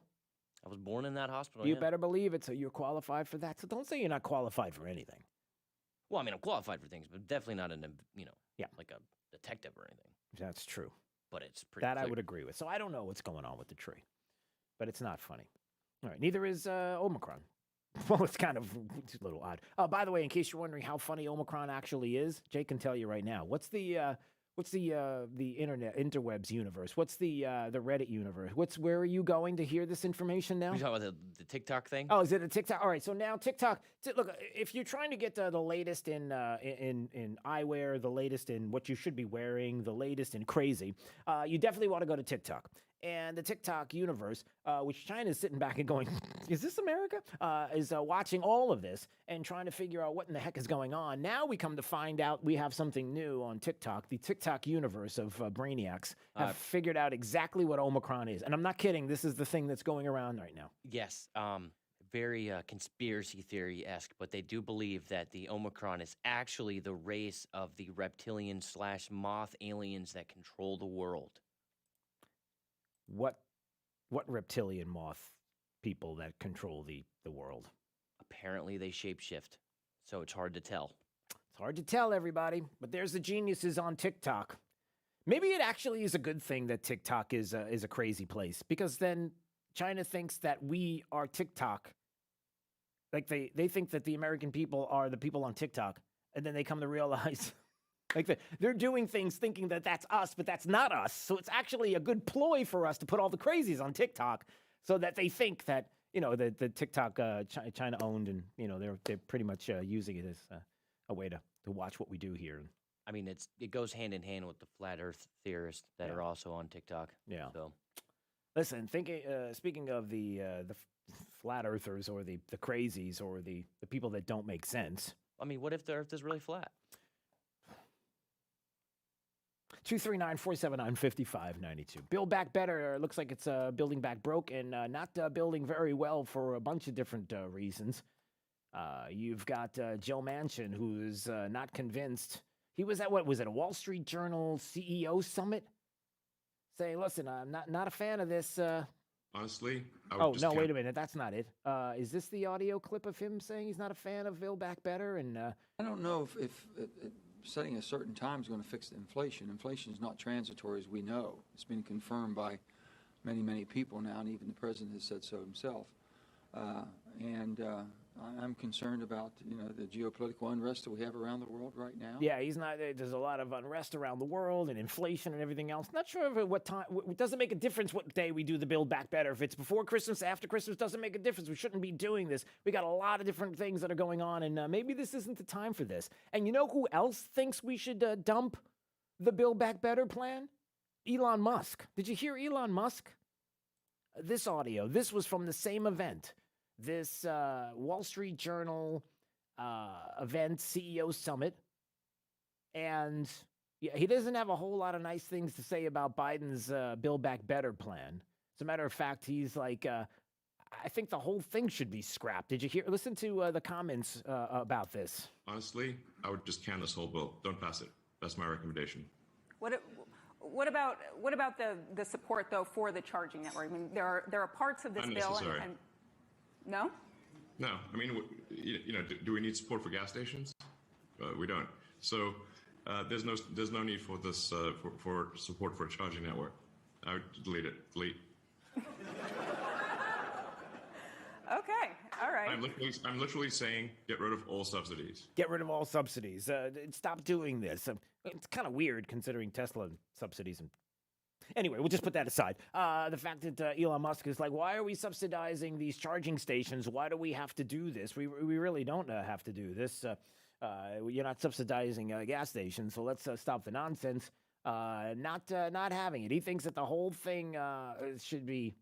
I was born in that hospital. You better believe it. So you're qualified for that. So don't say you're not qualified for anything. Well, I mean, I'm qualified for things, but definitely not like a detective or anything. That's true. But it's pretty That clear. I would agree with. So I don't know what's going on with the tree, but it's not funny. All right. Neither is Omicron. Well, it's kind of a little odd. Oh, by the way, in case you're wondering how funny Omicron actually is, Jake can tell you right now. What's the interwebs universe? What's the Reddit universe? Where are you going to hear this information now? You talking about the TikTok thing? Oh, is it a TikTok? All right, so now TikTok. Look, if you're trying to get the latest in eyewear, the latest in what you should be wearing, the latest in crazy, you definitely want to go to TikTok. And the TikTok universe, which China is sitting back and going, is this America? Is watching all of this and trying to figure out what in the heck is going on. Now we come to find out we have something new on TikTok. The TikTok universe of brainiacs have figured out exactly what Omicron is. And I'm not kidding. This is the thing that's going around right now. Yes. Very conspiracy theory-esque, but they do believe that the Omicron is actually the race of the reptilian/moth aliens that control the world. What reptilian moth people that control the world? Apparently they shapeshift, so it's hard to tell. It's hard to tell, everybody, but there's the geniuses on TikTok. Maybe it actually is a good thing that TikTok is a crazy place, because then China thinks that we are TikTok. Like they think that the American people are the people on TikTok, and then they come to realize like they're doing things thinking that that's us, but that's not us. So it's actually a good ploy for us to put all the crazies on TikTok so that they think that, the TikTok China owned, and, they're pretty much using it as a way to watch what we do here. I mean, it goes hand in hand with the flat earth theorists that are also on TikTok. Yeah. So Listen, speaking of the flat earthers or the crazies or the people that don't make sense. I mean, what if the Earth is really flat? 239-479-5592. Build Back Better looks like it's building back broke and not building very well for a bunch of different reasons. You've got Joe Manchin, who's not convinced. He was at, what was it, a Wall Street Journal CEO summit? Saying, listen, I'm not a fan of this. Honestly, I would no, wait a minute. That's not it. Is this the audio clip of him saying he's not a fan of Build Back Better? And I don't know if setting a certain time is going to fix the inflation. Inflation is not transitory, as we know. It's been confirmed by many, many people now, and even the president has said so himself. I'm concerned about, the geopolitical unrest that we have around the world right now. Yeah, he's not. There's a lot of unrest around the world and inflation and everything else. Not sure if what time. It doesn't make a difference what day we do the Build Back Better. If it's before Christmas, after Christmas, doesn't make a difference. We shouldn't be doing this. We got a lot of different things that are going on, and maybe this isn't the time for this. And you know who else thinks we should dump the Build Back Better plan? Elon Musk. Did you hear Elon Musk? This audio. This was from the same event. This Wall Street Journal event, CEO Summit. And yeah, he doesn't have a whole lot of nice things to say about Biden's Build Back Better plan. As a matter of fact, he's like, I think the whole thing should be scrapped. Did you hear? Listen to the comments about this. Honestly, I would just can this whole bill. Don't pass it. That's my recommendation. What about the support though for the charging network? I mean, there are parts of this bill and no? No. I mean, do we need support for gas stations? We don't. So there's no need for this for support for a charging network. I would delete it. Delete. Okay. All right. I'm literally saying get rid of all subsidies. Get rid of all subsidies. Stop doing this. It's kind of weird considering Tesla subsidies and. Anyway, we'll just put that aside. The fact that Elon Musk is like, why are we subsidizing these charging stations? Why do we have to do this? We really don't have to do this. You're not subsidizing gas stations, so let's stop the nonsense. Not having it. He thinks that the whole thing should be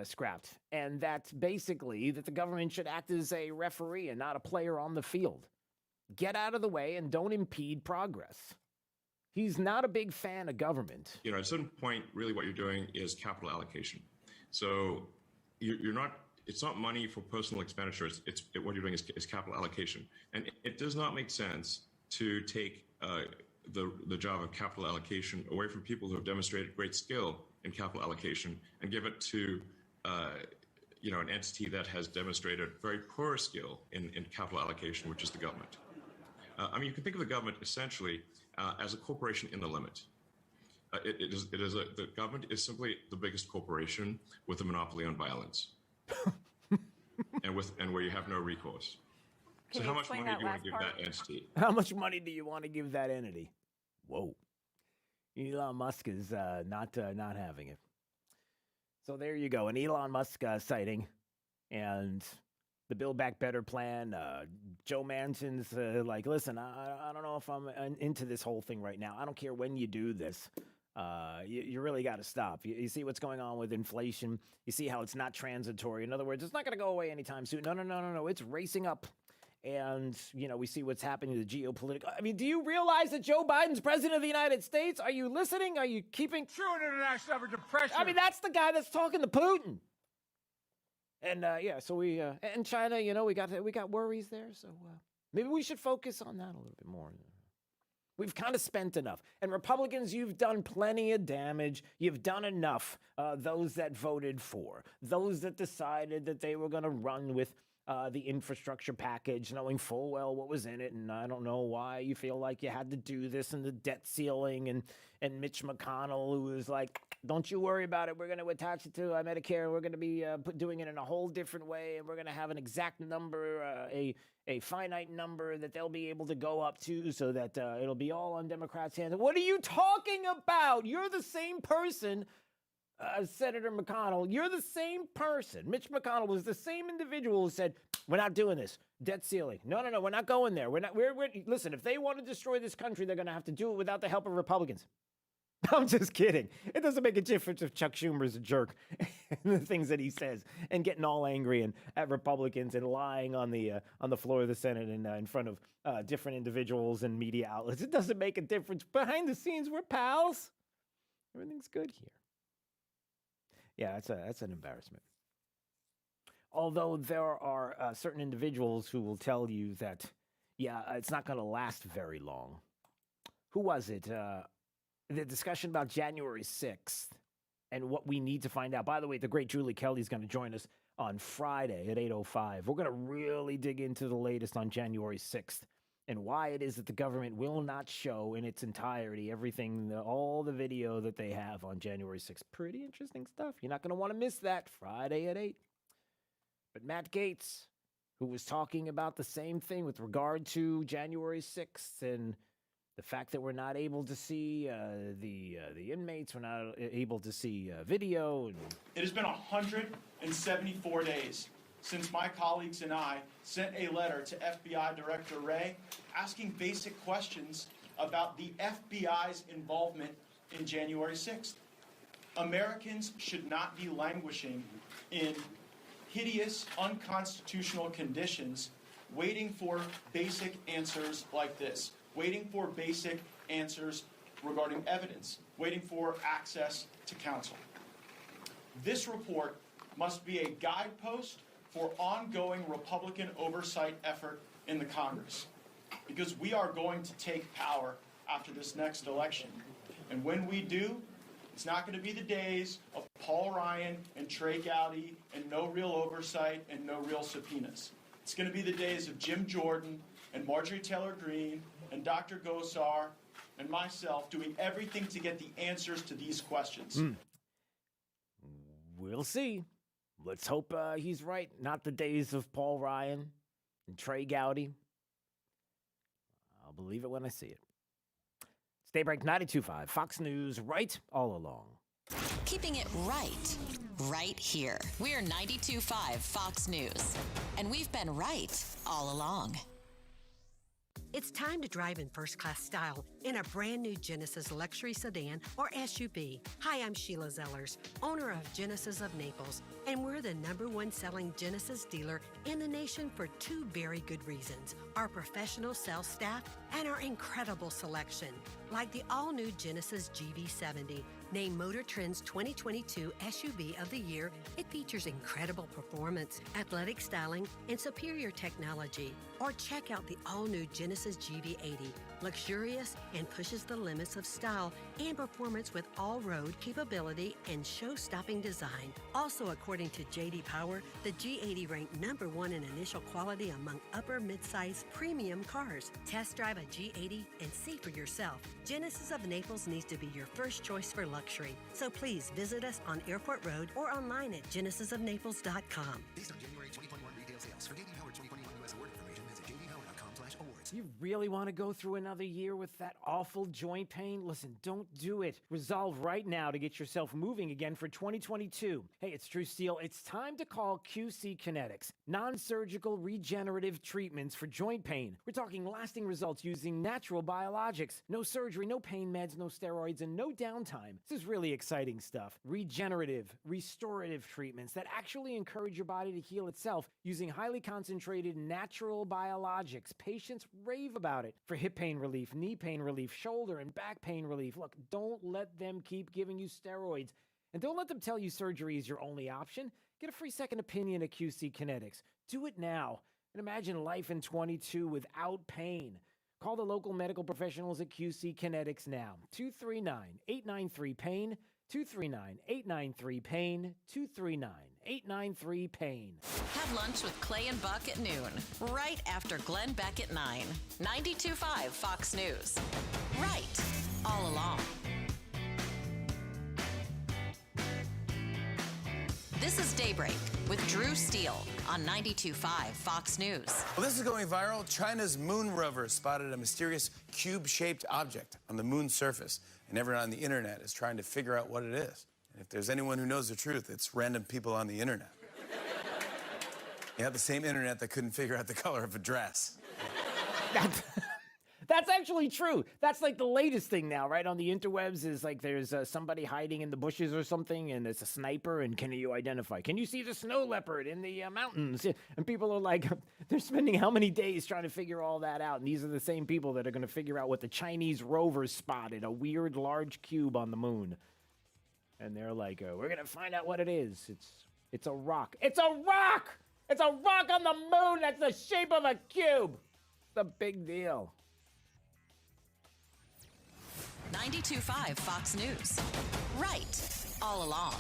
scrapped, and that's basically that the government should act as a referee and not a player on the field. Get out of the way and don't impede progress. He's not a big fan of government. At a certain point, really what you're doing is capital allocation. So you're not, it's not money for personal expenditures. What you're doing is capital allocation. And it does not make sense to take the job of capital allocation away from people who have demonstrated great skill in capital allocation and give it to an entity that has demonstrated very poor skill in capital allocation, which is the government. You can think of the government essentially as a corporation in the limit. The government is simply the biggest corporation with a monopoly on violence, and where you have no recourse. So how much money do you want to give that entity? How much money do you want to give that entity? Whoa, Elon Musk is not having it. So there you go, an Elon Musk sighting, and the Build Back Better plan. Joe Manchin's like, listen, I don't know if I'm into this whole thing right now. I don't care when you do this. You really got to stop. You see what's going on with inflation. You see how it's not transitory. In other words, it's not going to go away anytime soon. No. It's racing up. And, we see what's happening to the geopolitical. I mean, do you realize that Joe Biden's president of the United States? Are you listening? Are you keeping... True international average of pressure. I mean, that's the guy that's talking to Putin. And so we and China, we got worries there. So maybe we should focus on that a little bit more. We've kind of spent enough. And Republicans, you've done plenty of damage. You've done enough. Those that voted for, those that decided that they were going to run with the infrastructure package, knowing full well what was in it. And I don't know why you feel like you had to do this, and the debt ceiling, and Mitch McConnell, who was like, don't you worry about it. We're going to attach it to Medicare. We're going to be doing it in a whole different way, and we're going to have an exact number, a finite number that they'll be able to go up to, so that it'll be all on Democrats' hands. What are you talking about? You're the same person, Senator McConnell. You're the same person. Mitch McConnell was the same individual who said, we're not doing this. Debt ceiling. No, we're not going there. Listen, if they want to destroy this country, they're going to have to do it without the help of Republicans. I'm just kidding. It doesn't make a difference if Chuck Schumer's a jerk and the things that he says and getting all angry and at Republicans and lying on the floor of the Senate and in front of different individuals and media outlets. It doesn't make a difference. Behind the scenes, we're pals. Everything's good here. Yeah, that's an embarrassment. Although there are certain individuals who will tell you that, yeah, it's not going to last very long. Who was it? The discussion about January 6th and what we need to find out. By the way, the great Julie Kelly is going to join us on Friday at 8:05. We're going to really dig into the latest on January 6th and why it is that the government will not show in its entirety everything, all the video that they have on January 6th. Pretty interesting stuff. You're not going to want to miss that Friday at 8. But Matt Gaetz, who was talking about the same thing with regard to January 6th and the fact that we're not able to see the inmates, we're not able to see video. It has been 174 days since my colleagues and I sent a letter to FBI Director Wray asking basic questions about the FBI's involvement in January 6th. Americans should not be languishing in hideous, unconstitutional conditions waiting for basic answers like this. Waiting for basic answers regarding evidence, waiting for access to counsel. This report must be a guidepost for ongoing Republican oversight effort in the Congress, because we are going to take power after this next election. And when we do, it's not going to be the days of Paul Ryan and Trey Gowdy and no real oversight and no real subpoenas. It's going to be the days of Jim Jordan and Marjorie Taylor Greene and Dr. Gosar and myself doing everything to get the answers to these questions. We'll see. Let's hope he's right. Not the days of Paul Ryan and Trey Gowdy. I'll believe it when I see it. It's Daybreak 92.5, Fox News, right all along. Keeping it right here. We're 92.5 Fox News. And we've been right all along. It's time to drive in first-class style in a brand-new Genesis luxury sedan or SUV. Hi, I'm Sheila Zellers, owner of Genesis of Naples, and we're the #1 selling Genesis dealer in the nation for two very good reasons: our professional sales staff and our incredible selection. Like the all-new Genesis GV70, named Motor Trend's 2022 SUV of the Year, it features incredible performance, athletic styling, and superior technology. Or check out the all-new Genesis GV80, luxurious and pushes the limits of style and performance with all-road capability and show-stopping design. Also, according to J.D. Power, the G80 ranked #1 in initial quality among upper mid-size premium cars. Test drive a G80 and see for yourself. Genesis of Naples needs to be your first choice for luxury. So please visit us on Airport Road or online at genesisofnaples.com. Based on January 2021 retail sales. For J.D. Power 2021 U.S. award information, visit jdpower.com/awards. You really want to go through another year with that awful joint pain? Listen, don't do it. Resolve right now to get yourself moving again for 2022. Hey, it's True Steel. It's time to call QC Kinetics. Non-surgical regenerative treatments for joint pain. We're talking lasting results using natural biologics. No surgery, no pain meds, no steroids, and no downtime. This is really exciting stuff. Regenerative, restorative treatments that actually encourage your body to heal itself using highly concentrated natural biologics. Patients rave about it for hip pain relief, knee pain relief, shoulder and back pain relief. Look, don't let them keep giving you steroids, and don't let them tell you surgery is your only option. Get a free second opinion at QC Kinetics. Do it now and imagine life in 22 without pain. Call the local medical professionals at QC Kinetics now. 239-893-PAIN, 239-893-PAIN, 239-893-PAIN. Have lunch with Clay and Buck at noon, right after Glenn Beck at 9. 92.5 Fox News. Right all along. This is Daybreak with Drew Steele on 92.5 Fox News. Well, this is going viral. China's moon rover spotted a mysterious cube-shaped object on the moon's surface, and everyone on the internet is trying to figure out what it is. And if there's anyone who knows the truth, it's random people on the internet. You have the same internet that couldn't figure out the color of a dress. That's actually true. That's like the latest thing now, right? On the interwebs is like there's somebody hiding in the bushes or something, and it's a sniper, and can you identify? Can you see the snow leopard in the mountains? And people are like, they're spending how many days trying to figure all that out, and these are the same people that are going to figure out what the Chinese rovers spotted, a weird large cube on the moon. And they're like, we're going to find out what it is. It's a rock. It's a rock! It's a rock on the moon that's the shape of a cube. It's a big deal. 92.5 Fox News. Right all along.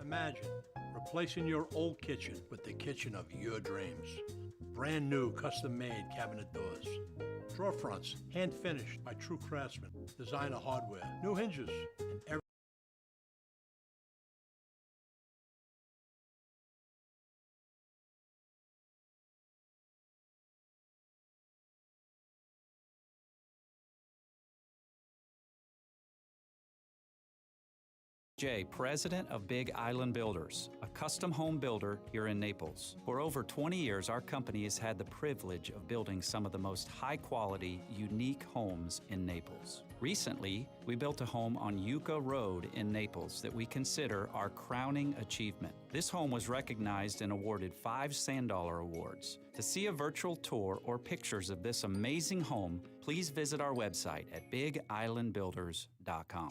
Imagine replacing your old kitchen with the kitchen of your dreams. Brand new custom-made cabinet doors. Drawer fronts, hand-finished by true craftsmen. Designer hardware, new hinges, and every President of Big Island Builders, a custom home builder here in Naples. For over 20 years, our company has had the privilege of building some of the most high-quality, unique homes in Naples. Recently, we built a home on Yucca Road in Naples that we consider our crowning achievement. This home was recognized and awarded 5 Sand Dollar Awards. To see a virtual tour or pictures of this amazing home, please visit our website at bigislandbuilders.com.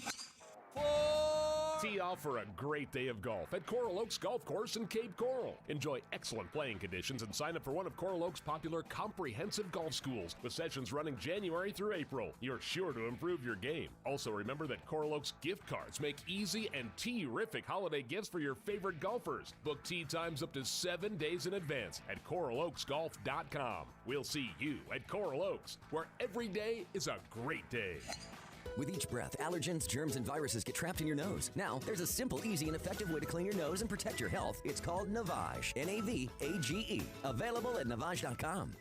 Tee off for a great day of golf at Coral Oaks Golf Course in Cape Coral. Enjoy excellent playing conditions and sign up for one of Coral Oaks' popular comprehensive golf schools with sessions running January through April. You're sure to improve your game. Also remember that Coral Oaks gift cards make easy and terrific holiday gifts for your favorite golfers. Book tee times up to 7 days in advance at coraloaksgolf.com. We'll see you at Coral Oaks, where every day is a great day. With each breath, allergens, germs, and viruses get trapped in your nose. Now, there's a simple, easy, and effective way to clean your nose and protect your health. It's called Navage. Navage. Available at Navage.com.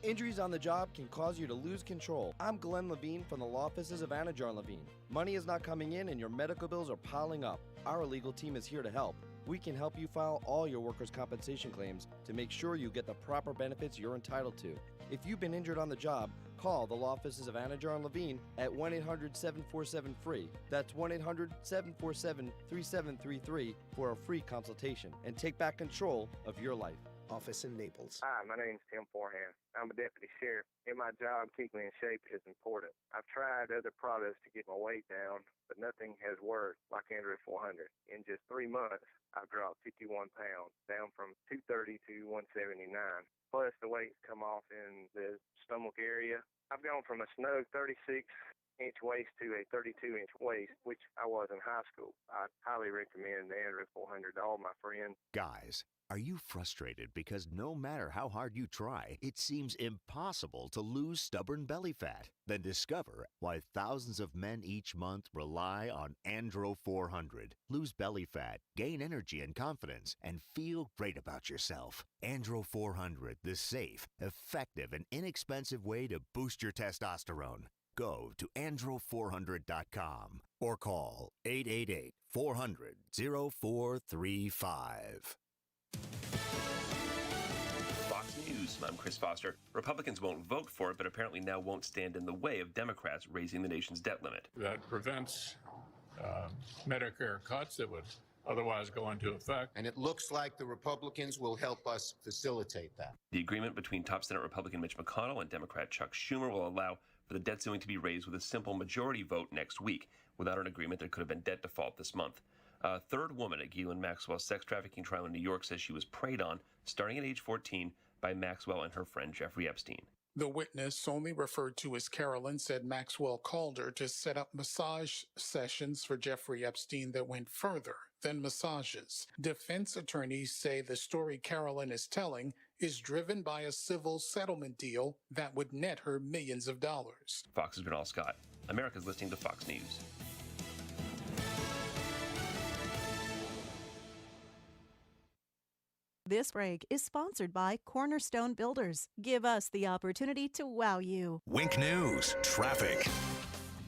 Injuries on the job can cause you to lose control. I'm Glenn Levine from the law offices of Anajar Levine. Money is not coming in and your medical bills are piling up. Our legal team is here to help. We can help you file all your workers' compensation claims to make sure you get the proper benefits you're entitled to. If you've been injured on the job, call the law offices of Anajar and Levine at 1-800-747-FREE. That's 1-800-747-3733 for a free consultation and take back control of your life. Office in Naples. Hi, my name's Tim Forehand. I'm a deputy sheriff. In my job, keeping in shape is important. I've tried other products to get my weight down, but nothing has worked like Android 400. In just 3 months, I've dropped 51 pounds, down from 230 to 179. Plus, the weight's come off in the stomach area. I've gone from a snug 36-inch waist to a 32-inch waist, which I was in high school. I highly recommend the Android 400 to all my friends. Guys, are you frustrated because no matter how hard you try, it seems impossible to lose stubborn belly fat? Then discover why thousands of men each month rely on Andro 400. Lose belly fat, gain energy and confidence, and feel great about yourself. Andro 400, the safe, effective, and inexpensive way to boost your testosterone. Go to andro400.com or call 888-400-0435. Fox News, I'm Chris Foster. Republicans won't vote for it, but apparently now won't stand in the way of Democrats raising the nation's debt limit. That prevents Medicare cuts that would otherwise go into effect. And it looks like the Republicans will help us facilitate that. The agreement between top Senate Republican Mitch McConnell and Democrat Chuck Schumer will allow for the debt ceiling to be raised with a simple majority vote next week. Without an agreement, there could have been debt default this month. A third woman at Ghislaine Maxwell's sex trafficking trial in New York says she was preyed on, starting at age 14, by Maxwell and her friend Jeffrey Epstein. The witness, only referred to as Carolyn, said Maxwell called her to set up massage sessions for Jeffrey Epstein that went further than massages. Defense attorneys say the story Carolyn is telling is driven by a civil settlement deal that would net her millions of dollars. Fox's Bernal Scott. America's listening to Fox News. This break is sponsored by Cornerstone Builders. Give us the opportunity to wow you. Wink News, traffic.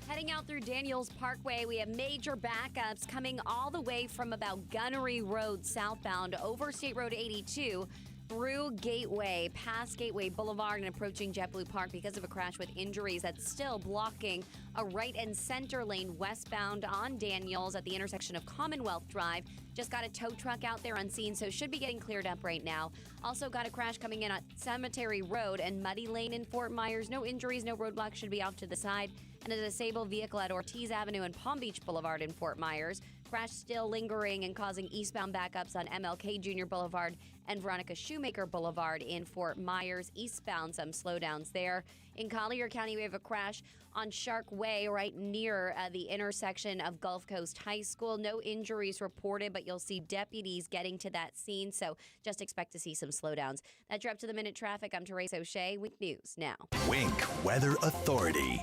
Heading out through Daniels Parkway, we have major backups coming all the way from about Gunnery Road southbound over State Road 82 through Gateway, past Gateway Boulevard and approaching JetBlue Park because of a crash with injuries that's still blocking a right and center lane westbound on Daniels at the intersection of Commonwealth Drive. Just got a tow truck out there unseen, so should be getting cleared up right now. Also got a crash coming in at Cemetery Road and Muddy Lane in Fort Myers. No injuries, no roadblocks, should be off to the side. And a disabled vehicle at Ortiz Avenue and Palm Beach Boulevard in Fort Myers. Crash still lingering and causing eastbound backups on MLK Jr. Boulevard and Veronica Shoemaker Boulevard in Fort Myers. Eastbound, some slowdowns there. In Collier County, we have a crash on Shark Way right near the intersection of Gulf Coast High School. No injuries reported, but you'll see deputies getting to that scene, so just expect to see some slowdowns. That's your up-to-the-minute traffic. I'm Therese O'Shea. Wink News now. Wink Weather Authority.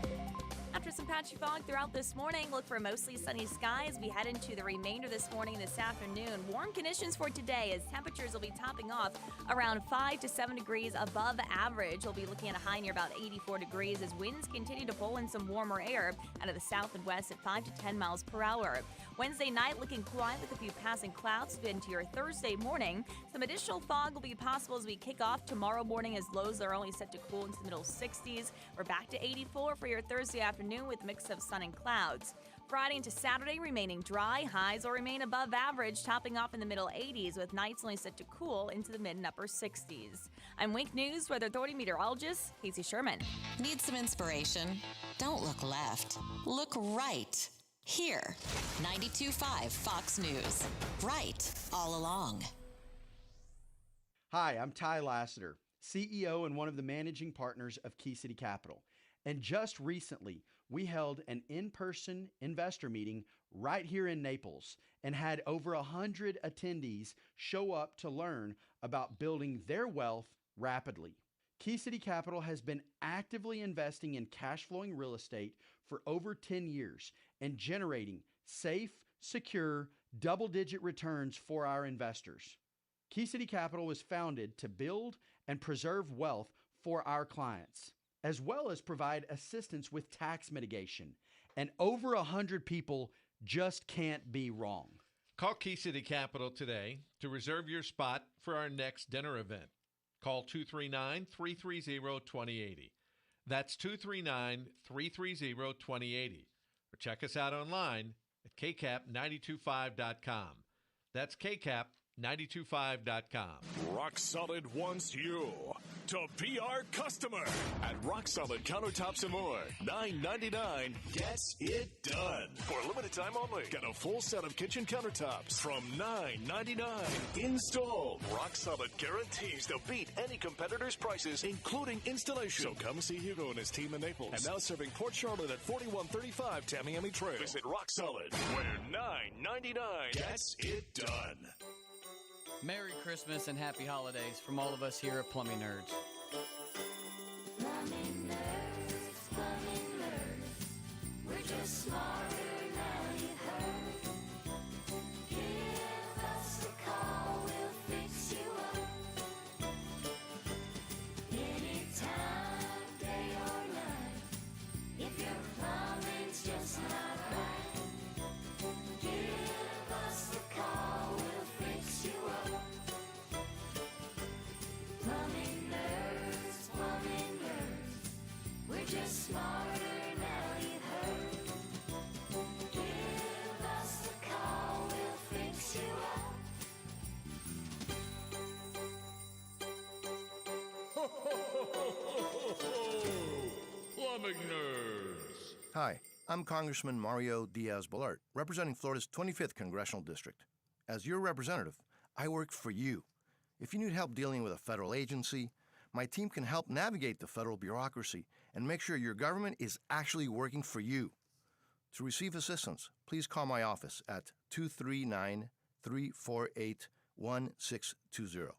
After some patchy fog throughout this morning, look for mostly sunny skies as we head into the remainder this morning and this afternoon. Warm conditions for today as temperatures will be topping off around 5 to 7 degrees above average. We'll be looking at a high near about 84 degrees as winds continue to pull in some warmer air out of the south and west at 5 to 10 miles per hour. Wednesday night looking quiet with a few passing clouds into your Thursday morning. Some additional fog will be possible as we kick off tomorrow morning as lows are only set to cool into the middle 60s. We're back to 84 for your Thursday afternoon with a mix of sun and clouds. Friday into Saturday remaining dry. Highs will remain above average, topping off in the middle 80s with nights only set to cool into the mid and upper 60s. I'm Wink News Weather Authority meteorologist Casey Sherman. Need some inspiration? Don't look left. Look right. Here. 92.5 Fox News. Right all along. Hi, I'm Ty Lassiter, CEO and one of the managing partners of Key City Capital. And just recently, we held an in-person investor meeting right here in Naples and had over 100 attendees show up to learn about building their wealth rapidly. Key City Capital has been actively investing in cash-flowing real estate for over 10 years and generating safe, secure, double-digit returns for our investors. Key City Capital was founded to build and preserve wealth for our clients, as well as provide assistance with tax mitigation. And over 100 people just can't be wrong. Call Key City Capital today to reserve your spot for our next dinner event. Call 239-330-2080. That's 239-330-2080. Or check us out online at kcap925.com. That's kcap925.com. Rock Solid wants you to be our customer. At Rock Solid Countertops and More, $9.99 gets it done. For a limited time only, get a full set of kitchen countertops from $9.99. Installed. Rock Solid guarantees to beat any competitor's prices, including installation. So come see Hugo and his team in Naples. And now serving Port Charlotte at 4135 Tamiami Trail. Visit Rock Solid, where $9.99 gets it done. Merry Christmas and Happy Holidays from all of us here at Plumbing Nerds. Plumbing nerds, we're just smarter now you've heard. Give us a call, we'll fix you up. Anytime, day or night, if your plumbing's just not right. Give us a call, we'll fix you up. Plumbing nerds, we're just smarter now you've heard. Give us a call, we'll fix you up. Plumbing Nerds. Hi, I'm Congressman Mario Diaz-Balart, representing Florida's 25th Congressional District. As your representative, I work for you. If you need help dealing with a federal agency, my team can help navigate the federal bureaucracy and make sure your government is actually working for you. To receive assistance, please call my office at 239-348-1620.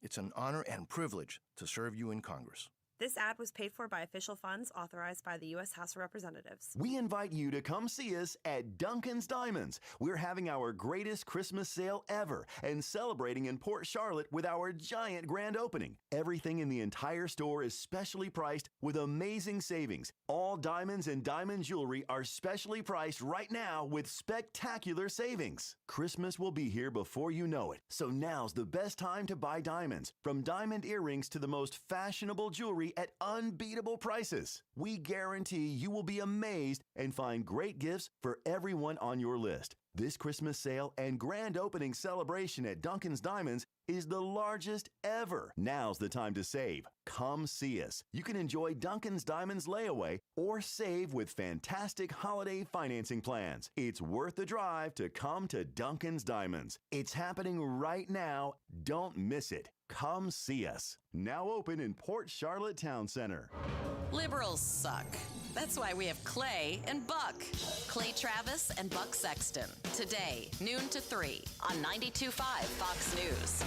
It's an honor and privilege to serve you in Congress. This ad was paid for by official funds authorized by the U.S. House of Representatives. We invite you to come see us at Duncan's Diamonds. We're having our greatest Christmas sale ever and celebrating in Port Charlotte with our giant grand opening. Everything in the entire store is specially priced with amazing savings. All diamonds and diamond jewelry are specially priced right now with spectacular savings. Christmas will be here before you know it, so now's the best time to buy diamonds. From diamond earrings to the most fashionable jewelry at unbeatable prices. We guarantee you will be amazed and find great gifts for everyone on your list. This Christmas sale and grand opening celebration at Duncan's Diamonds is the largest ever. Now's the time to save. Come see us. You can enjoy Duncan's Diamonds layaway or save with fantastic holiday financing plans. It's worth the drive to come to Duncan's Diamonds. It's happening right now. Don't miss it. Come see us. Now open in Port Charlotte Town Center. Liberals suck. That's why we have Clay and Buck. Clay Travis and Buck Sexton. Today, noon to 3 on 92.5 Fox News.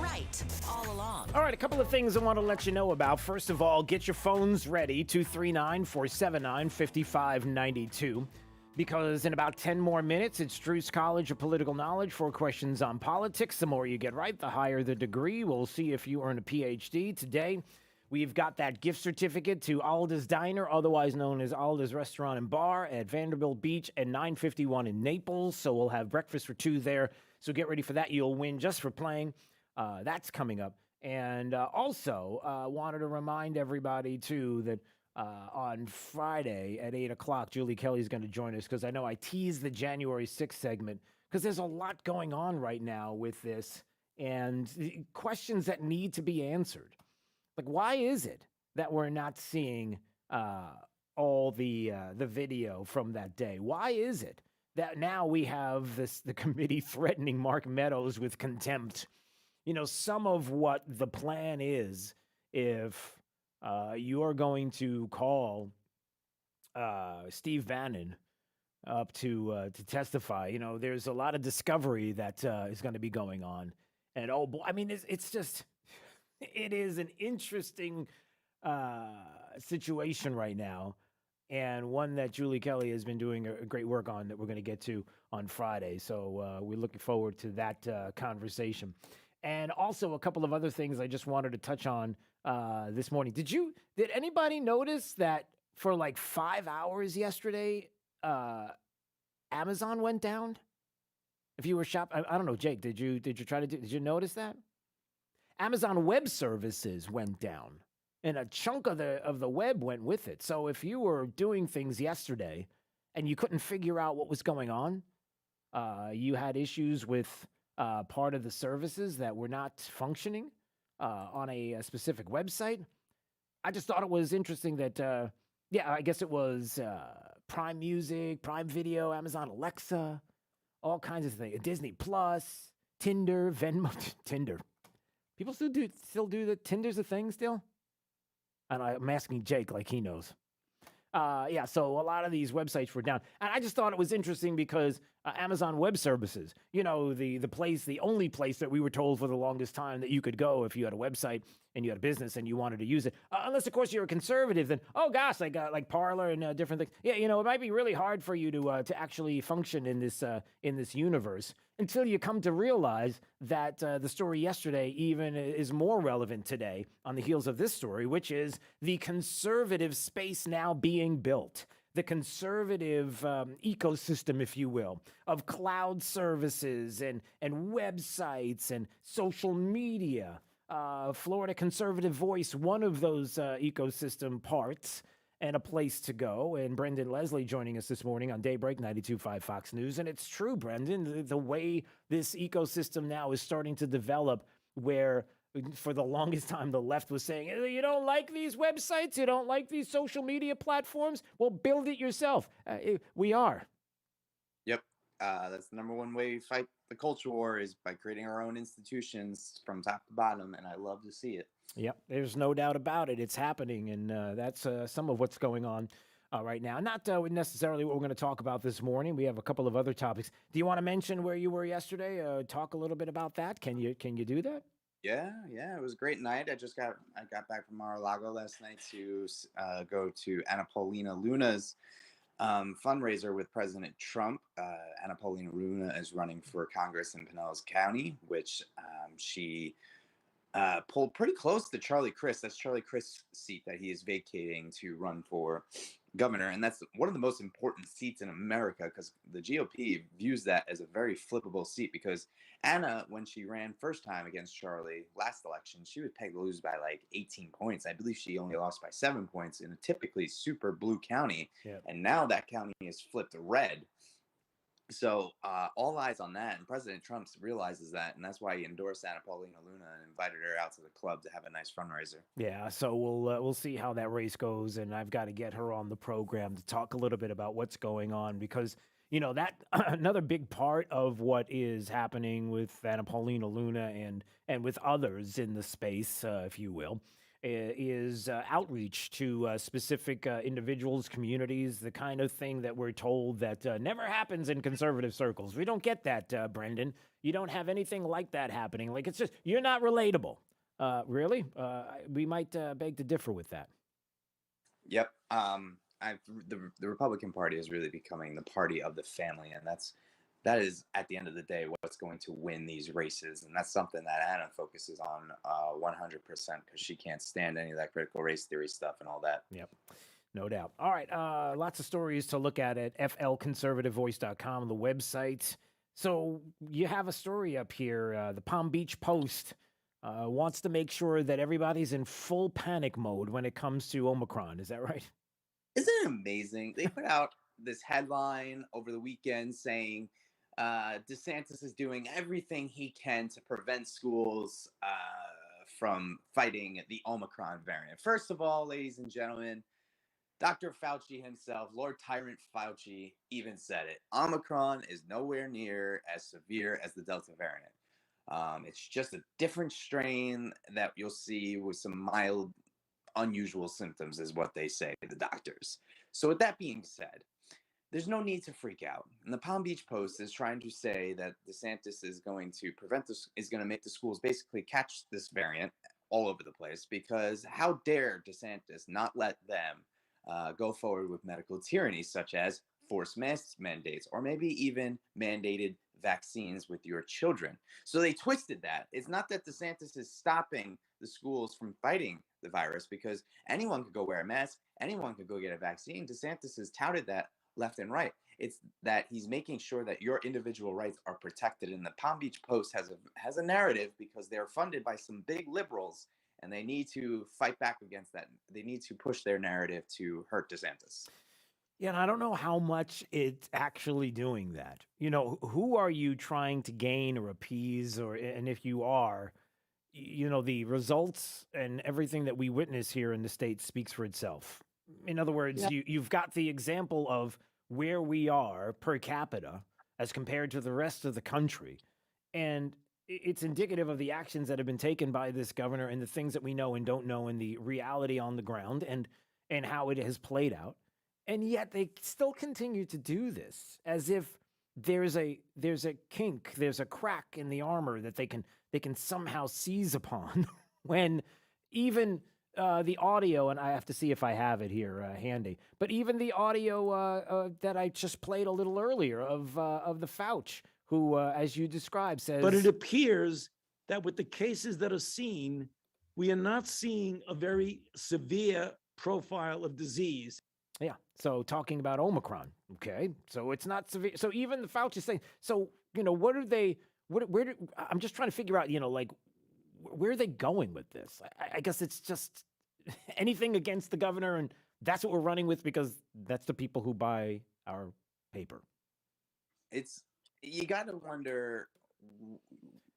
Right, all along. All right, a couple of things I want to let you know about. First of all, get your phones ready, 239-479-5592. Because in about 10 more minutes, it's Drew's College of Political Knowledge. 4 questions on politics. The more you get right, the higher the degree. We'll see if you earn a PhD. Today, we've got that gift certificate to Alda's Diner, otherwise known as Alda's Restaurant and Bar at Vanderbilt Beach and 951 in Naples. So we'll have breakfast for 2 there. So get ready for that. You'll win just for playing. That's coming up. And also wanted to remind everybody, too, that on Friday at 8 o'clock, Julie Kelly's going to join us because I know I teased the January 6th segment because there's a lot going on right now with this and questions that need to be answered. Like, why is it that we're not seeing all the video from that day? Why is it that now we have the committee threatening Mark Meadows with contempt? You know, some of what the plan is if you are going to call Steve Bannon up to testify. You know, there's a lot of discovery that is going to be going on. And, oh, boy, I mean, it's just, it is an interesting situation right now, and one that Julie Kelly has been doing a great work on that we're going to get to on Friday. So we're looking forward to that conversation. And also a couple of other things I just wanted to touch on this morning. Did anybody notice that for like 5 hours yesterday, Amazon went down? If you were shopping, I don't know, Jake, did you notice that? Amazon Web Services went down, and a chunk of the web went with it. So if you were doing things yesterday and you couldn't figure out what was going on, you had issues with part of the services that were not functioning on a specific website. I just thought it was interesting that, I guess it was Prime Music, Prime Video, Amazon Alexa, all kinds of things. Disney Plus, Tinder, Venmo, Tinder. People still do the Tinder's a thing still? And I'm asking Jake like he knows. So a lot of these websites were down. And I just thought it was interesting because Amazon Web Services, you know, the only place that we were told for the longest time that you could go if you had a website and you had a business and you wanted to use it. Unless, of course, you're a conservative, then, oh, gosh, I got like Parler and different things. Yeah, you know, it might be really hard for you to actually function in this universe until you come to realize that the story yesterday even is more relevant today on the heels of this story, which is the conservative space now being built. The conservative ecosystem, if you will, of cloud services and websites and social media. Florida Conservative Voice, one of those ecosystem parts, and a place to go. And Brendan Leslie joining us this morning on Daybreak 92.5 Fox News. And it's true, Brendan, the way this ecosystem now is starting to develop, where for the longest time the left was saying, you don't like these websites, you don't like these social media platforms, well, build it yourself. We are. Yep. That's the number one way we fight the culture war, is by creating our own institutions from top to bottom, and I love to see it. Yep, there's no doubt about it. It's happening, and that's some of what's going on right now. Not necessarily what we're going to talk about this morning. We have a couple of other topics. Do you want to mention where you were yesterday? Talk a little bit about that. Can you do that? Yeah, it was a great night. I got back from Mar-a-Lago last night to go to Anna Paulina Luna's fundraiser with President Trump. Anna Paulina Luna is running for Congress in Pinellas County, which she pulled pretty close to Charlie Crist. That's Charlie Crist's seat that he is vacating to run for governor. And that's one of the most important seats in America because the GOP views that as a very flippable seat because Anna, when she ran first time against Charlie last election, she was pegged to lose by like 18 points. I believe she only lost by 7 points in a typically super blue county. Yeah. And now that county is flipped red. So all eyes on that, and President Trump realizes that, and that's why he endorsed Anna Paulina Luna and invited her out to the club to have a nice fundraiser. Yeah, so we'll see how that race goes, and I've got to get her on the program to talk a little bit about what's going on because that another big part of what is happening with Anna Paulina Luna and with others in the space, if you will, is outreach to specific individuals, communities, the kind of thing that we're told that never happens in conservative circles. We don't get that, Brendan. You don't have anything like that happening. Like, it's just, you're not relatable. Really? We might beg to differ with that. Yep. The Republican Party is really becoming the party of the family, and that is at the end of the day what's going to win these races, and that's something that Anna focuses on 100% because she can't stand any of that critical race theory stuff and all that. Yep, no doubt. All right, lots of stories to look at flconservativevoice.com, the website. So you have a story up here. The Palm Beach Post wants to make sure that everybody's in full panic mode when it comes to Omicron. Is that right? Isn't it amazing? They put out this headline over the weekend saying DeSantis is doing everything he can to prevent schools from fighting the Omicron variant. First of all, ladies and gentlemen, Dr. Fauci himself, Lord Tyrant Fauci, even said it. Omicron is nowhere near as severe as the Delta variant. It's just a different strain that you'll see with some mild, unusual symptoms, is what they say, the doctors. So with that being said, there's no need to freak out. And the Palm Beach Post is trying to say that DeSantis is going to make the schools basically catch this variant all over the place because how dare DeSantis not let them go forward with medical tyranny such as forced mask mandates or maybe even mandated vaccines with your children. So they twisted that. It's not that DeSantis is stopping the schools from fighting the virus because anyone could go wear a mask, anyone could go get a vaccine. DeSantis has touted that left and right. It's that he's making sure that your individual rights are protected. And the Palm Beach Post has a narrative because they're funded by some big liberals and they need to fight back against that. They need to push their narrative to hurt DeSantis. Yeah, and I don't know how much it's actually doing that. Who are you trying to gain or appease, and if you are, the results and everything that we witness here in the state speaks for itself. In other words, you've got the example of where we are per capita as compared to the rest of the country, and it's indicative of the actions that have been taken by this governor and the things that we know and don't know and the reality on the ground and how it has played out. And yet they still continue to do this as if there's a kink, there's a crack in the armor that they can somehow seize upon when even the audio, and I have to see if I have it here handy, but even the audio that I just played a little earlier of the Fauci, who, as you described, says... But it appears that with the cases that are seen, we are not seeing a very severe profile of disease. Yeah. So talking about Omicron, okay. So it's not severe. So even the Fauci saying, so, what are they, I'm just trying to figure out, where are they going with this? I guess it's just anything against the governor, and that's what we're running with because that's the people who buy our paper. You got to wonder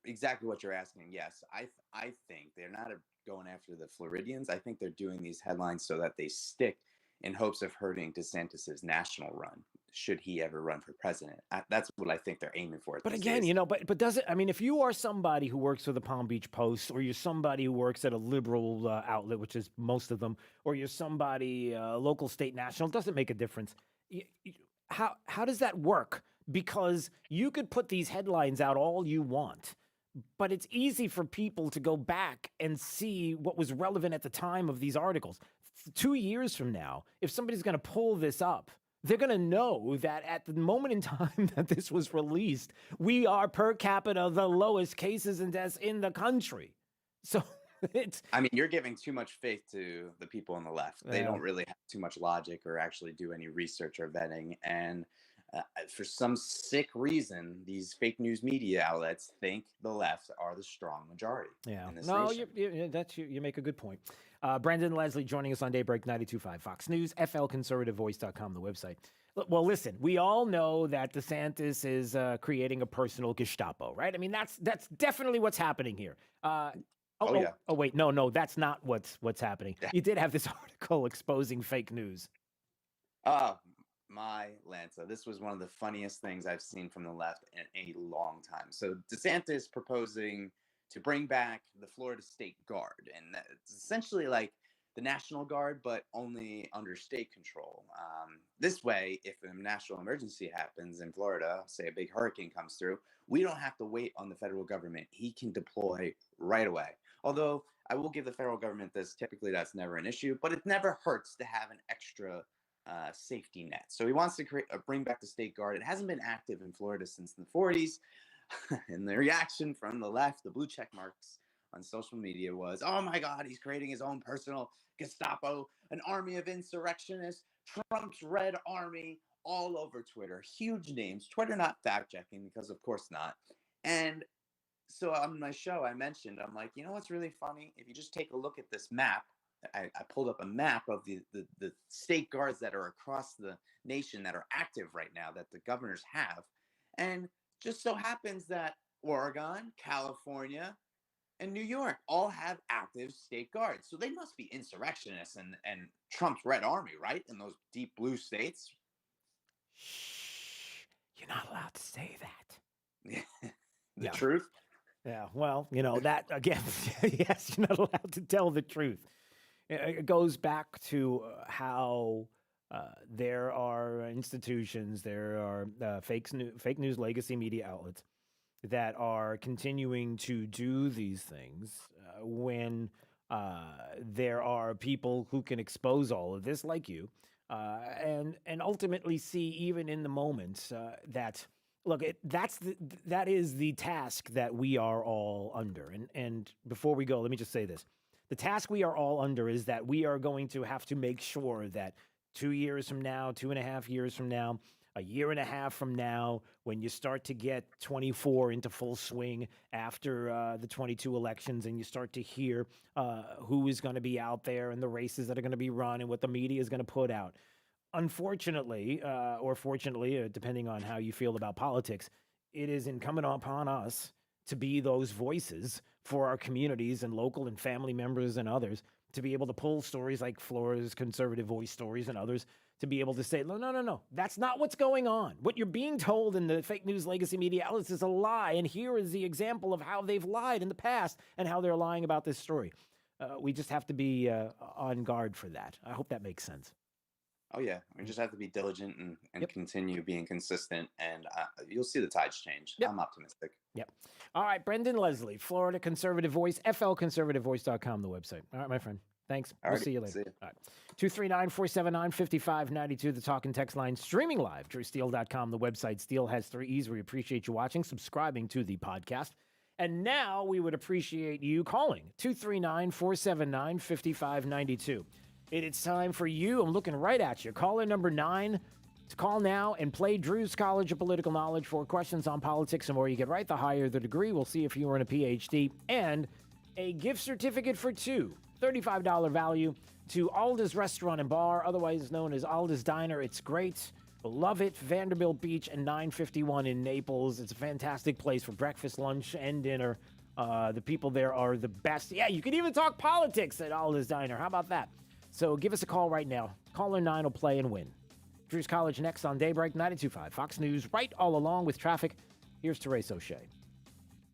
exactly what you're asking. Yes, I think they're not going after the Floridians. I think they're doing these headlines so that they stick in hopes of hurting DeSantis's national run, should he ever run for president. That's what I think they're aiming for. But again, but does it, if you are somebody who works for the Palm Beach Post, or you're somebody who works at a liberal outlet, which is most of them, or you're somebody local, state, national, it doesn't make a difference. How does that work? Because you could put these headlines out all you want, but it's easy for people to go back and see what was relevant at the time of these articles. 2 years from now, if somebody's going to pull this up, they're going to know that at the moment in time that this was released, we are per capita the lowest cases and deaths in the country. So it's... I mean, you're giving too much faith to the people on the left. They Yeah. don't really have too much logic or actually do any research or vetting. And for some sick reason, these fake news media outlets think the left are the strong majority in this No, nation. you make a good point. Brandon Leslie joining us on Daybreak 92.5 Fox News, flconservativevoice.com, the website. Well, listen, we all know that DeSantis is creating a personal Gestapo, right? I mean, that's definitely what's happening here. Yeah. Oh, wait, no, that's not what's happening. You did have this article exposing fake news. Oh, my Lanza. This was one of the funniest things I've seen from the left in a long time. So DeSantis proposing to bring back the Florida State Guard. And it's essentially like the National Guard, but only under state control. This way, if a national emergency happens in Florida, say a big hurricane comes through, we don't have to wait on the federal government. He can deploy right away. Although I will give the federal government this, typically that's never an issue, but it never hurts to have an extra safety net. So he wants to bring back the state guard. It hasn't been active in Florida since the 40s. And the reaction from the left, the blue check marks on social media was, oh my God, he's creating his own personal Gestapo, an army of insurrectionists, Trump's Red Army, all over Twitter. Huge names. Twitter not fact checking because of course not. And so on my show, I mentioned, I'm like, you know what's really funny? If you just take a look at this map, I pulled up a map of the state guards that are across the nation that are active right now that the governors have. And just so happens that Oregon, California, and New York all have active state guards. So they must be insurrectionists and Trump's Red Army, right? In those deep blue states. You're not allowed to say that. The truth? Yeah, well, that, again, yes, you're not allowed to tell the truth. It goes back to how there are institutions, there are fake news legacy media outlets that are continuing to do these things when there are people who can expose all of this, like you, and ultimately see, even in the moments, that... Look, that is the task that we are all under. And before we go, let me just say this. The task we are all under is that we are going to have to make sure that 2 years from now, 2.5 years from now, a year and a half from now, when you start to get 24 into full swing after the 22 elections and you start to hear who is going to be out there and the races that are going to be run and what the media is going to put out. Unfortunately, or fortunately, depending on how you feel about politics, it is incumbent upon us to be those voices for our communities and local and family members and others to be able to pull stories like Florida's Conservative Voice stories and others to be able to say, no, that's not what's going on. What you're being told in the fake news legacy media outlets is a lie, and here is the example of how they've lied in the past and how they're lying about this story. We just have to be on guard for that. I hope that makes sense. Oh, yeah. We just have to be diligent and continue being consistent, and you'll see the tides change. I'm optimistic. Yep. All right, Brendan Leslie, Florida Conservative Voice, flconservativevoice.com, the website. All right, my friend. Thanks. We'll see you later. See you. All right. 239-479-5592, the talk and text line, streaming live, drewsteele.com, the website. Steele has 3 E's. We appreciate you watching, subscribing to the podcast. And now we would appreciate you calling 239-479-5592. It's time for you. I'm looking right at you. Caller number 9 to call now and play Drew's College of Political Knowledge for questions on politics and more you get right. The higher the degree, we'll see if you earn a PhD. And a gift certificate for 2, $35 value to Alda's Restaurant and Bar, otherwise known as Alda's Diner. It's great. Love it. Vanderbilt Beach and 951 in Naples. It's a fantastic place for breakfast, lunch, and dinner. The people there are the best. Yeah, you can even talk politics at Alda's Diner. How about that? So give us a call right now. Caller 9 will play and win. Drew's College next on Daybreak 92.5 Fox News, right all along with traffic. Here's Therese O'Shea.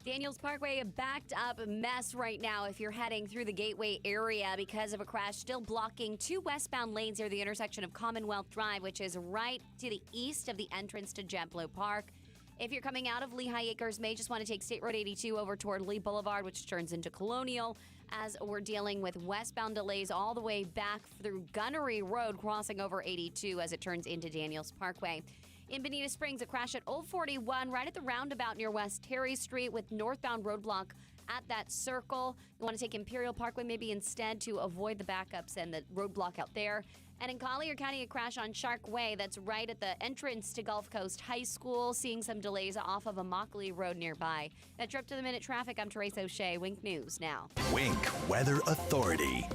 Daniels Parkway, a backed up mess right now if you're heading through the Gateway area because of a crash still blocking 2 westbound lanes near the intersection of Commonwealth Drive, which is right to the east of the entrance to JetBlue Park. If you're coming out of Lehigh Acres, may just want to take State Road 82 over toward Lee Boulevard, which turns into Colonial, as we're dealing with westbound delays all the way back through Gunnery Road, crossing over 82 as it turns into Daniels Parkway. In Bonita Springs, a crash at Old 41 right at the roundabout near West Terry Street with northbound roadblock at that circle. You want to take Imperial Parkway maybe instead to avoid the backups and the roadblock out there. And in Collier County, a crash on Shark Way that's right at the entrance to Gulf Coast High School, seeing some delays off of Immokalee Road nearby. That trip to the Minute Traffic, I'm Teresa O'Shea. Wink News now. Wink Weather Authority.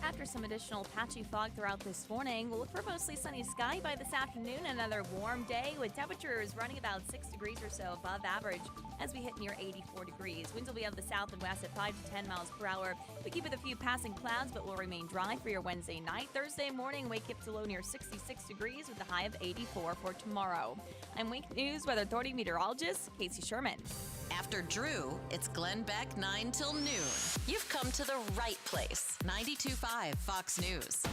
After some additional patchy fog throughout this morning, we'll look for mostly sunny sky by this afternoon. Another warm day with temperatures running about 6 degrees or so above average as we hit near 84 degrees. Winds will be out of the south and west at 5 to 10 miles per hour. We keep with a few passing clouds, but will remain dry for your Wednesday night. Thursday morning, wake up to low near 66 degrees with a high of 84 for tomorrow. I'm Wink News Weather Authority meteorologist Casey Sherman. After Drew, it's Glenn Beck 9 till noon. You've come to the right place. 92.5 Fox News.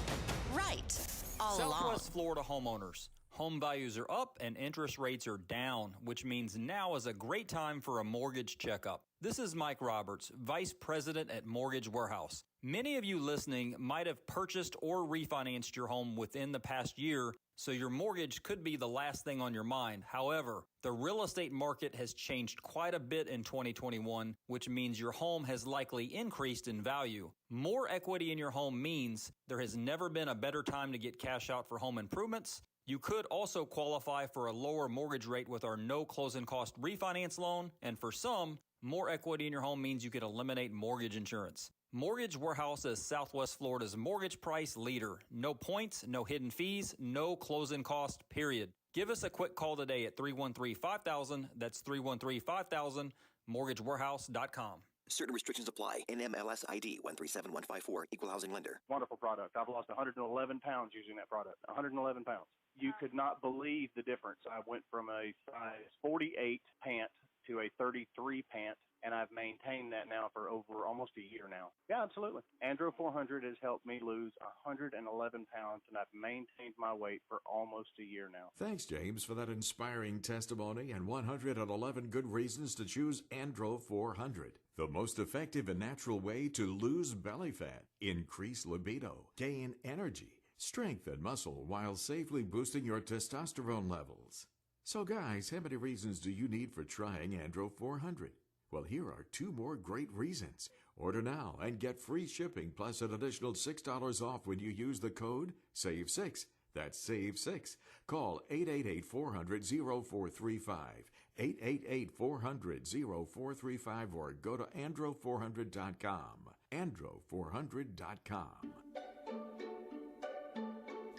Right. All along. Southwest Florida homeowners. Home values are up and interest rates are down, which means now is a great time for a mortgage checkup. This is Mike Roberts, Vice President at Mortgage Warehouse. Many of you listening might have purchased or refinanced your home within the past year, so your mortgage could be the last thing on your mind. However, the real estate market has changed quite a bit in 2021, which means your home has likely increased in value. More equity in your home means there has never been a better time to get cash out for home improvements. You could also qualify for a lower mortgage rate with our no closing cost refinance loan, and for some, more equity in your home means you could eliminate mortgage insurance. Mortgage Warehouse is Southwest Florida's mortgage price leader. No points, no hidden fees, no closing cost, period. Give us a quick call today at 313-5000. That's 313-5000, mortgagewarehouse.com. Certain restrictions apply. NMLS ID 137154, Equal Housing Lender. Wonderful product. I've lost 111 pounds using that product. 111 pounds. You could not believe the difference. I went from a size 48 pant to a 33 pant, and I've maintained that now for over almost a year now. Yeah, absolutely. Andro 400 has helped me lose 111 pounds, and I've maintained my weight for almost a year now. Thanks, James, for that inspiring testimony and 111 good reasons to choose Andro 400. The most effective and natural way to lose belly fat, increase libido, gain energy, strength, and muscle while safely boosting your testosterone levels. So guys, how many reasons do you need for trying Andro 400? Well, here are 2 more great reasons. Order now and get free shipping plus an additional $6 off when you use the code SAVE6. That's SAVE6. Call 888-400-0435, 888-400-0435, or go to andro400.com. andro400.com.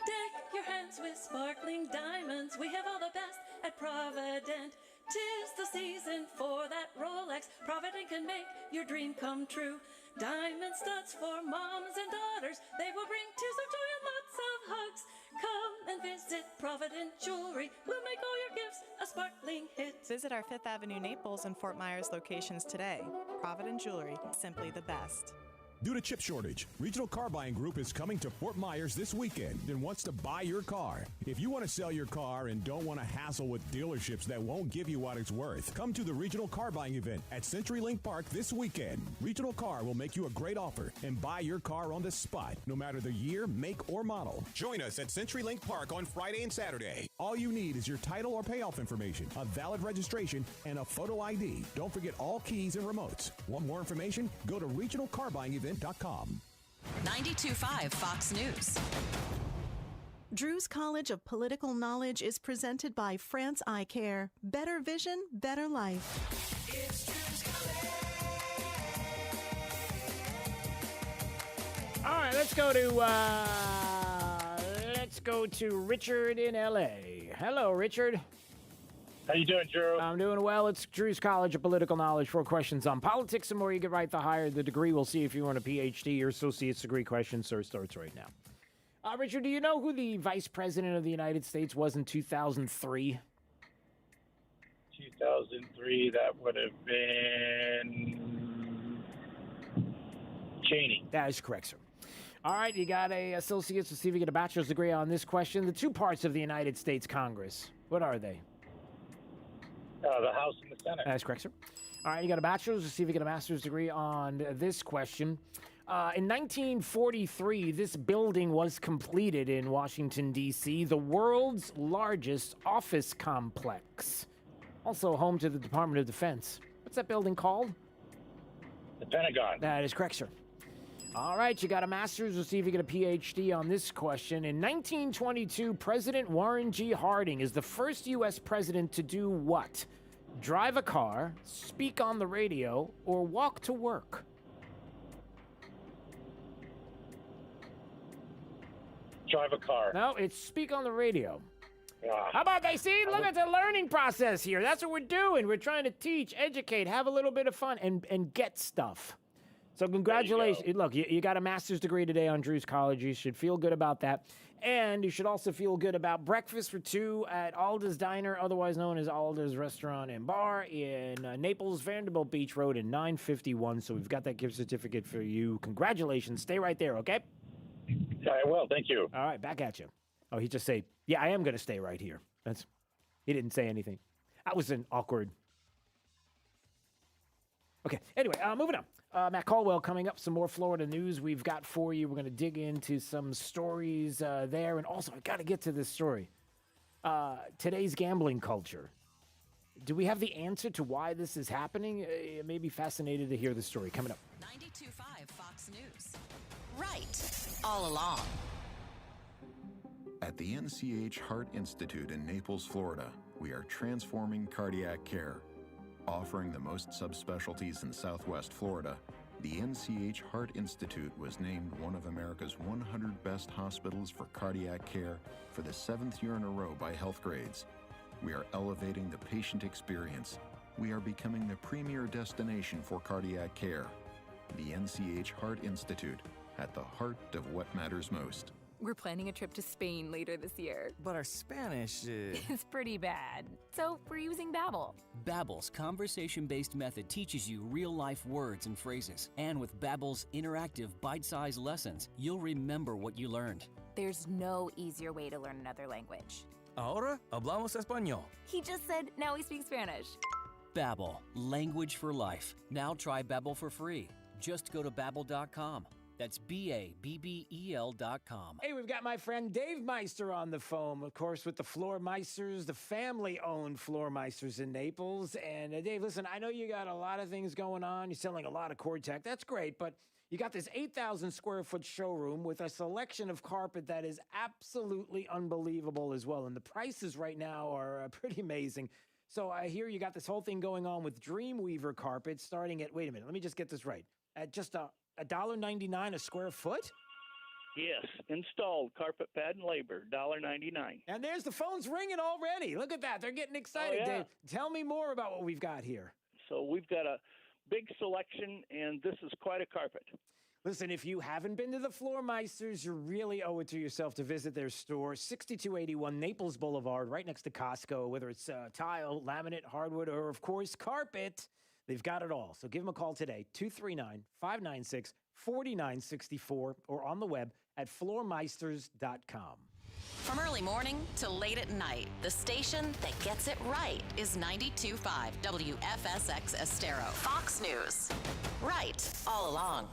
Deck your hands with sparkling diamonds. We have all the best at Provident. 'Tis the season for that Rolex. Provident can make your dream come true. Diamond studs for moms and daughters. They will bring tears of joy and lots of hugs. Come and visit Provident Jewelry. We'll make all your gifts a sparkling hit. Visit our 5th Avenue Naples and Fort Myers locations today. Provident Jewelry, simply the best. Due to chip shortage, Regional Car Buying Group is coming to Fort Myers this weekend and wants to buy your car. If you want to sell your car and don't want to hassle with dealerships that won't give you what it's worth, come to the Regional Car Buying event at CenturyLink Park this weekend. Regional Car will make you a great offer and buy your car on the spot, no matter the year, make, or model. Join us at CenturyLink Park on Friday and Saturday. All you need is your title or payoff information, a valid registration, and a photo ID. Don't forget all keys and remotes. Want more information? Go to regionalcarbuyingevent.com. 92.5 Fox News. Drew's College of Political Knowledge is presented by France Eye Care. Better vision, better life. It's Drew's All right, let's go to Richard in L.A. Hello, Richard. How you doing, Drew? I'm doing well. It's Drew's College of Political Knowledge. 4 questions on politics. The more you get right, the higher the degree. We'll see if you want a PhD or associate's degree question. So it starts right now. Richard, do you know who the Vice President of the United States was in 2003? 2003, that would have been Cheney. That is correct, sir. All right, you got a associate's. Let's see if you get a bachelor's degree on this question. The 2 parts of the United States Congress. What are they? The House and the Senate. That's correct, sir. All right, you got a bachelor's. Let's see if you get a master's degree on this question. In 1943, this building was completed in Washington, D.C., the world's largest office complex. Also home to the Department of Defense. What's that building called? The Pentagon. That is correct, sir. All right, you got a master's. We'll see if you get a PhD on this question. In 1922, President Warren G. Harding is the first U.S. president to do what? Drive a car, speak on the radio, or walk to work? Drive a car. No, it's speak on the radio. Ah. How about they see? Look at the learning process here. That's what we're doing. We're trying to teach, educate, have a little bit of fun, and get stuff. So congratulations. Look, you got a master's degree today on Drew's College. You should feel good about that. And you should also feel good about breakfast for two at Alda's Diner, otherwise known as Alda's Restaurant and Bar in Naples, Vanderbilt Beach Road in 951. So we've got that gift certificate for you. Congratulations. Stay right there, okay? I will. Thank you. All right, back at you. Oh, he just said, yeah, I am going to stay right here. He didn't say anything. That was an awkward. Okay, anyway, moving on. Matt Caldwell coming up, some more Florida news we've got for you. We're going to dig into some stories there. And also, I got to get to this story. Today's gambling culture. Do we have the answer to why this is happening? It may be fascinated to hear the story. Coming up. 92.5 Fox News. Right. All along. At the NCH Heart Institute in Naples, Florida, we are transforming cardiac care. Offering the most subspecialties in Southwest Florida, the NCH Heart Institute was named one of America's 100 best hospitals for cardiac care for the 7th year in a row by Healthgrades. We are elevating the patient experience. We are becoming the premier destination for cardiac care. The NCH Heart Institute, at the heart of what matters most. We're planning a trip to Spain later this year. But our Spanish is... It's pretty bad. So we're using Babbel. Babbel's conversation-based method teaches you real-life words and phrases. And with Babbel's interactive, bite-sized lessons, you'll remember what you learned. There's no easier way to learn another language. Ahora hablamos español. He just said now we speak Spanish. Babbel, language for life. Now try Babbel for free. Just go to Babbel.com. That's Babbel.com. Hey, we've got my friend Dave Meister on the phone, of course, with the Floor Meisters, the family-owned Floor Meisters in Naples. And Dave, listen, I know you got a lot of things going on. You're selling a lot of cord tech. That's great, but you got this 8,000 square foot showroom with a selection of carpet that is absolutely unbelievable as well. And the prices right now are pretty amazing. So I hear you got this whole thing going on with Dreamweaver carpet starting at, wait a minute, let me just get this right, at just $1.99 a square foot? Yes, installed carpet pad and labor, $1.99. And there's the phones ringing already. Look at that. They're getting excited, Oh, yeah. Dave. Tell me more about what we've got here. So we've got a big selection, and this is quite a carpet. Listen, if you haven't been to the Floor Meisters, you really owe it to yourself to visit their store, 6281 Naples Boulevard, right next to Costco. Whether it's tile, laminate, hardwood, or, of course, carpet, they've got it all. So give them a call today, 239-596-4964, or on the web at floormeisters.com. From early morning to late at night, the station that gets it right is 92.5 WFSX Estero. Fox News. Right all along.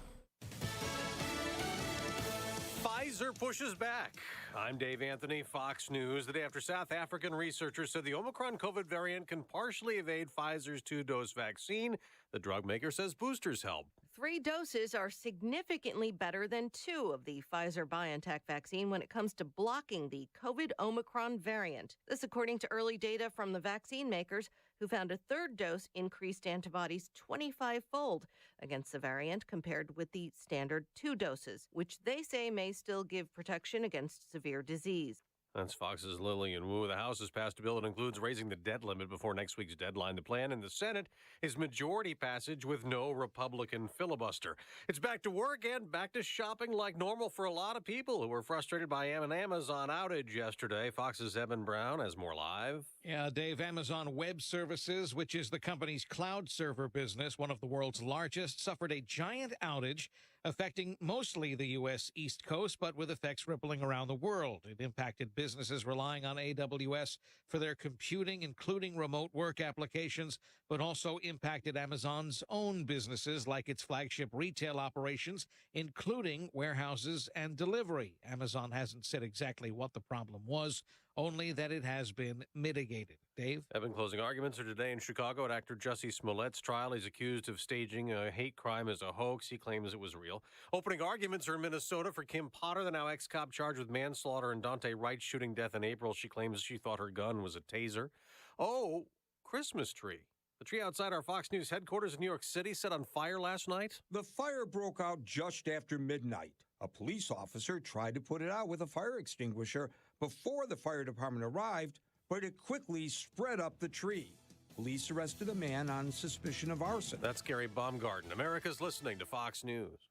Pfizer pushes back. I'm Dave Anthony, Fox News. The day after South African researchers said the Omicron COVID variant can partially evade Pfizer's 2-dose vaccine, the drug maker says boosters help. 3 doses are significantly better than 2 of the Pfizer-BioNTech vaccine when it comes to blocking the COVID Omicron variant. This according to early data from the vaccine makers, who found a 3rd dose increased antibodies 25-fold against the variant compared with the standard 2 doses, which they say may still give protection against severe disease. That's Fox's Lillian Wu. The House has passed a bill that includes raising the debt limit before next week's deadline. The plan in the Senate is majority passage with no Republican filibuster. It's back to work and back to shopping like normal for a lot of people who were frustrated by an Amazon outage yesterday. Fox's Evan Brown has more live. Yeah, Dave, Amazon Web Services, which is the company's cloud server business, one of the world's largest, suffered a giant outage affecting mostly the U.S. East Coast, but with effects rippling around the world. It impacted businesses relying on AWS for their computing, including remote work applications, but also impacted Amazon's own businesses like its flagship retail operations, including warehouses and delivery. Amazon hasn't said exactly what the problem was, only that it has been mitigated. Dave? Evan, closing arguments are today in Chicago at actor Jussie Smollett's trial. He's accused of staging a hate crime as a hoax. He claims it was real. Opening arguments are in Minnesota for Kim Potter, the now ex-cop charged with manslaughter and Dante Wright's shooting death in April. She claims she thought her gun was a taser. Oh, Christmas tree. The tree outside our Fox News headquarters in New York City set on fire last night. The fire broke out just after midnight. A police officer tried to put it out with a fire extinguisher before the fire department arrived, but it quickly spread up the tree. Police arrested a man on suspicion of arson. That's Gary Baumgarten. America's listening to Fox News.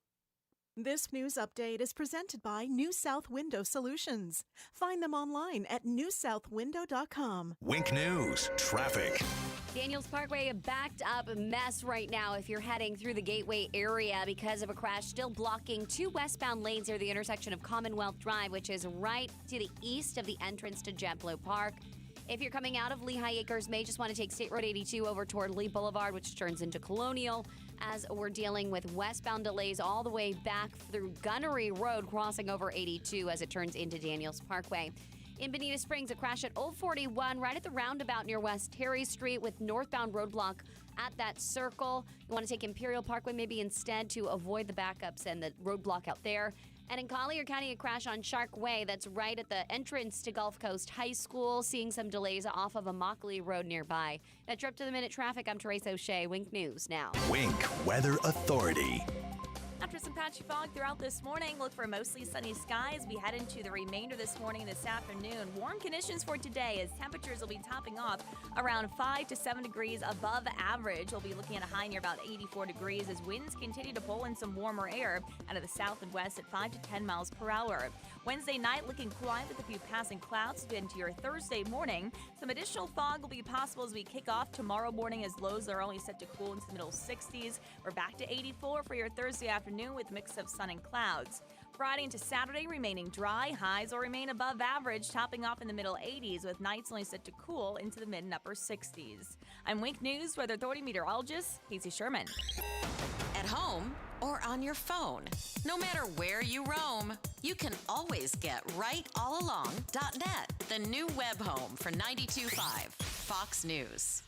This news update is presented by New South Window Solutions. Find them online at newsouthwindow.com. Wink News, traffic. Daniels Parkway, a backed up mess right now if you're heading through the Gateway area because of a crash still blocking two westbound lanes near the intersection of Commonwealth Drive, which is right to the east of the entrance to Jetblue Park. If you're coming out of Lehigh Acres, may just want to take State Road 82 over toward Lee Boulevard, which turns into Colonial, as we're dealing with westbound delays all the way back through Gunnery Road, crossing over 82 as it turns into Daniels Parkway. In Bonita Springs, a crash at Old 41 right at the roundabout near West Terry Street with northbound roadblock at that circle. You want to take Imperial Parkway maybe instead to avoid the backups and the roadblock out there. And in Collier County, a crash on Shark Way that's right at the entrance to Gulf Coast High School, seeing some delays off of Immokalee Road nearby. That's your up-to-the-minute traffic. I'm Teresa O'Shea. Wink News now. Wink Weather Authority. After some patchy fog throughout this morning, look for mostly sunny skies. We head into the remainder this morning and this afternoon. Warm conditions for today as temperatures will be topping off around 5 to 7 degrees above average. We'll be looking at a high near about 84 degrees as winds continue to pull in some warmer air out of the south and west at 5 to 10 miles per hour. Wednesday night looking quiet with a few passing clouds into your Thursday morning. Some additional fog will be possible as we kick off tomorrow morning as lows are only set to cool into the middle 60s. We're back to 84 for your Thursday afternoon with a mix of sun and clouds. Friday into Saturday remaining dry. Highs will remain above average, topping off in the middle 80s with nights only set to cool into the mid and upper 60s. I'm Wink News Weather Authority meteorologist Casey Sherman. At home or on your phone, no matter where you roam, you can always get rightallalong.net, the new web home for 92.5 Fox News.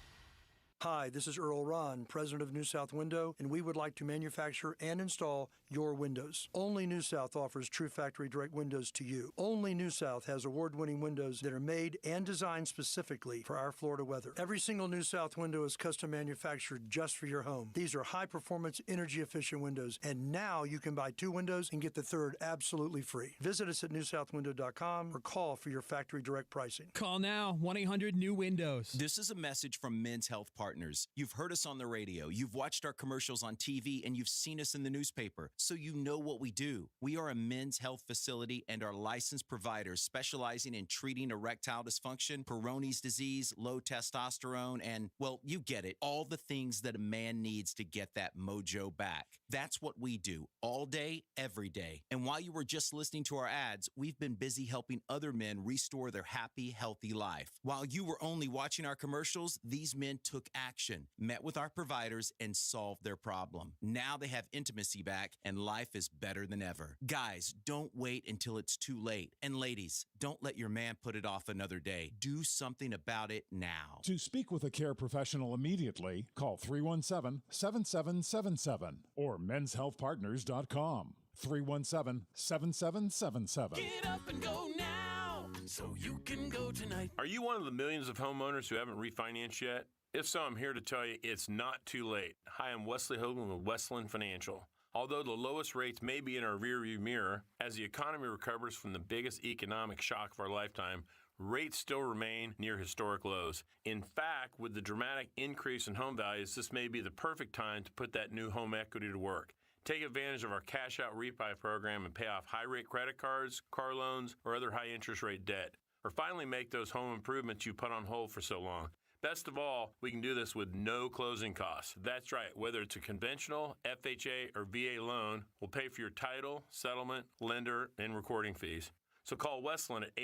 Hi, this is Earl Ron, president of New South Window, and we would like to manufacture and install your windows. Only New South offers true factory direct windows to you. Only New South has award-winning windows that are made and designed specifically for our Florida weather. Every single New South window is custom manufactured just for your home. These are high-performance, energy-efficient windows, and now you can buy 2 windows and get the third absolutely free. Visit us at newsouthwindow.com or call for your factory direct pricing. Call now, 1-800-NEW-WINDOWS. This is a message from Men's Health Partners. You've heard us on the radio, you've watched our commercials on TV, and you've seen us in the newspaper, so you know what we do. We are a men's health facility and are licensed providers specializing in treating erectile dysfunction, Peyronie's disease, low testosterone, and, well, you get it, all the things that a man needs to get that mojo back. That's what we do, all day, every day. And while you were just listening to our ads, we've been busy helping other men restore their happy, healthy life. While you were only watching our commercials, these men took action, met with our providers, and solved their problem. Now they have intimacy back, and life is better than ever. Guys, don't wait until it's too late. And ladies, don't let your man put it off another day. Do something about it now. To speak with a care professional immediately, call 317-7777 or menshealthpartners.com. 317-7777. Get up and go now so you can go tonight. Are you one of the millions of homeowners who haven't refinanced yet? If so, I'm here to tell you it's not too late. Hi, I'm Wesley Hogan with Westland Financial. Although the lowest rates may be in our rearview mirror, as the economy recovers from the biggest economic shock of our lifetime, rates still remain near historic lows. In fact, with the dramatic increase in home values, this may be the perfect time to put that new home equity to work. Take advantage of our cash-out refi program and pay off high-rate credit cards, car loans, or other high-interest rate debt. Or finally make those home improvements you put on hold for so long. Best of all, we can do this with no closing costs. That's right. Whether it's a conventional, FHA, or VA loan, we'll pay for your title, settlement, lender, and recording fees. So call Westland at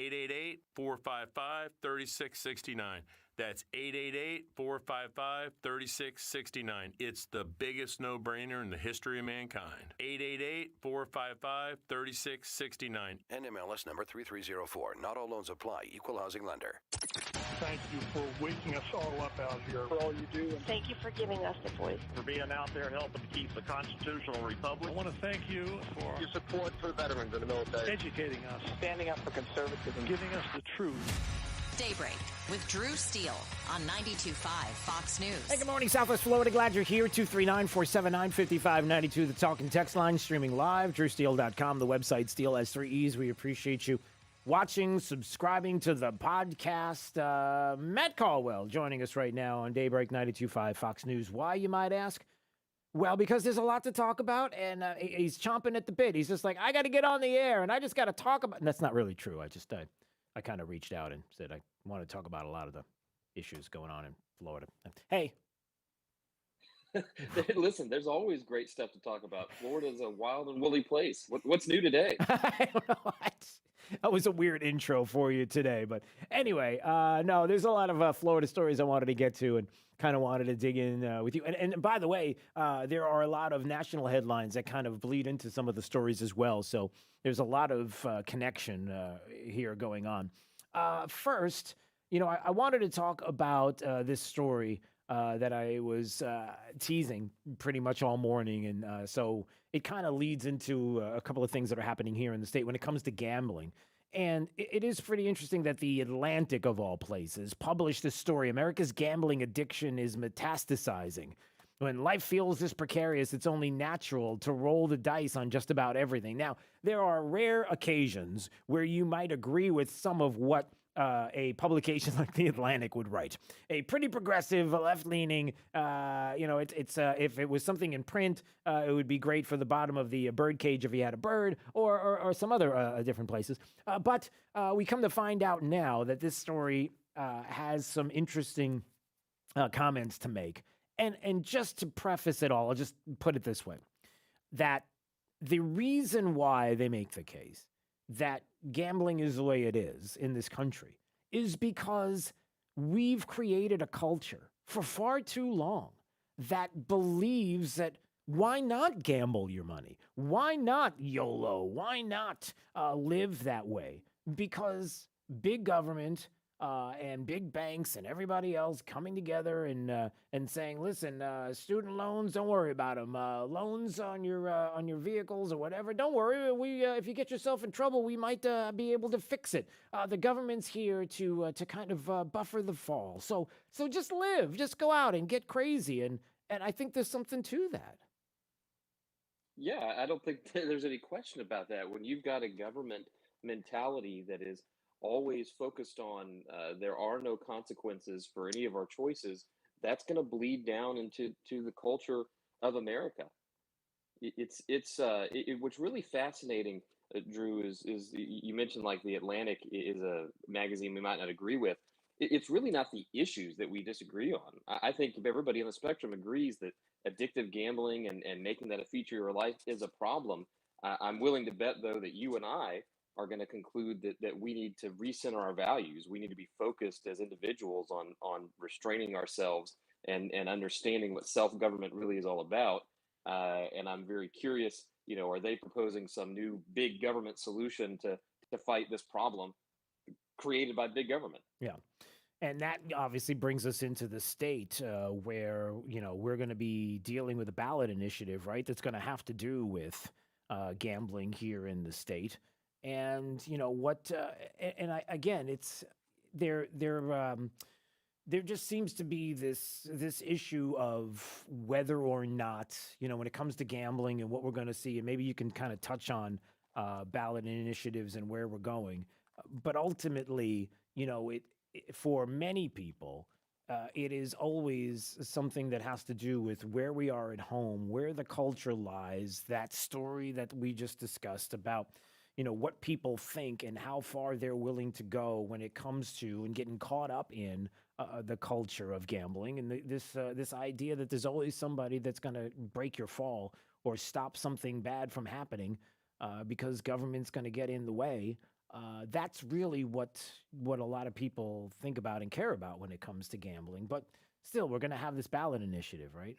888-455-3669. That's 888-455-3669. It's the biggest no-brainer in the history of mankind. 888-455-3669. NMLS number 3304. Not all loans apply. Equal housing lender. Thank you for waking us all up out here. For all you do. And thank you for giving us a voice. for being out there helping to keep the constitutional republic. I want to thank you for Your support for veterans in the military. educating us, Standing up for conservatism. giving us the truth. Daybreak with Drew Steele on 92.5 Fox News. Hey, good morning, Southwest Florida. Glad you're here. 239-479-5592. The talk and text line streaming live. DrewSteele.com. The website, Steele has 3 E's. We appreciate you watching, subscribing to the podcast. Matt Caldwell joining us right now on Daybreak 92.5 Fox News. Why, you might ask? Well, because there's a lot to talk about, and he's chomping at the bit. He's just like, I got to get on the air, and I just got to talk about... And that's not really true. I kind of reached out and said I want to talk about a lot of the issues going on in Florida. Hey. Listen, there's always great stuff to talk about. Florida's a wild and woolly place. What's new today? I don't know. That was a weird intro for you today. But anyway, no, there's a lot of Florida stories I wanted to get to and kind of wanted to dig in with you. And by the way, there are a lot of national headlines that kind of bleed into some of the stories as well. So there's a lot of connection here going on. First, I wanted to talk about this story that I was teasing pretty much all morning. And so it kind of leads into a couple of things that are happening here in the state when it comes to gambling. And it is pretty interesting that the Atlantic, of all places, published this story. America's gambling addiction is metastasizing. When life feels this precarious, it's only natural to roll the dice on just about everything. Now, there are rare occasions where you might agree with some of what a publication like The Atlantic would write. A pretty progressive, left-leaning, if it was something in print, it would be great for the bottom of the birdcage if you had a bird, or some other different places. But we come to find out now that this story has some interesting comments to make. And just to preface it all, I'll just put it this way, that the reason why they make the case that gambling is the way it is in this country is because we've created a culture for far too long that believes that why not gamble your money? Why not YOLO? Why not live that way? Because big government and big banks and everybody else coming together and saying, listen, student loans, don't worry about them. Loans on your vehicles or whatever, don't worry. We if you get yourself in trouble, we might be able to fix it. The government's here to kind of buffer the fall. So just live, just go out and get crazy. And I think there's something to that. Yeah, I don't think there's any question about that. When you've got a government mentality that is always focused on there are no consequences for any of our choices, that's going to bleed down into the culture of America. What's really fascinating, Drew, is you mentioned like The Atlantic is a magazine we might not agree with. It's really not the issues that we disagree on. I think everybody on the spectrum agrees that addictive gambling and making that a feature of your life is a problem. I'm willing to bet, though, that you and I are going to conclude that we need to recenter our values. We need to be focused as individuals on restraining ourselves and understanding what self-government really is all about. And I'm very curious, are they proposing some new big government solution to fight this problem created by big government? Yeah. And that obviously brings us into the state where, we're going to be dealing with a ballot initiative, right? That's going to have to do with gambling here in the state. And it's there just seems to be this issue of whether or not, when it comes to gambling and what we're going to see, and maybe you can kind of touch on ballot initiatives and where we're going. But ultimately, for many people, it is always something that has to do with where we are at home, where the culture lies, that story that we just discussed about, what people think and how far they're willing to go when it comes to and getting caught up in the culture of gambling and this idea that there's always somebody that's going to break your fall or stop something bad from happening because government's going to get in the way. That's really what a lot of people think about and care about when it comes to gambling. But still, we're going to have this ballot initiative, right?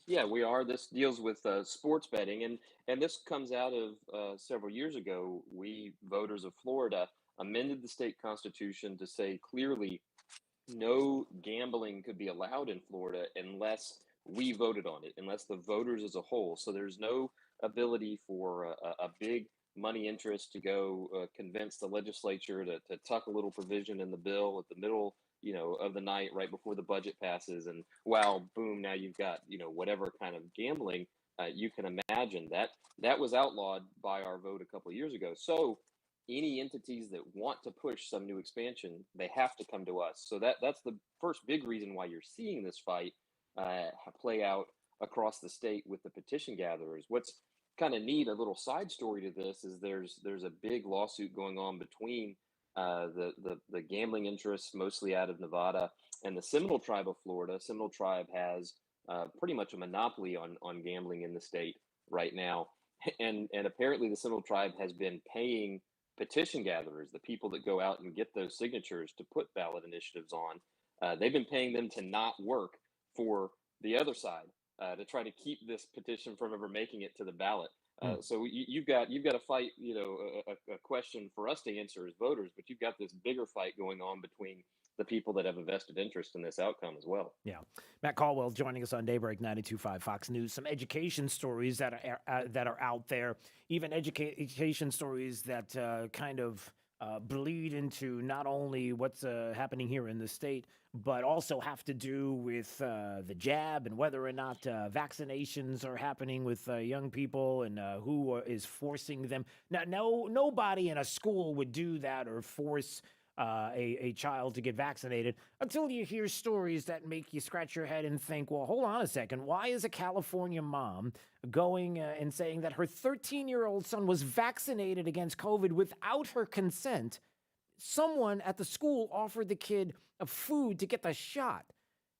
Yeah, we are. This deals with sports betting, and this comes out of several years ago. We voters of Florida amended the state constitution to say clearly no gambling could be allowed in Florida unless we voted on it, unless the voters as a whole. So there's no ability for a big money interest to go convince the legislature to tuck a little provision in the bill at the middle, of the night right before the budget passes, and wow, boom, now you've got whatever kind of gambling you can imagine. That was outlawed by our vote a couple of years ago. So any entities that want to push some new expansion, they have to come to us. So that's the first big reason why you're seeing this fight play out across the state with the petition gatherers. What's kind of neat, a little side story to this, is there's a big lawsuit going on between the gambling interests, mostly out of Nevada, and the Seminole Tribe of Florida. Seminole Tribe has pretty much a monopoly on gambling in the state right now, and apparently the Seminole Tribe has been paying petition gatherers, the people that go out and get those signatures to put ballot initiatives on. They've been paying them to not work for the other side to try to keep this petition from ever making it to the ballot. So you've got to fight, a question for us to answer as voters, but you've got this bigger fight going on between the people that have a vested interest in this outcome as well. Yeah. Matt Caldwell joining us on Daybreak 92.5 Fox News. Some education stories that are out there, even education stories that kind of bleed into not only what's happening here in the state, but also have to do with the jab and whether or not vaccinations are happening with young people and who is forcing them. Now, nobody in a school would do that or force a child to get vaccinated until you hear stories that make you scratch your head and think, well, hold on a second. Why is a California mom going and saying that her 13-year-old son was vaccinated against COVID without her consent? Someone at the school offered the kid food to get the shot.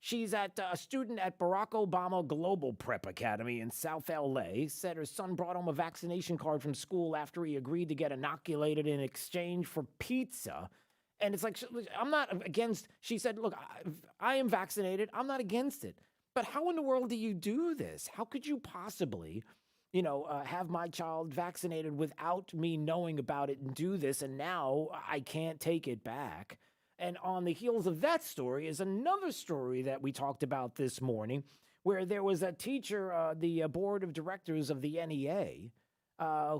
She's a student at Barack Obama Global Prep Academy in South LA, said her son brought home a vaccination card from school after he agreed to get inoculated in exchange for pizza. And it's like, I'm not against, she said, look, I am vaccinated. I'm not against it. But how in the world do you do this? How could you possibly, have my child vaccinated without me knowing about it and do this? And now I can't take it back. And on the heels of that story is another story that we talked about this morning, where there was a teacher, the board of directors of the NEA,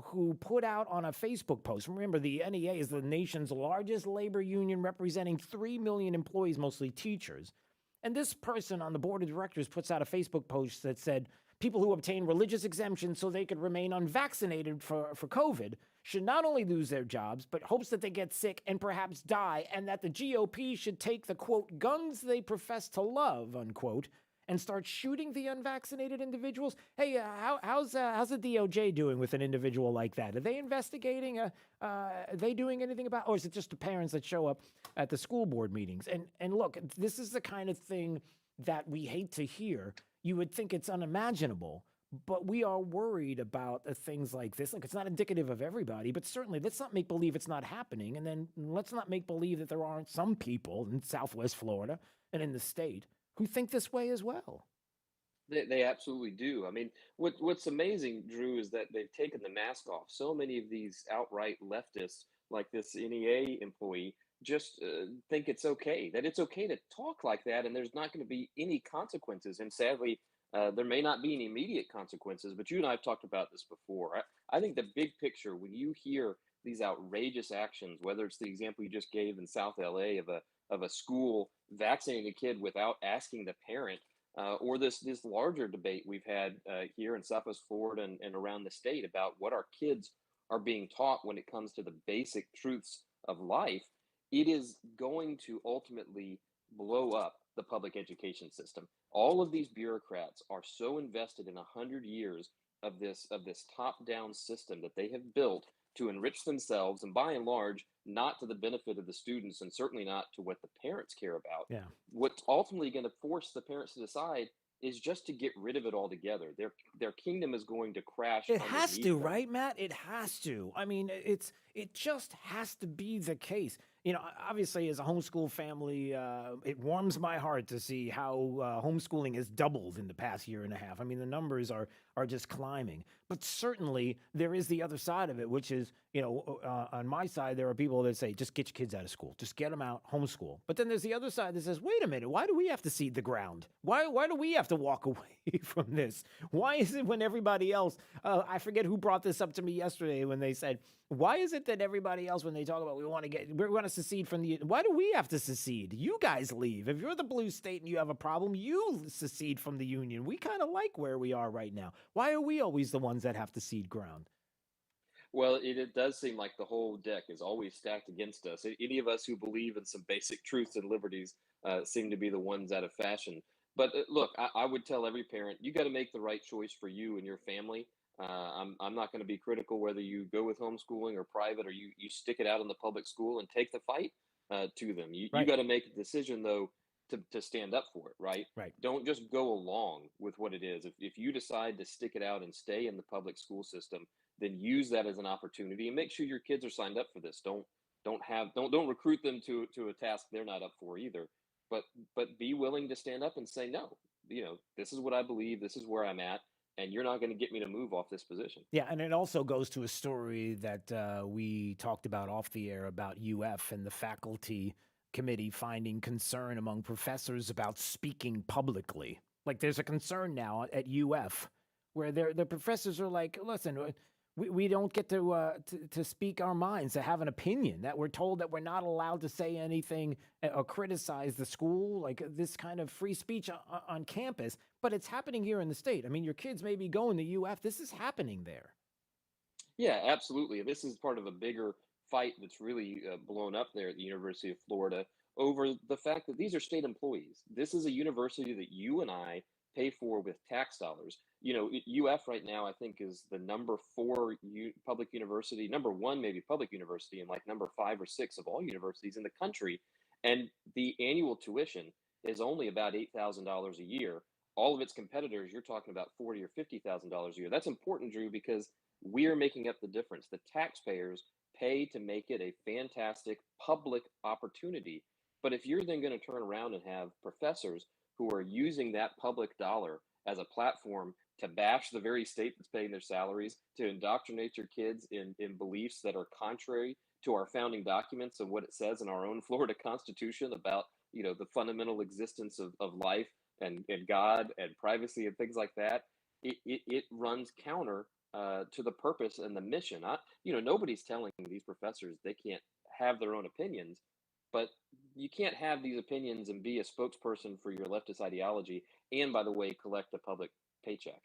who put out on a Facebook post. Remember, the NEA is the nation's largest labor union representing 3 million employees, mostly teachers. And this person on the board of directors puts out a Facebook post that said, people who obtain religious exemptions so they could remain unvaccinated for COVID should not only lose their jobs, but hopes that they get sick and perhaps die, and that the GOP should take the, quote, guns they profess to love, unquote, and start shooting the unvaccinated individuals. Hey, how's the DOJ doing with an individual like that? Are they investigating? Are they doing anything about, or is it just the parents that show up at the school board meetings? And look, this is the kind of thing that we hate to hear. You would think it's unimaginable, but we are worried about things like this. Look, it's not indicative of everybody, but certainly let's not make believe it's not happening. And then let's not make believe that there aren't some people in Southwest Florida and in the state who think this way as well. They absolutely do. I mean, what's amazing, Drew, is that they've taken the mask off. So many of these outright leftists, like this NEA employee, just think it's okay, that it's okay to talk like that, and there's not going to be any consequences. And sadly, there may not be any immediate consequences, but you and I have talked about this before. I think the big picture, when you hear these outrageous actions, whether it's the example you just gave in South LA of a school vaccinating a kid without asking the parent, or this larger debate we've had here in Southwest Florida and around the state about what our kids are being taught when it comes to the basic truths of life, it is going to ultimately blow up the public education system. All of these bureaucrats are so invested in 100 years of this top-down system that they have built to enrich themselves, and by and large, not to the benefit of the students, and certainly not to what the parents care about. Yeah. What's ultimately going to force the parents to decide is just to get rid of it altogether. Their kingdom is going to crash. It has underneath to, them. right, Matt? It has to. I mean, it just has to be the case. You know, obviously, as a homeschool family, it warms my heart to see how homeschooling has doubled in the past year and a half. I mean, the numbers are just climbing. But certainly, there is the other side of it, which is, you know, on my side, there are people that say, just get your kids out of school. Just get them out, homeschool. But then there's the other side that says, wait a minute, why do we have to seed the ground? Why do we have to walk away from this? Why is it when everybody else, I forget who brought this up to me yesterday when they said, why is it that everybody else, when they talk about we want to secede from the, why do we have to secede? You guys leave. If you're the blue state and you have a problem, you secede from the union. We kind of like where we are right now. Why are we always the ones that have to cede ground? Well, it does seem like the whole deck is always stacked against us. Any of us who believe in some basic truths and liberties seem to be the ones out of fashion. But look, I would tell every parent, you got to make the right choice for you and your family. I'm not going to be critical whether you go with homeschooling or private, or you stick it out in the public school and take the fight to them. You got to make a decision, though, to stand up for it, right? Right. Don't just go along with what it is. If you decide to stick it out and stay in the public school system, then use that as an opportunity and make sure your kids are signed up for this. Don't recruit them to a task they're not up for either. But be willing to stand up and say, no, you know, this is what I believe, this is where I'm at, and you're not going to get me to move off this position. Yeah, and it also goes to a story that we talked about off the air about UF and the faculty committee finding concern among professors about speaking publicly. Like there's a concern now at UF where the professors are like, listen, we don't get to speak our minds, to have an opinion, that we're told that we're not allowed to say anything or criticize the school, like this kind of free speech on campus. But it's happening here in the state. I mean, your kids may be going to UF. This is happening there. Yeah, absolutely. This is part of a bigger fight that's really blown up there at the University of Florida over the fact that these are state employees. This is a university that you and I pay for with tax dollars. You know, UF right now, I think, is the number 4 public university, number 1 maybe public university, and like number 5 or 6 of all universities in the country. And the annual tuition is only about $8,000 a year. All of its competitors, you're talking about $40,000 or $50,000 a year. That's important, Drew, because we are making up the difference. The taxpayers pay to make it a fantastic public opportunity. But if you're then going to turn around and have professors who are using that public dollar as a platform to bash the very state that's paying their salaries, to indoctrinate your kids in beliefs that are contrary to our founding documents and what it says in our own Florida Constitution about, you know, the fundamental existence of life and God and privacy and things like that, it runs counter to the purpose and the mission. Nobody's telling these professors they can't have their own opinions, but you can't have these opinions and be a spokesperson for your leftist ideology and, by the way, collect a public paycheck.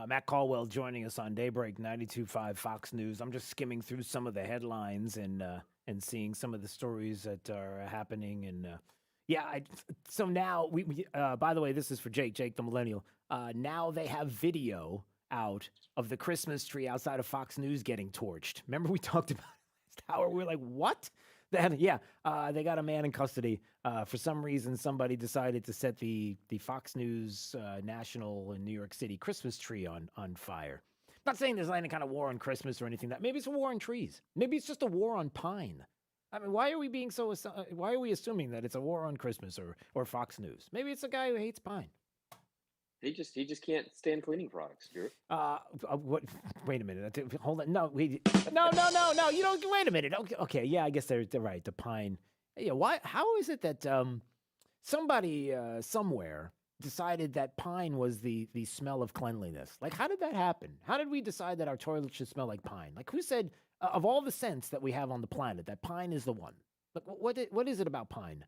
Matt Caldwell joining us on Daybreak 92.5 Fox News. I'm just skimming through some of the headlines and seeing some of the stories that are happening. And so now we by the way, this is for Jake the millennial. Now they have video out of the Christmas tree outside of Fox News getting torched. Remember we talked about it last hour? We're like, what? They got a man in custody. For some reason, somebody decided to set the Fox News national in New York City Christmas tree on fire. Not saying there's any kind of war on Christmas or anything. That maybe it's a war on trees. Maybe it's just a war on pine. I mean, why are we being so? Why are we assuming that it's a war on Christmas or Fox News? Maybe it's a guy who hates pine. He just can't stand cleaning products, Drew. What? Wait a minute. Hold on. No. You don't. Wait a minute. Okay. Yeah, I guess they're right. The pine. Yeah. Why? How is it that somebody somewhere decided that pine was the smell of cleanliness? Like, how did that happen? How did we decide that our toilets should smell like pine? Like, who said of all the scents that we have on the planet that pine is the one? Like, what is it about pine?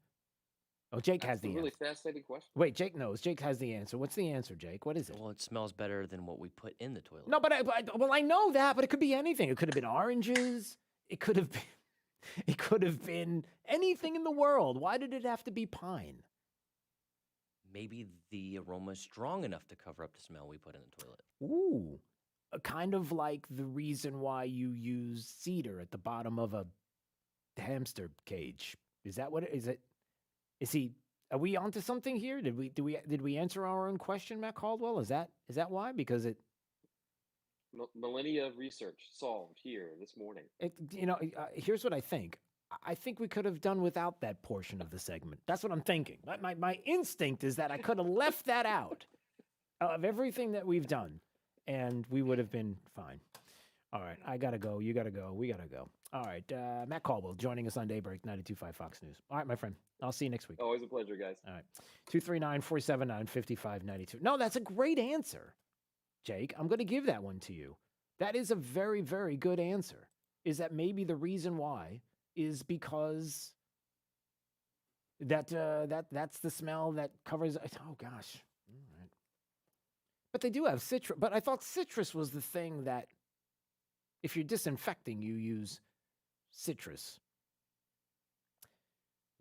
Oh, Jake has the answer. Really fascinating question. Wait, Jake knows. Jake has the answer. What's the answer, Jake? What is it? Well, it smells better than what we put in the toilet. No, but I know that, but it could be anything. It could have been oranges. It could have been anything in the world. Why did it have to be pine? Maybe the aroma is strong enough to cover up the smell we put in the toilet. Ooh. kind of like the reason why you use cedar at the bottom of a hamster cage. Is that what it is? Are we onto something here? Did we answer our own question, Matt Caldwell? Is that why? Because Millennia of research solved here this morning. Here's what I think. I think we could have done without that portion of the segment. That's what I'm thinking. My instinct is that I could have left that out of everything that we've done, and we would have been fine. All right, I got to go. You got to go. We got to go. All right, Matt Caldwell joining us on Daybreak 92.5 Fox News. All right, my friend. I'll see you next week. Always a pleasure, guys. All right. 239-479-5592. No, that's a great answer, Jake. I'm going to give that one to you. That is a very, very good answer. Is that maybe the reason why is because that's the smell that covers. Oh, gosh. All right. But they do have citrus. But I thought citrus was the thing that if you're disinfecting, you use citrus.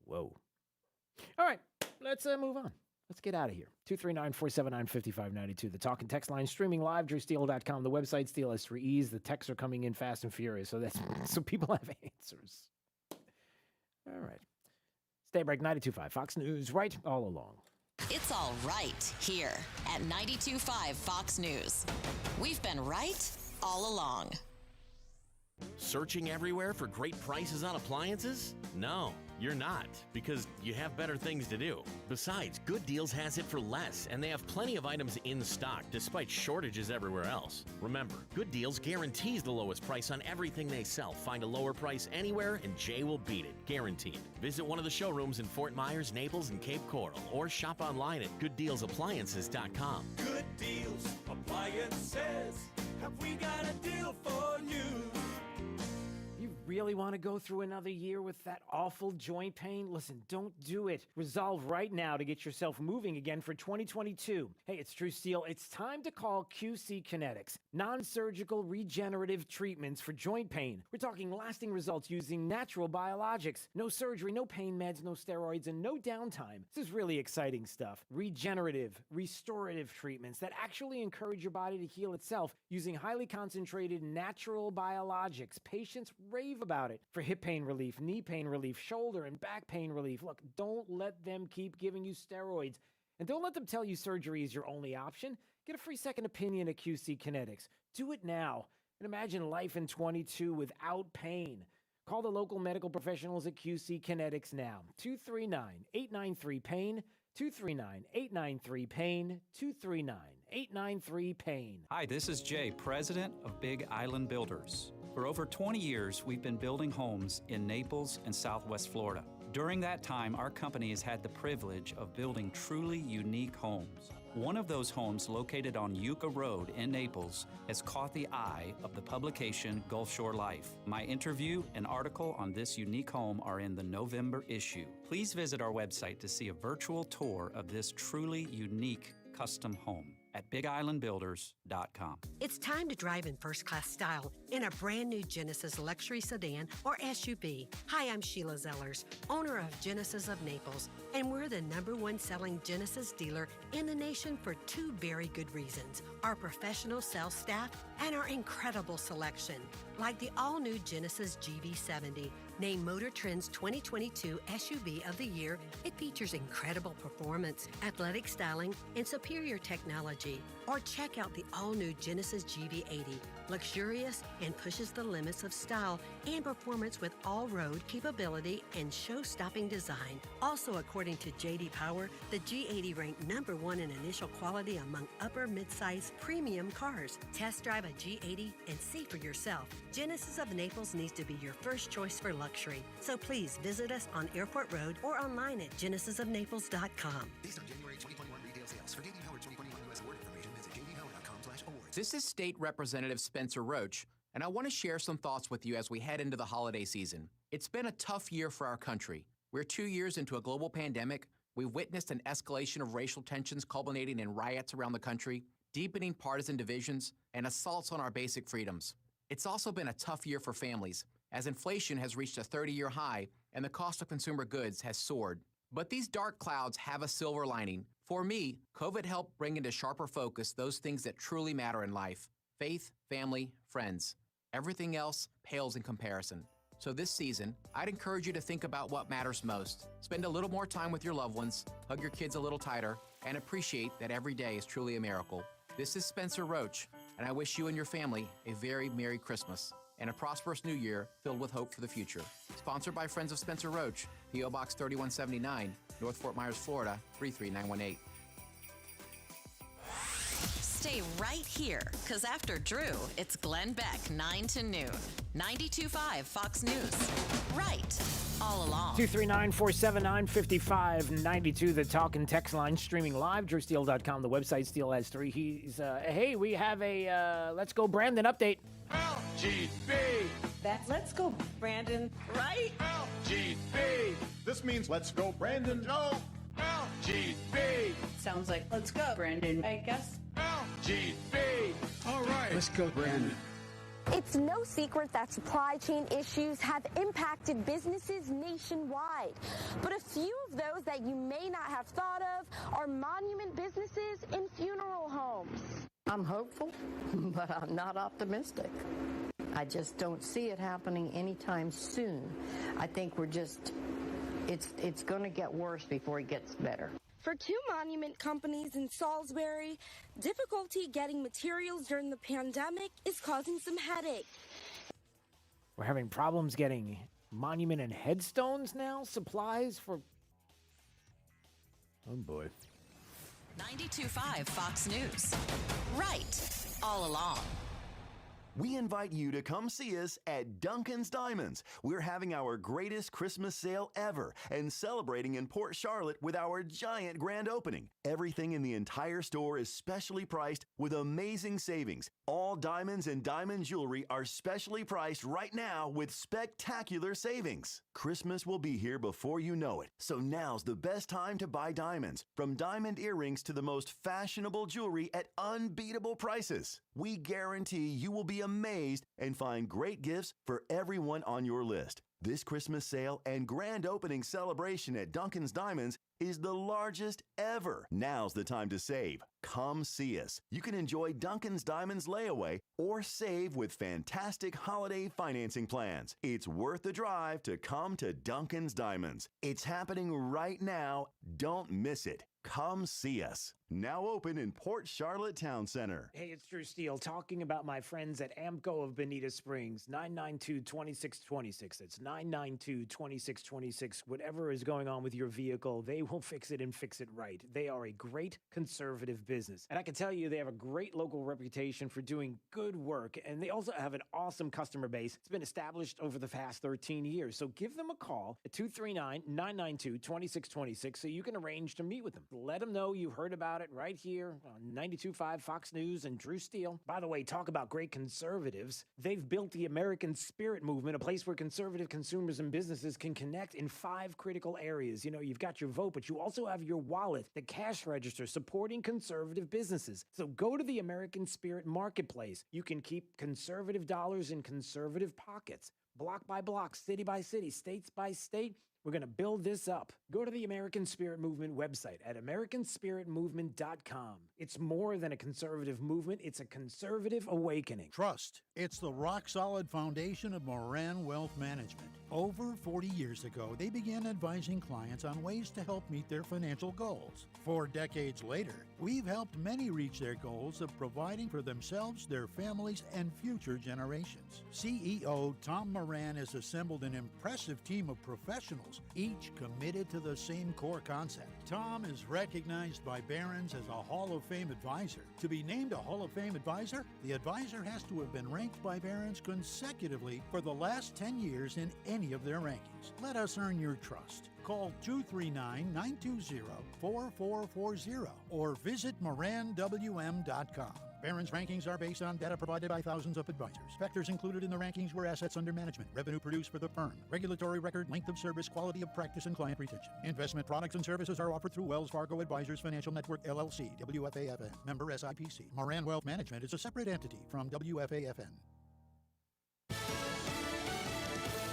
Whoa. All right, let's move on. Let's get out of here. 239-479-5592. The talk and text line streaming live, drewsteele.com. The website, Steele has 3 E's. The texts are coming in fast and furious, so people have answers. All right. Stay break 92.5 Fox News, right all along. It's all right here at 92.5 Fox News. We've been right all along. Searching everywhere for great prices on appliances? No, you're not, because you have better things to do. Besides, Good Deals has it for less, and they have plenty of items in stock despite shortages everywhere else. Remember, Good Deals guarantees the lowest price on everything they sell. Find a lower price anywhere, and Jay will beat it, guaranteed. Visit one of the showrooms in Fort Myers, Naples, and Cape Coral, or shop online at GoodDealsAppliances.com. Good Deals Appliances. Have we got a deal for you? You really want to go through another year with that awful joint pain? Listen, don't do it. Resolve right now to get yourself moving again for 2022. Hey, it's Drew Steele. It's time to call QC Kinetics. Non-surgical regenerative treatments for joint pain. We're talking lasting results using natural biologics. No surgery, no pain meds, no steroids, and no downtime. This is really exciting stuff. Regenerative, restorative treatments that actually encourage your body to heal itself using highly concentrated natural biologics. Patients rave about it for hip pain relief, knee pain relief, shoulder and back pain relief. Look, don't let them keep giving you steroids. And don't let them tell you surgery is your only option. Get a free second opinion at QC Kinetics. Do it now. And imagine life in 22 without pain. Call the local medical professionals at QC Kinetics now. 239-893-PAIN. 239-893-PAIN. 239-893-PAIN. Hi, this is Jay, president of Big Island Builders. For over 20 years, we've been building homes in Naples and Southwest Florida. During that time, our company has had the privilege of building truly unique homes. One of those homes, located on Yucca Road in Naples, has caught the eye of the publication Gulf Shore Life. My interview and article on this unique home are in the November issue. Please visit our website to see a virtual tour of this truly unique custom home at BigIslandBuilders.com. It's time to drive in first-class style in a brand-new Genesis luxury sedan or SUV. Hi, I'm Sheila Zellers, owner of Genesis of Naples, and we're the #1 selling Genesis dealer in the nation for 2 very good reasons: our professional sales staff and our incredible selection. Like the all-new Genesis GV70, named Motor Trend's 2022 SUV of the Year, it features incredible performance, athletic styling, and superior technology. Or check out the all-new Genesis GV80, luxurious and pushes the limits of style and performance with all-road capability and show-stopping design. Also, according to J.D. Power, the G80 ranked #1 in initial quality among upper mid-size premium cars. Test drive a G80 and see for yourself. Genesis of Naples needs to be your first choice for luxury. So please visit us on Airport Road or online at genesisofnaples.com. Based on January 2021 retail sales. For J.D. Power 2021 U.S. award information, visit jdpower.com/awards. This is State Representative Spencer Roach, and I want to share some thoughts with you as we head into the holiday season. It's been a tough year for our country. We're 2 years into a global pandemic. We've witnessed an escalation of racial tensions culminating in riots around the country, deepening partisan divisions, and assaults on our basic freedoms. It's also been a tough year for families, as inflation has reached a 30-year high and the cost of consumer goods has soared. But these dark clouds have a silver lining. For me, COVID helped bring into sharper focus those things that truly matter in life: faith, family, friends. Everything else pales in comparison. So this season, I'd encourage you to think about what matters most. Spend a little more time with your loved ones, hug your kids a little tighter, and appreciate that every day is truly a miracle. This is Spencer Roach, and I wish you and your family a very Merry Christmas and a prosperous New Year filled with hope for the future. Sponsored by Friends of Spencer Roach, P.O. Box 3179, North Fort Myers, Florida, 33918. Stay right here, because after Drew, it's Glenn Beck, 9 to noon. 92.5 Fox News. Right, all along. 239-479-5592, the talk and text line, streaming live, drewsteele.com, the website. Steele has three. He's, hey, we have a Let's Go Brandon update. LGB. That's Let's Go Brandon, right? LGB. This means Let's Go Brandon. No. LGB. Sounds like Let's Go Brandon, I guess. LGB. All right. Let's go, Brandon. It's no secret that supply chain issues have impacted businesses nationwide. But a few of those that you may not have thought of are monument businesses and funeral homes. I'm hopeful, but I'm not optimistic. I just don't see it happening anytime soon. I think it's going to get worse before it gets better. For two monument companies in Salisbury, difficulty getting materials during the pandemic is causing some headaches. We're having problems getting monument and headstones now? Supplies for... Oh, boy. 92.5 Fox News. Right, all along. We invite you to come see us at Duncan's Diamonds. We're having our greatest Christmas sale ever and celebrating in Port Charlotte with our giant grand opening. Everything in the entire store is specially priced with amazing savings. All diamonds and diamond jewelry are specially priced right now with spectacular savings. Christmas will be here before you know it, so now's the best time to buy diamonds. From diamond earrings to the most fashionable jewelry at unbeatable prices. We guarantee you will be amazed and find great gifts for everyone on your list. This Christmas sale and grand opening celebration at Duncan's Diamonds is the largest ever. Now's the time to save. Come see us. You can enjoy Duncan's Diamonds layaway or save with fantastic holiday financing plans. It's worth the drive to come to Duncan's Diamonds. It's happening right now. Don't miss it. Come see us. Now open in Port Charlotte Town Center. Hey, it's Drew Steele talking about my friends at Amco of Bonita Springs, 992-2626. It's 992-2626. Whatever is going on with your vehicle, they will fix it and fix it right. They are a great conservative business. And I can tell you they have a great local reputation for doing good work. And they also have an awesome customer base. It's been established over the past 13 years. So give them a call at 239-992-2626 so you can arrange to meet with them. Let them know you heard about it right here on 92.5 Fox News and Drew Steele. By the way, talk about great conservatives. They've built the American Spirit Movement, a place where conservative consumers and businesses can connect in 5 critical areas. You know, you've got your vote, but you also have your wallet, the cash register, supporting conservative businesses. So go to the American Spirit Marketplace. You can keep conservative dollars in conservative pockets. Block by block, city by city, states by state. We're going to build this up. Go to the American Spirit Movement website at americanspiritmovement.com. It's more than a conservative movement. It's a conservative awakening. Trust. It's the rock-solid foundation of Moran Wealth Management. Over 40 years ago, they began advising clients on ways to help meet their financial goals. 4 decades later, we've helped many reach their goals of providing for themselves, their families, and future generations. CEO Tom Moran has assembled an impressive team of professionals, each committed to the same core concept. Tom is recognized by Barron's as a Hall of Fame advisor. To be named a Hall of Fame advisor, the advisor has to have been ranked by Barron's consecutively for the last 10 years in any of their rankings. Let us earn your trust. Call 239-920-4440 or visit moranwm.com. Barron's rankings are based on data provided by thousands of advisors. Factors included in the rankings were assets under management, revenue produced for the firm, regulatory record, length of service, quality of practice, and client retention. Investment products and services are offered through Wells Fargo Advisors Financial Network, LLC, WFAFN, member SIPC. Moran Wealth Management is a separate entity from WFAFN.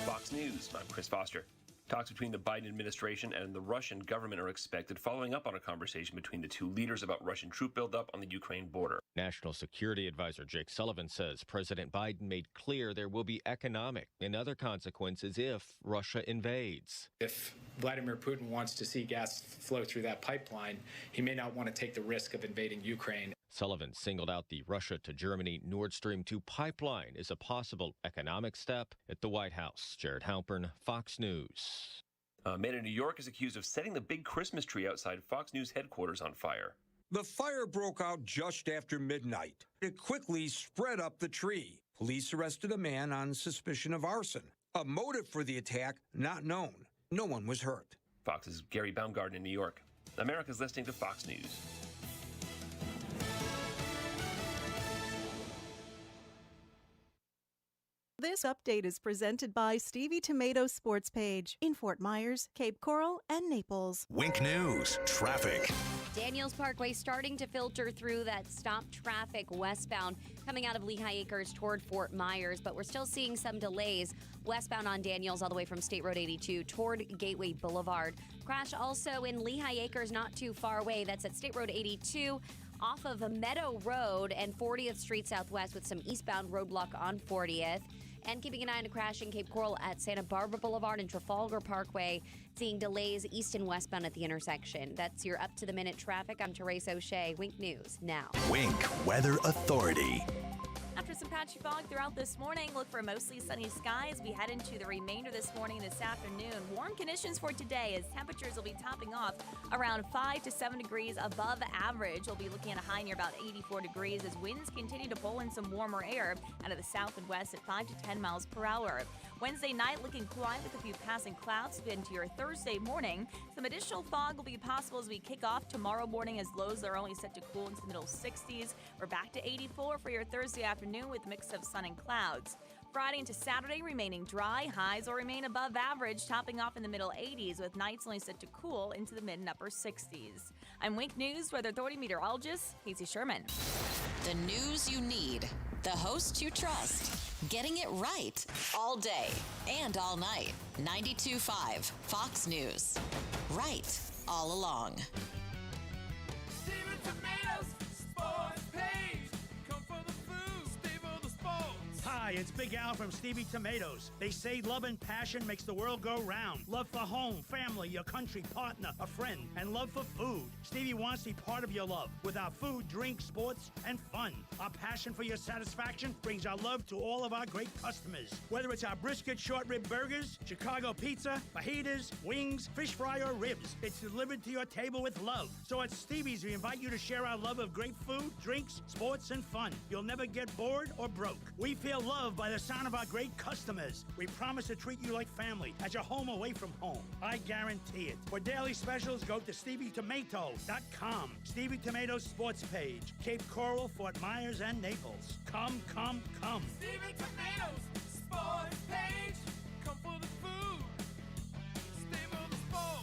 Fox News, I'm Chris Foster. Talks between the Biden administration and the Russian government are expected, following up on a conversation between the two leaders about Russian troop buildup on the Ukraine border. National Security Advisor Jake Sullivan says President Biden made clear there will be economic and other consequences if Russia invades. If Vladimir Putin wants to see gas flow through that pipeline, he may not want to take the risk of invading Ukraine. Sullivan singled out the Russia to Germany Nord Stream 2 pipeline as a possible economic step at the White House. Jared Halpern, Fox News. A man in New York is accused of setting the big Christmas tree outside Fox News headquarters on fire. The fire broke out just after midnight. It quickly spread up the tree. Police arrested a man on suspicion of arson. A motive for the attack not known. No one was hurt. Fox's Gary Baumgarten in New York. America's listening to Fox News. This update is presented by Stevie Tomato's Sports Page in Fort Myers, Cape Coral, and Naples. Wink News, traffic. Daniels Parkway starting to filter through that stop traffic westbound coming out of Lehigh Acres toward Fort Myers, but we're still seeing some delays westbound on Daniels all the way from State Road 82 toward Gateway Boulevard. Crash also in Lehigh Acres not too far away. That's at State Road 82 off of Meadow Road and 40th Street Southwest with some eastbound roadblock on 40th. And keeping an eye on a crash in Cape Coral at Santa Barbara Boulevard and Trafalgar Parkway, seeing delays east and westbound at the intersection. That's your up-to-the-minute traffic. I'm Therese O'Shea. Wink News now. Wink Weather Authority. After some patchy fog throughout this morning, look for mostly sunny skies. We head into the remainder this morning and this afternoon. Warm conditions for today as temperatures will be topping off around 5 to 7 degrees above average. We'll be looking at a high near about 84 degrees as winds continue to pull in some warmer air out of the south and west at 5 to 10 miles per hour. Wednesday night looking quiet with a few passing clouds into your Thursday morning. Some additional fog will be possible as we kick off tomorrow morning as lows are only set to cool into the middle 60s. We're back to 84 for your Thursday afternoon with a mix of sun and clouds. Friday into Saturday remaining dry. Highs will remain above average, topping off in the middle 80s with nights only set to cool into the mid and upper 60s. I'm Wink News Weather Authority meteorologist Casey Sherman. The news you need. The hosts you trust. Getting it right all day and all night. 92.5 Fox News. Right all along. Hi, it's Big Al from Stevie Tomatoes. They say love and passion makes the world go round. Love for home, family, your country, partner, a friend, and love for food. Stevie wants to be part of your love with our food, drink, sports, and fun. Our passion for your satisfaction brings our love to all of our great customers. Whether it's our brisket short rib burgers, Chicago pizza, fajitas, wings, fish fry, or ribs, it's delivered to your table with love. So at Stevie's, we invite you to share our love of great food, drinks, sports, and fun. You'll never get bored or broke. We feel loved by the sound of our great customers. We promise to treat you like family at your home away from home. I guarantee it. For daily specials, go to StevieTomato.com. Stevie Tomatoes Sports Page, Cape Coral, Fort Myers, and Naples. Come, come, come. Stevie Tomatoes Sports Page. Come for the food. Stay for the sports.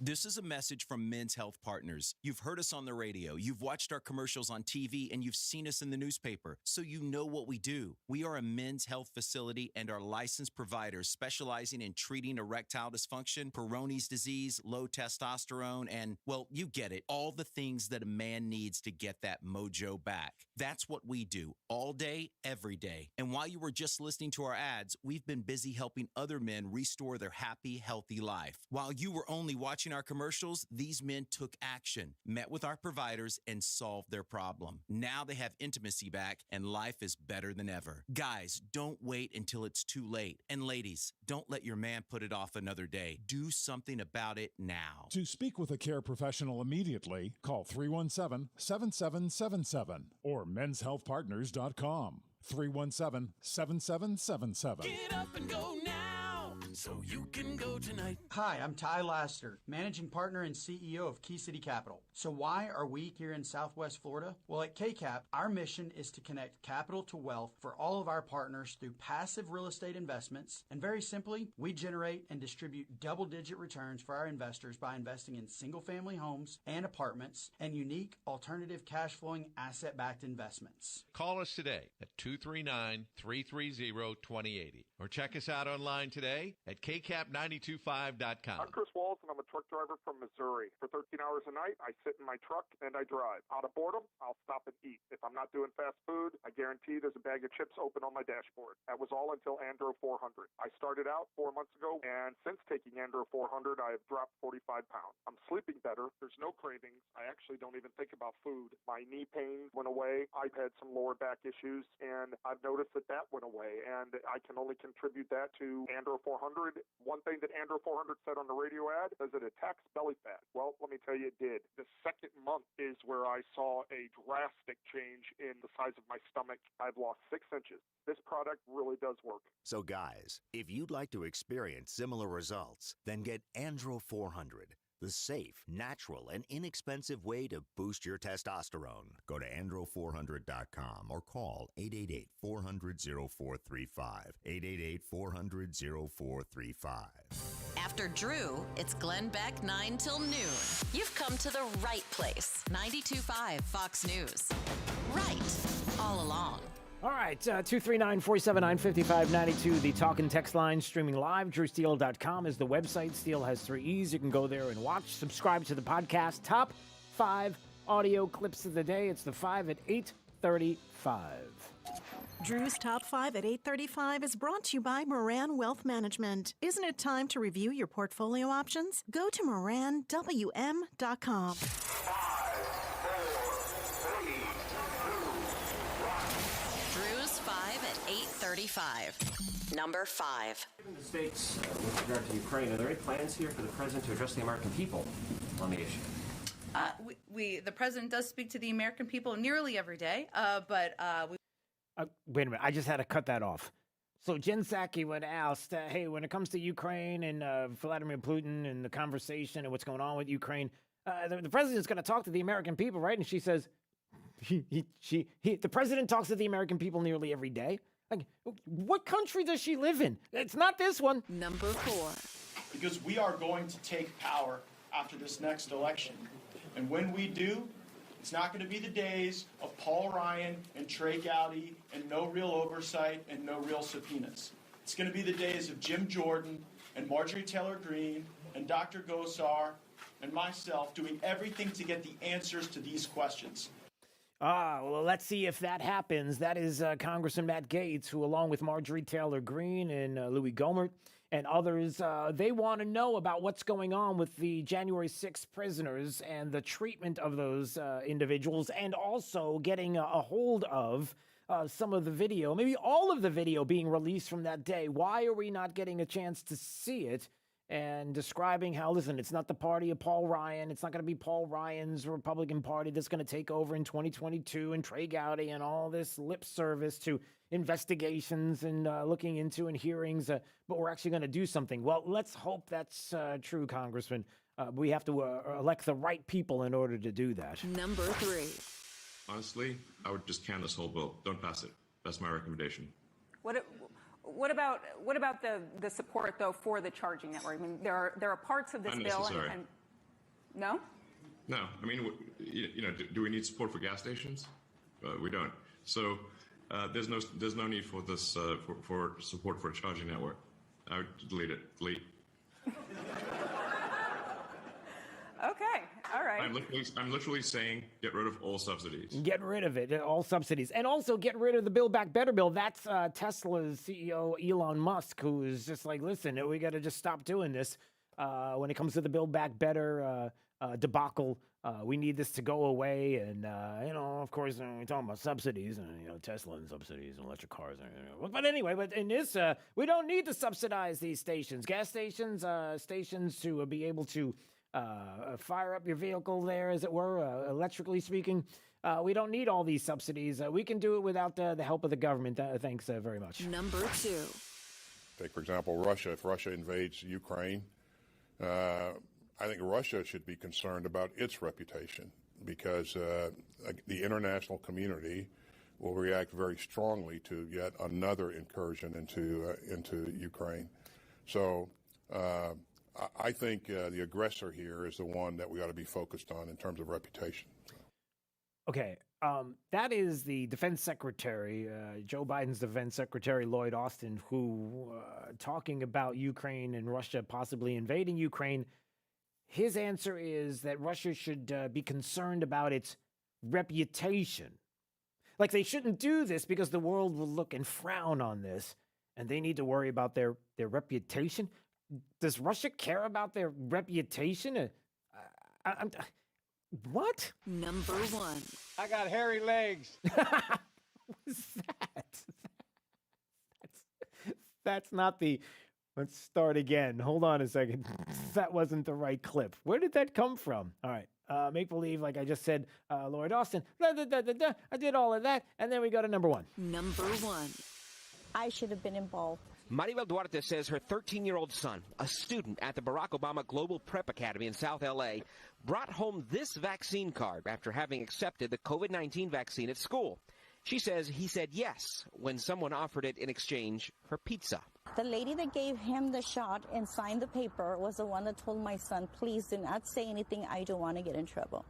This is a message from Men's Health Partners. You've heard us on the radio, you've watched our commercials on TV, and you've seen us in the newspaper, so you know what we do. We are a men's health facility and are licensed providers specializing in treating erectile dysfunction, Peyronie's disease, low testosterone, and, well, you get it, all the things that a man needs to get that mojo back. That's what we do, all day, every day. And while you were just listening to our ads, we've been busy helping other men restore their happy, healthy life. While you were only watching our commercials, these men took action, met with our providers, and solved their problem. Now they have intimacy back, and life is better than ever. Guys, don't wait until it's too late. And ladies, don't let your man put it off another day. Do something about it now. To speak with a care professional immediately, call 317-7777 or menshealthpartners.com. 317-7777. Get up and go now, so you can go tonight. Hi, I'm Ty Laster, Managing Partner and CEO of Key City Capital. So why are we here in Southwest Florida? Well, at KCAP, our mission is to connect capital to wealth for all of our partners through passive real estate investments. And very simply, we generate and distribute double-digit returns for our investors by investing in single-family homes and apartments and unique alternative cash-flowing asset-backed investments. Call us today at 239-330-2080 or check us out online today at kcap925.com. I'm Chris Walls, and I'm a truck driver from Missouri. For 13 hours a night, I sit in my truck and I drive. Out of boredom, I'll stop and eat. If I'm not doing fast food, I guarantee there's a bag of chips open on my dashboard. That was all until Andro 400. I started out 4 months ago, and since taking Andro 400, I have dropped 45 pounds. I'm sleeping better. There's no cravings. I actually don't even think about food. My knee pain went away. I've had some lower back issues, and I've noticed that went away, and I can only contribute that to Andro 400. One thing that Andro 400 said on the radio ad is it attacks belly fat. Well, let me tell you, it did. The second month is where I saw a drastic change in the size of my stomach. I've lost 6 inches. This product really does work. So guys, if you'd like to experience similar results, then get Andro 400, the safe, natural, and inexpensive way to boost your testosterone. Go to andro400.com or call 888-400-0435. 888-400-0435. After Drew, it's Glenn Beck 9 till noon. You've come to the right place. 92.5 Fox News. Right all along. All right, 239-479-5592, the talk and text line, streaming live. DrewSteele.com is the website. Steele has 3 E's. You can go there and watch. Subscribe to the podcast. Top 5 audio clips of the day. It's the 5 at 8:35. Drew's Top 5 at 8:35 is brought to you by Moran Wealth Management. Isn't it time to review your portfolio options? Go to moranwm.com. Drew's 5 at 8:35. Number 5. Given the stakes with regard to Ukraine, are there any plans here for the president to address the American people on the issue? The president does speak to the American people nearly every day, but we. Wait a minute. I just had to cut that off. So Jen Psaki, when asked, hey, when it comes to Ukraine and Vladimir Putin and the conversation and what's going on with Ukraine, the president's going to talk to the American people, right? And she says, the president talks to the American people nearly every day. Like, what country does she live in? It's not this one. Number 4. Because we are going to take power after this next election. And when we do, it's not going to be the days of Paul Ryan and Trey Gowdy and no real oversight and no real subpoenas. It's going to be the days of Jim Jordan and Marjorie Taylor Greene and Dr. Gosar and myself doing everything to get the answers to these questions. Well, let's see if that happens. That is Congressman Matt Gaetz, who, along with Marjorie Taylor Greene and Louis Gohmert and others, they want to know about what's going on with the January 6th prisoners and the treatment of those individuals, and also getting a hold of some of the video, maybe all of the video being released from that day. Why are we not getting a chance to see it? And describing how, listen, it's not the party of Paul Ryan. It's not going to be Paul Ryan's Republican Party that's going to take over in 2022, and Trey Gowdy and all this lip service to investigations and looking into and hearings, but we're actually going to do something. Well, let's hope that's true, Congressman. We have to elect the right people in order to do that. Number 3. Honestly, I would just can this whole bill. Don't pass it. That's my recommendation. What about the support though for the charging network? I mean, there are parts of this bill and no. No, I mean, do we need support for gas stations? We don't. So there's no need for this for support for a charging network. I would delete it. Delete. Okay, all right. I'm literally saying get rid of all subsidies. Get rid of it, all subsidies. And also get rid of the Build Back Better bill. That's Tesla's CEO, Elon Musk, who is just like, listen, we got to just stop doing this. When it comes to the Build Back Better debacle, we need this to go away. And, of course, we're talking about subsidies and, Tesla and subsidies and electric cars. But anyway, but in this, we don't need to subsidize these stations. Gas stations, stations to be able to fire up your vehicle there, as it were, electrically speaking. We don't need all these subsidies. We can do it without the help of the government. Thanks very much. Number 2. Take, for example, Russia. If Russia invades Ukraine, I think Russia should be concerned about its reputation, because the international community will react very strongly to yet another incursion into Ukraine. So I think the aggressor here is the one that we ought to be focused on in terms of reputation. Okay, That is the defense secretary, Joe Biden's defense secretary, Lloyd Austin, who, talking about Ukraine and Russia possibly invading Ukraine, his answer is that Russia should be concerned about its reputation. Like they shouldn't do this because the world will look and frown on this, and they need to worry about their reputation. Does Russia care about their reputation? What? Number 1. I got hairy legs. What was that? That's not the... Let's start again. Hold on a second. That wasn't the right clip. Where did that come from? All right. Make believe, like I just said, Lloyd Austin. I did all of that. And then we go to number 1. Number 1. I should have been involved. Maribel Duarte says her 13-year-old son, a student at the Barack Obama Global Prep Academy in South L.A., brought home this vaccine card after having accepted the COVID-19 vaccine at school. She says he said yes when someone offered it in exchange for pizza. The lady that gave him the shot and signed the paper was the one that told my son, please do not say anything. I don't want to get in trouble.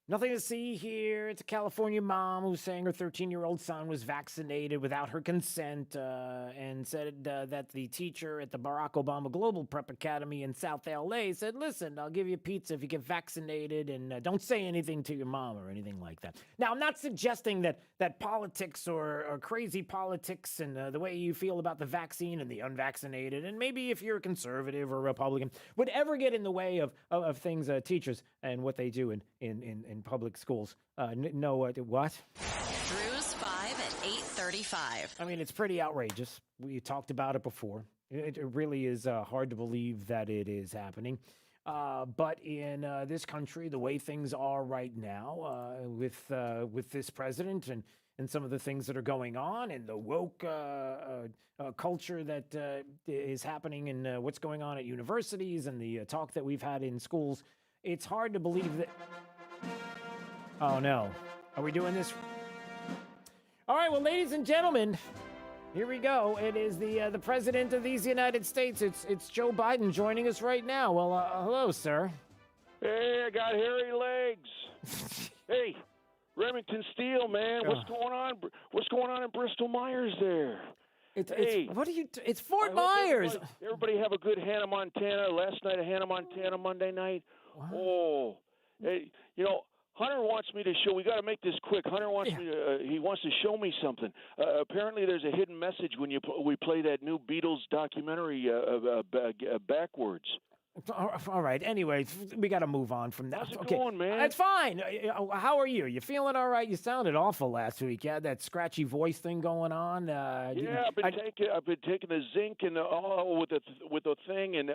Nothing to see here. It's a California mom who's saying her 13-year-old son was vaccinated without her consent and said that the teacher at the Barack Obama Global Prep Academy in South L.A. said, listen, I'll give you pizza if you get vaccinated and don't say anything to your mom or anything like that. Now, I'm not suggesting that politics or crazy politics and the way you feel about the vaccine and the unvaccinated, and maybe if you're a conservative or Republican, would ever get in the way of things teachers and what they do in public schools. What? Drew's 5 at 8:35. I mean, it's pretty outrageous. We talked about it before. It really is hard to believe that it is happening. But in this country, the way things are right now, with this president and some of the things that are going on and the woke culture that is happening and what's going on at universities and the talk that we've had in schools, it's hard to believe that... Oh, no. Are we doing this? All right, well, ladies and gentlemen, here we go. It is the president of these United States. It's Joe Biden joining us right now. Well, hello, sir. Hey, I got hairy legs. Hey, Remington Steele, man. What's going on? What's going on in Bristol Myers there? It's Fort Myers. Everybody have a good Hannah Montana. Last night, a Hannah Montana Monday night. Wow. Oh, hey, Hunter wants me to show. We got to make this quick. Hunter wants me to. He wants to show me something. Apparently, there's a hidden message when we play that new Beatles documentary backwards. All right. Anyway, we got to move on from that. How's it going, man? It's fine. How are you? You feeling all right? You sounded awful last week. You had that scratchy voice thing going on. I've been taking the zinc and with the thing, and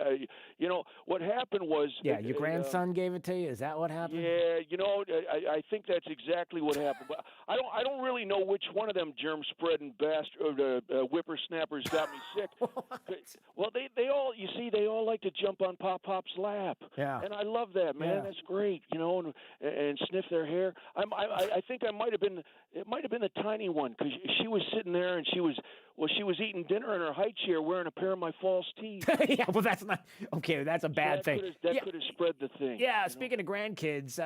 what happened was. Yeah, your grandson gave it to you. Is that what happened? Yeah, I think that's exactly what happened. But I don't really know which one of them germ spreading whippersnappers got me sick. Well, they all like to jump on Pop's lap. Yeah. And I love that, man. Yeah. That's great, and sniff their hair. I think it might have been the tiny one because she was sitting there and she was eating dinner in her high chair wearing a pair of my false teeth. Yeah, well, that's not okay. That's a bad thing. That could have spread the thing. Yeah. Speaking of grandkids,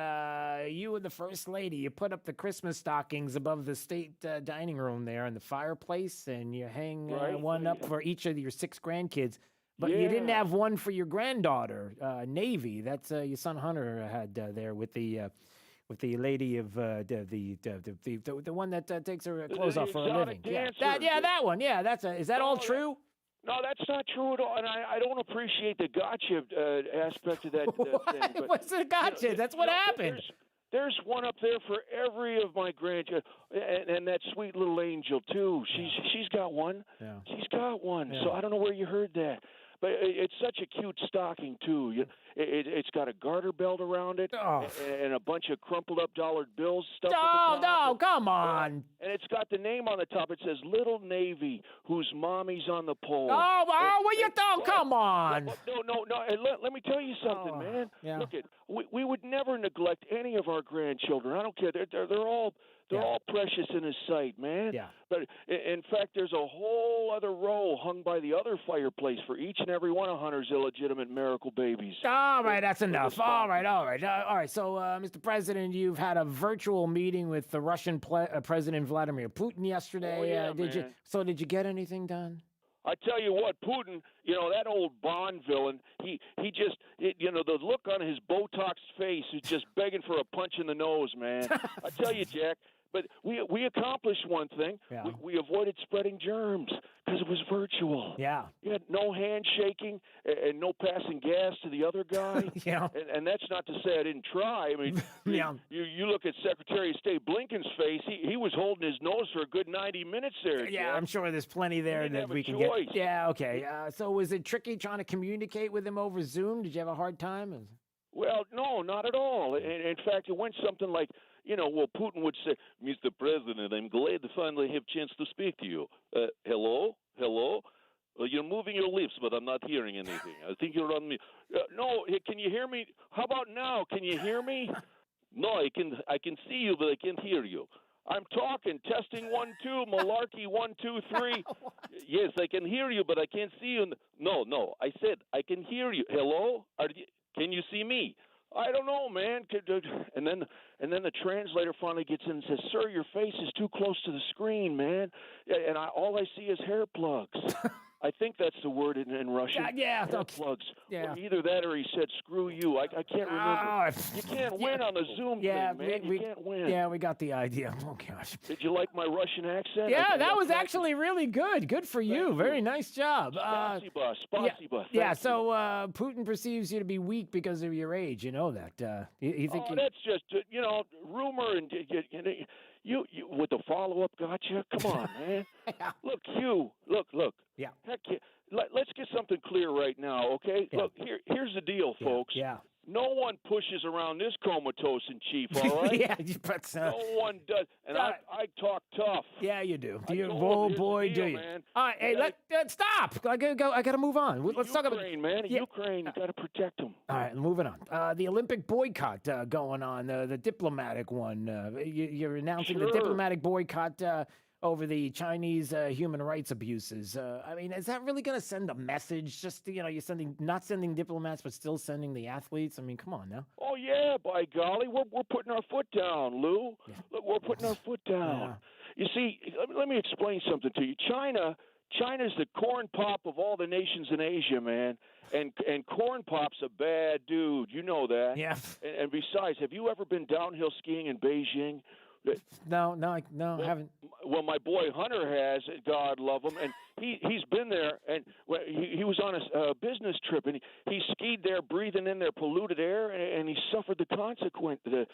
you and the first lady, you put up the Christmas stockings above the state dining room there in the fireplace, and you hang one up for each of your 6 grandkids. But you didn't have one for your granddaughter, Navy. That's your son Hunter had there with the lady of the one that takes her clothes off for a living. Dancer. That one. Yeah, is that all true? No, that's not true at all. And I don't appreciate the gotcha aspect of that thing. But, what's the gotcha? That's what happened. There's one up there for every of my grandchildren, and that sweet little angel too. She's got one. Yeah. She's got one. Yeah. So I don't know where you heard that. But it's such a cute stocking, too. It's got a garter belt around it and a bunch of crumpled up dollar bills stuffed at the top. No, come on. And it's got the name on the top. It says Little Navy, whose mommy's on the pole. Come on. No. Let me tell you something, man. Yeah. Look, we would never neglect any of our grandchildren. I don't care. They're all They're all precious in his sight, man. Yeah. But in fact, there's a whole other row hung by the other fireplace for each and every one of Hunter's illegitimate miracle babies. All right, that's enough. All right. All right. So, Mr. President, you've had a virtual meeting with the Russian President Vladimir Putin yesterday. Oh, yeah, did you? man. So, did you get anything done? I tell you what, Putin, that old Bond villain, he just, the look on his Botoxed face is just begging for a punch in the nose, man. I tell you, Jack, but we accomplished one thing. Yeah. We avoided spreading germs because it was virtual. Yeah. You had no handshaking and no passing gas to the other guy. Yeah. And that's not to say I didn't try. I mean, Yeah. you look at Secretary of State Blinken's face. He was holding his nose for a good 90 minutes there. Yeah, Jack. I'm sure there's plenty there didn't that have a we can choice. get. Yeah, okay. So was it tricky trying to communicate with him over Zoom? Did you have a hard time? Well, no, not at all. In fact, it went something like, Putin would say, Mr. President, I'm glad to finally have a chance to speak to you. Hello? You're moving your lips, but I'm not hearing anything. I think you're on me. No, can you hear me? How about now? Can you hear me? No, I can see you, but I can't hear you. I'm talking. Testing 1 2, malarkey 1 2 3. Yes, I can hear you, but I can't see you. No. I said I can hear you. Hello? Can you see me? I don't know, man. And then the translator finally gets in and says, "Sir, your face is too close to the screen, man." And all I see is hair plugs. I think that's the word in Russian. Yeah. Hair plugs. Yeah. Or either that or he said, "Screw you." I can't remember. You can't win on the Zoom thing, man. You can't win. Yeah, we got the idea. Oh, gosh. Did you like my Russian accent? Yeah, that was actually really good. Good for you. Very nice job. Spasiba. Yeah, so Putin perceives you to be weak because of your age. You know that. You think that's just, rumor and you with the follow-up gotcha? Come on, man. Look, Hugh. Look. Yeah. Heck, let's get something clear right now, okay? Yeah. Look, here's the deal, folks. Yeah. No one pushes around this comatose in chief, all right? Yeah, but no one does. And I talk tough. Yeah, you do. Oh boy, do you? Man. All right, hey, stop. I gotta go. I gotta move on. Let's talk about Ukraine, man. Yeah. Ukraine, you gotta protect them. All right, moving on. The Olympic boycott going on, the diplomatic one. You're announcing the diplomatic boycott over the Chinese human rights abuses. I mean, is that really going to send a message? Just, you're not sending diplomats, but still sending the athletes? I mean, come on now. Oh, yeah, by golly. We're putting our foot down, Lou. Yeah. Look, we're putting our foot down. Yeah. You see, let me explain something to you. China's the corn pop of all the nations in Asia, man. And corn pop's a bad dude. You know that. Yeah. And besides, have you ever been downhill skiing in Beijing? No, I haven't. Well, my boy Hunter has. God love him, and he's been there. And he was on a business trip, and he skied there, breathing in their polluted air, and he suffered the consequence. The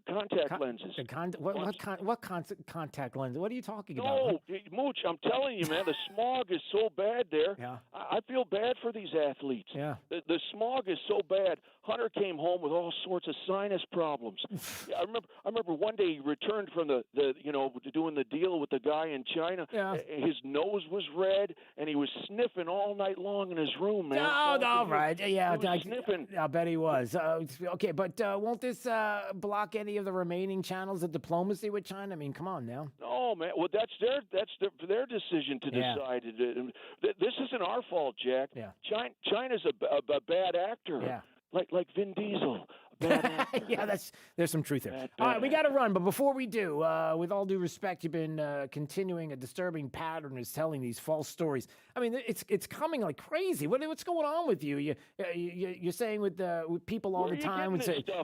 contact lenses. What contact lens? What are you talking about? No, Mooch, I'm telling you, man, the smog is so bad there. Yeah. I feel bad for these athletes. Yeah. The smog is so bad. Hunter came home with all sorts of sinus problems. I remember one day he returned from the doing the deal with the guy in China. Yeah. His nose was red, and he was sniffing all night long in his room, man. Oh, all right. Yeah, he was sniffing. I bet he was. Okay, but won't this block any of the remaining channels of diplomacy with China? I mean, come on now. No, man. Well, that's their decision to decide. This isn't our fault, Jack. Yeah. China's a bad actor. Yeah. Like Vin Diesel. Yeah, there's some truth there. All right, we got to run, but before we do, with all due respect, you've been continuing a disturbing pattern of telling these false stories. I mean, it's coming like crazy. What's going on with you? You're saying with people all the time.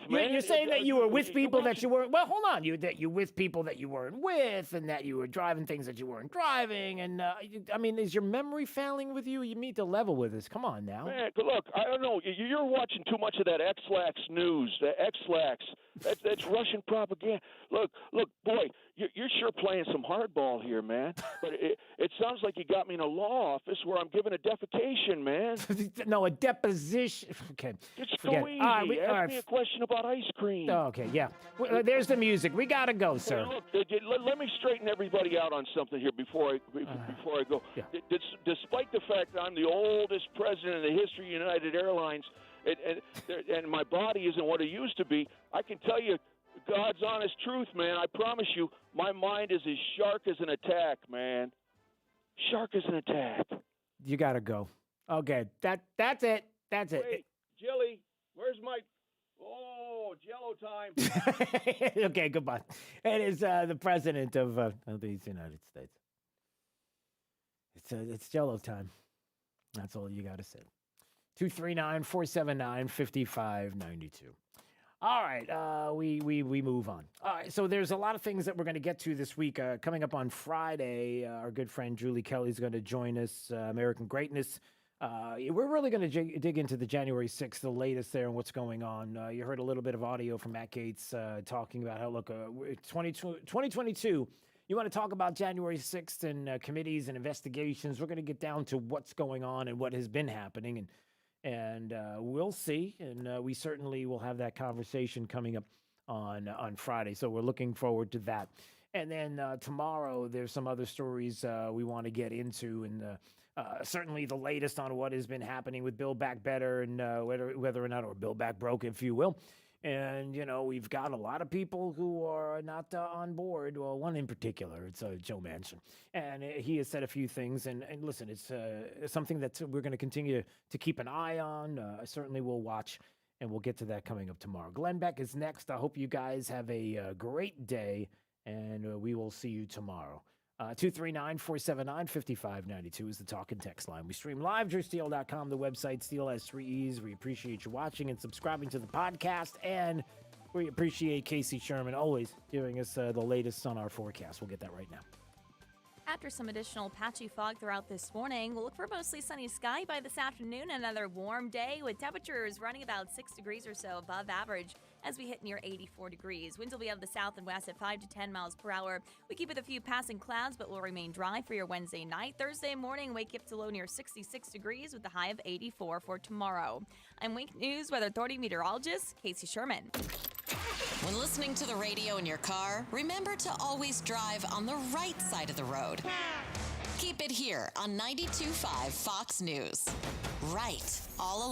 You're saying that you were with people that you weren't. Well, hold on. That you with people that you weren't with, and that you were driving things that you weren't driving. And I mean, is your memory failing with you? You need to level with this. Come on now. Man, look, I don't know. You're watching too much of that X-Lax news. The X-Lax. That's Russian propaganda. Look, boy, you're sure playing some hardball here, man. But it sounds like you got me in a law office where I'm giving a defecation, man. No, a deposition. Okay. It's so easy. Ask me a question about ice cream. Oh, okay, yeah. There's the music. We got to go, sir. Hey, look, let me straighten everybody out on something here before I go. Yeah. Despite the fact that I'm the oldest president in the history of United Airlines, and my body isn't what it used to be, I can tell you God's honest truth, man. I promise you, my mind is as sharp as an attack, man. Sharp as an attack. You got to go. Okay, that's it. That's it. Wait, Jilly, where's my... Oh, Jello time. Okay, goodbye. It is the president of the United States. It's Jello time. That's all you got to say. 239-479-5592. All right, we move on. All right, so there's a lot of things that we're going to get to this week. Coming up on Friday, our good friend Julie Kelly is going to join us, American Greatness. We're really going to dig into the January 6th, the latest there and what's going on. You heard a little bit of audio from Matt Gaetz talking about how, look, 2022, you want to talk about January 6th and committees and investigations. We're going to get down to what's going on and what has been happening. And we'll see. And we certainly will have that conversation coming up on Friday. So we're looking forward to that. And then tomorrow, there's some other stories we want to get into. And certainly the latest on what has been happening with Build Back Better and whether or not, or Build Back Broke, if you will. And, you know, we've got a lot of people who are not on board. Well, one in particular, it's Joe Manchin. And he has said a few things. And listen, it's something that we're going to continue to keep an eye on. I certainly will watch, and we'll get to that coming up tomorrow. Glenn Beck is next. I hope you guys have a great day, and we will see you tomorrow. 239-479-5592 is the talk and text line. We stream live, drewsteele.com, the website. Steele has 3 E's. We appreciate you watching and subscribing to the podcast, and we appreciate Casey Sherman always giving us the latest on our forecast. We'll get that right now. After some additional patchy fog throughout this morning, we'll look for mostly sunny sky by this afternoon. Another warm day with temperatures running about 6 degrees or so above average as we hit near 84 degrees. Winds will be out of the south and west at 5 to 10 miles per hour. We keep with a few passing clouds, but will remain dry for your Wednesday night. Thursday morning, wake up to low near 66 degrees with a high of 84 for tomorrow. I'm Wink News Weather Authority meteorologist Casey Sherman. When listening to the radio in your car, remember to always drive on the right side of the road. Keep it here on 92.5 Fox News. Right, all along.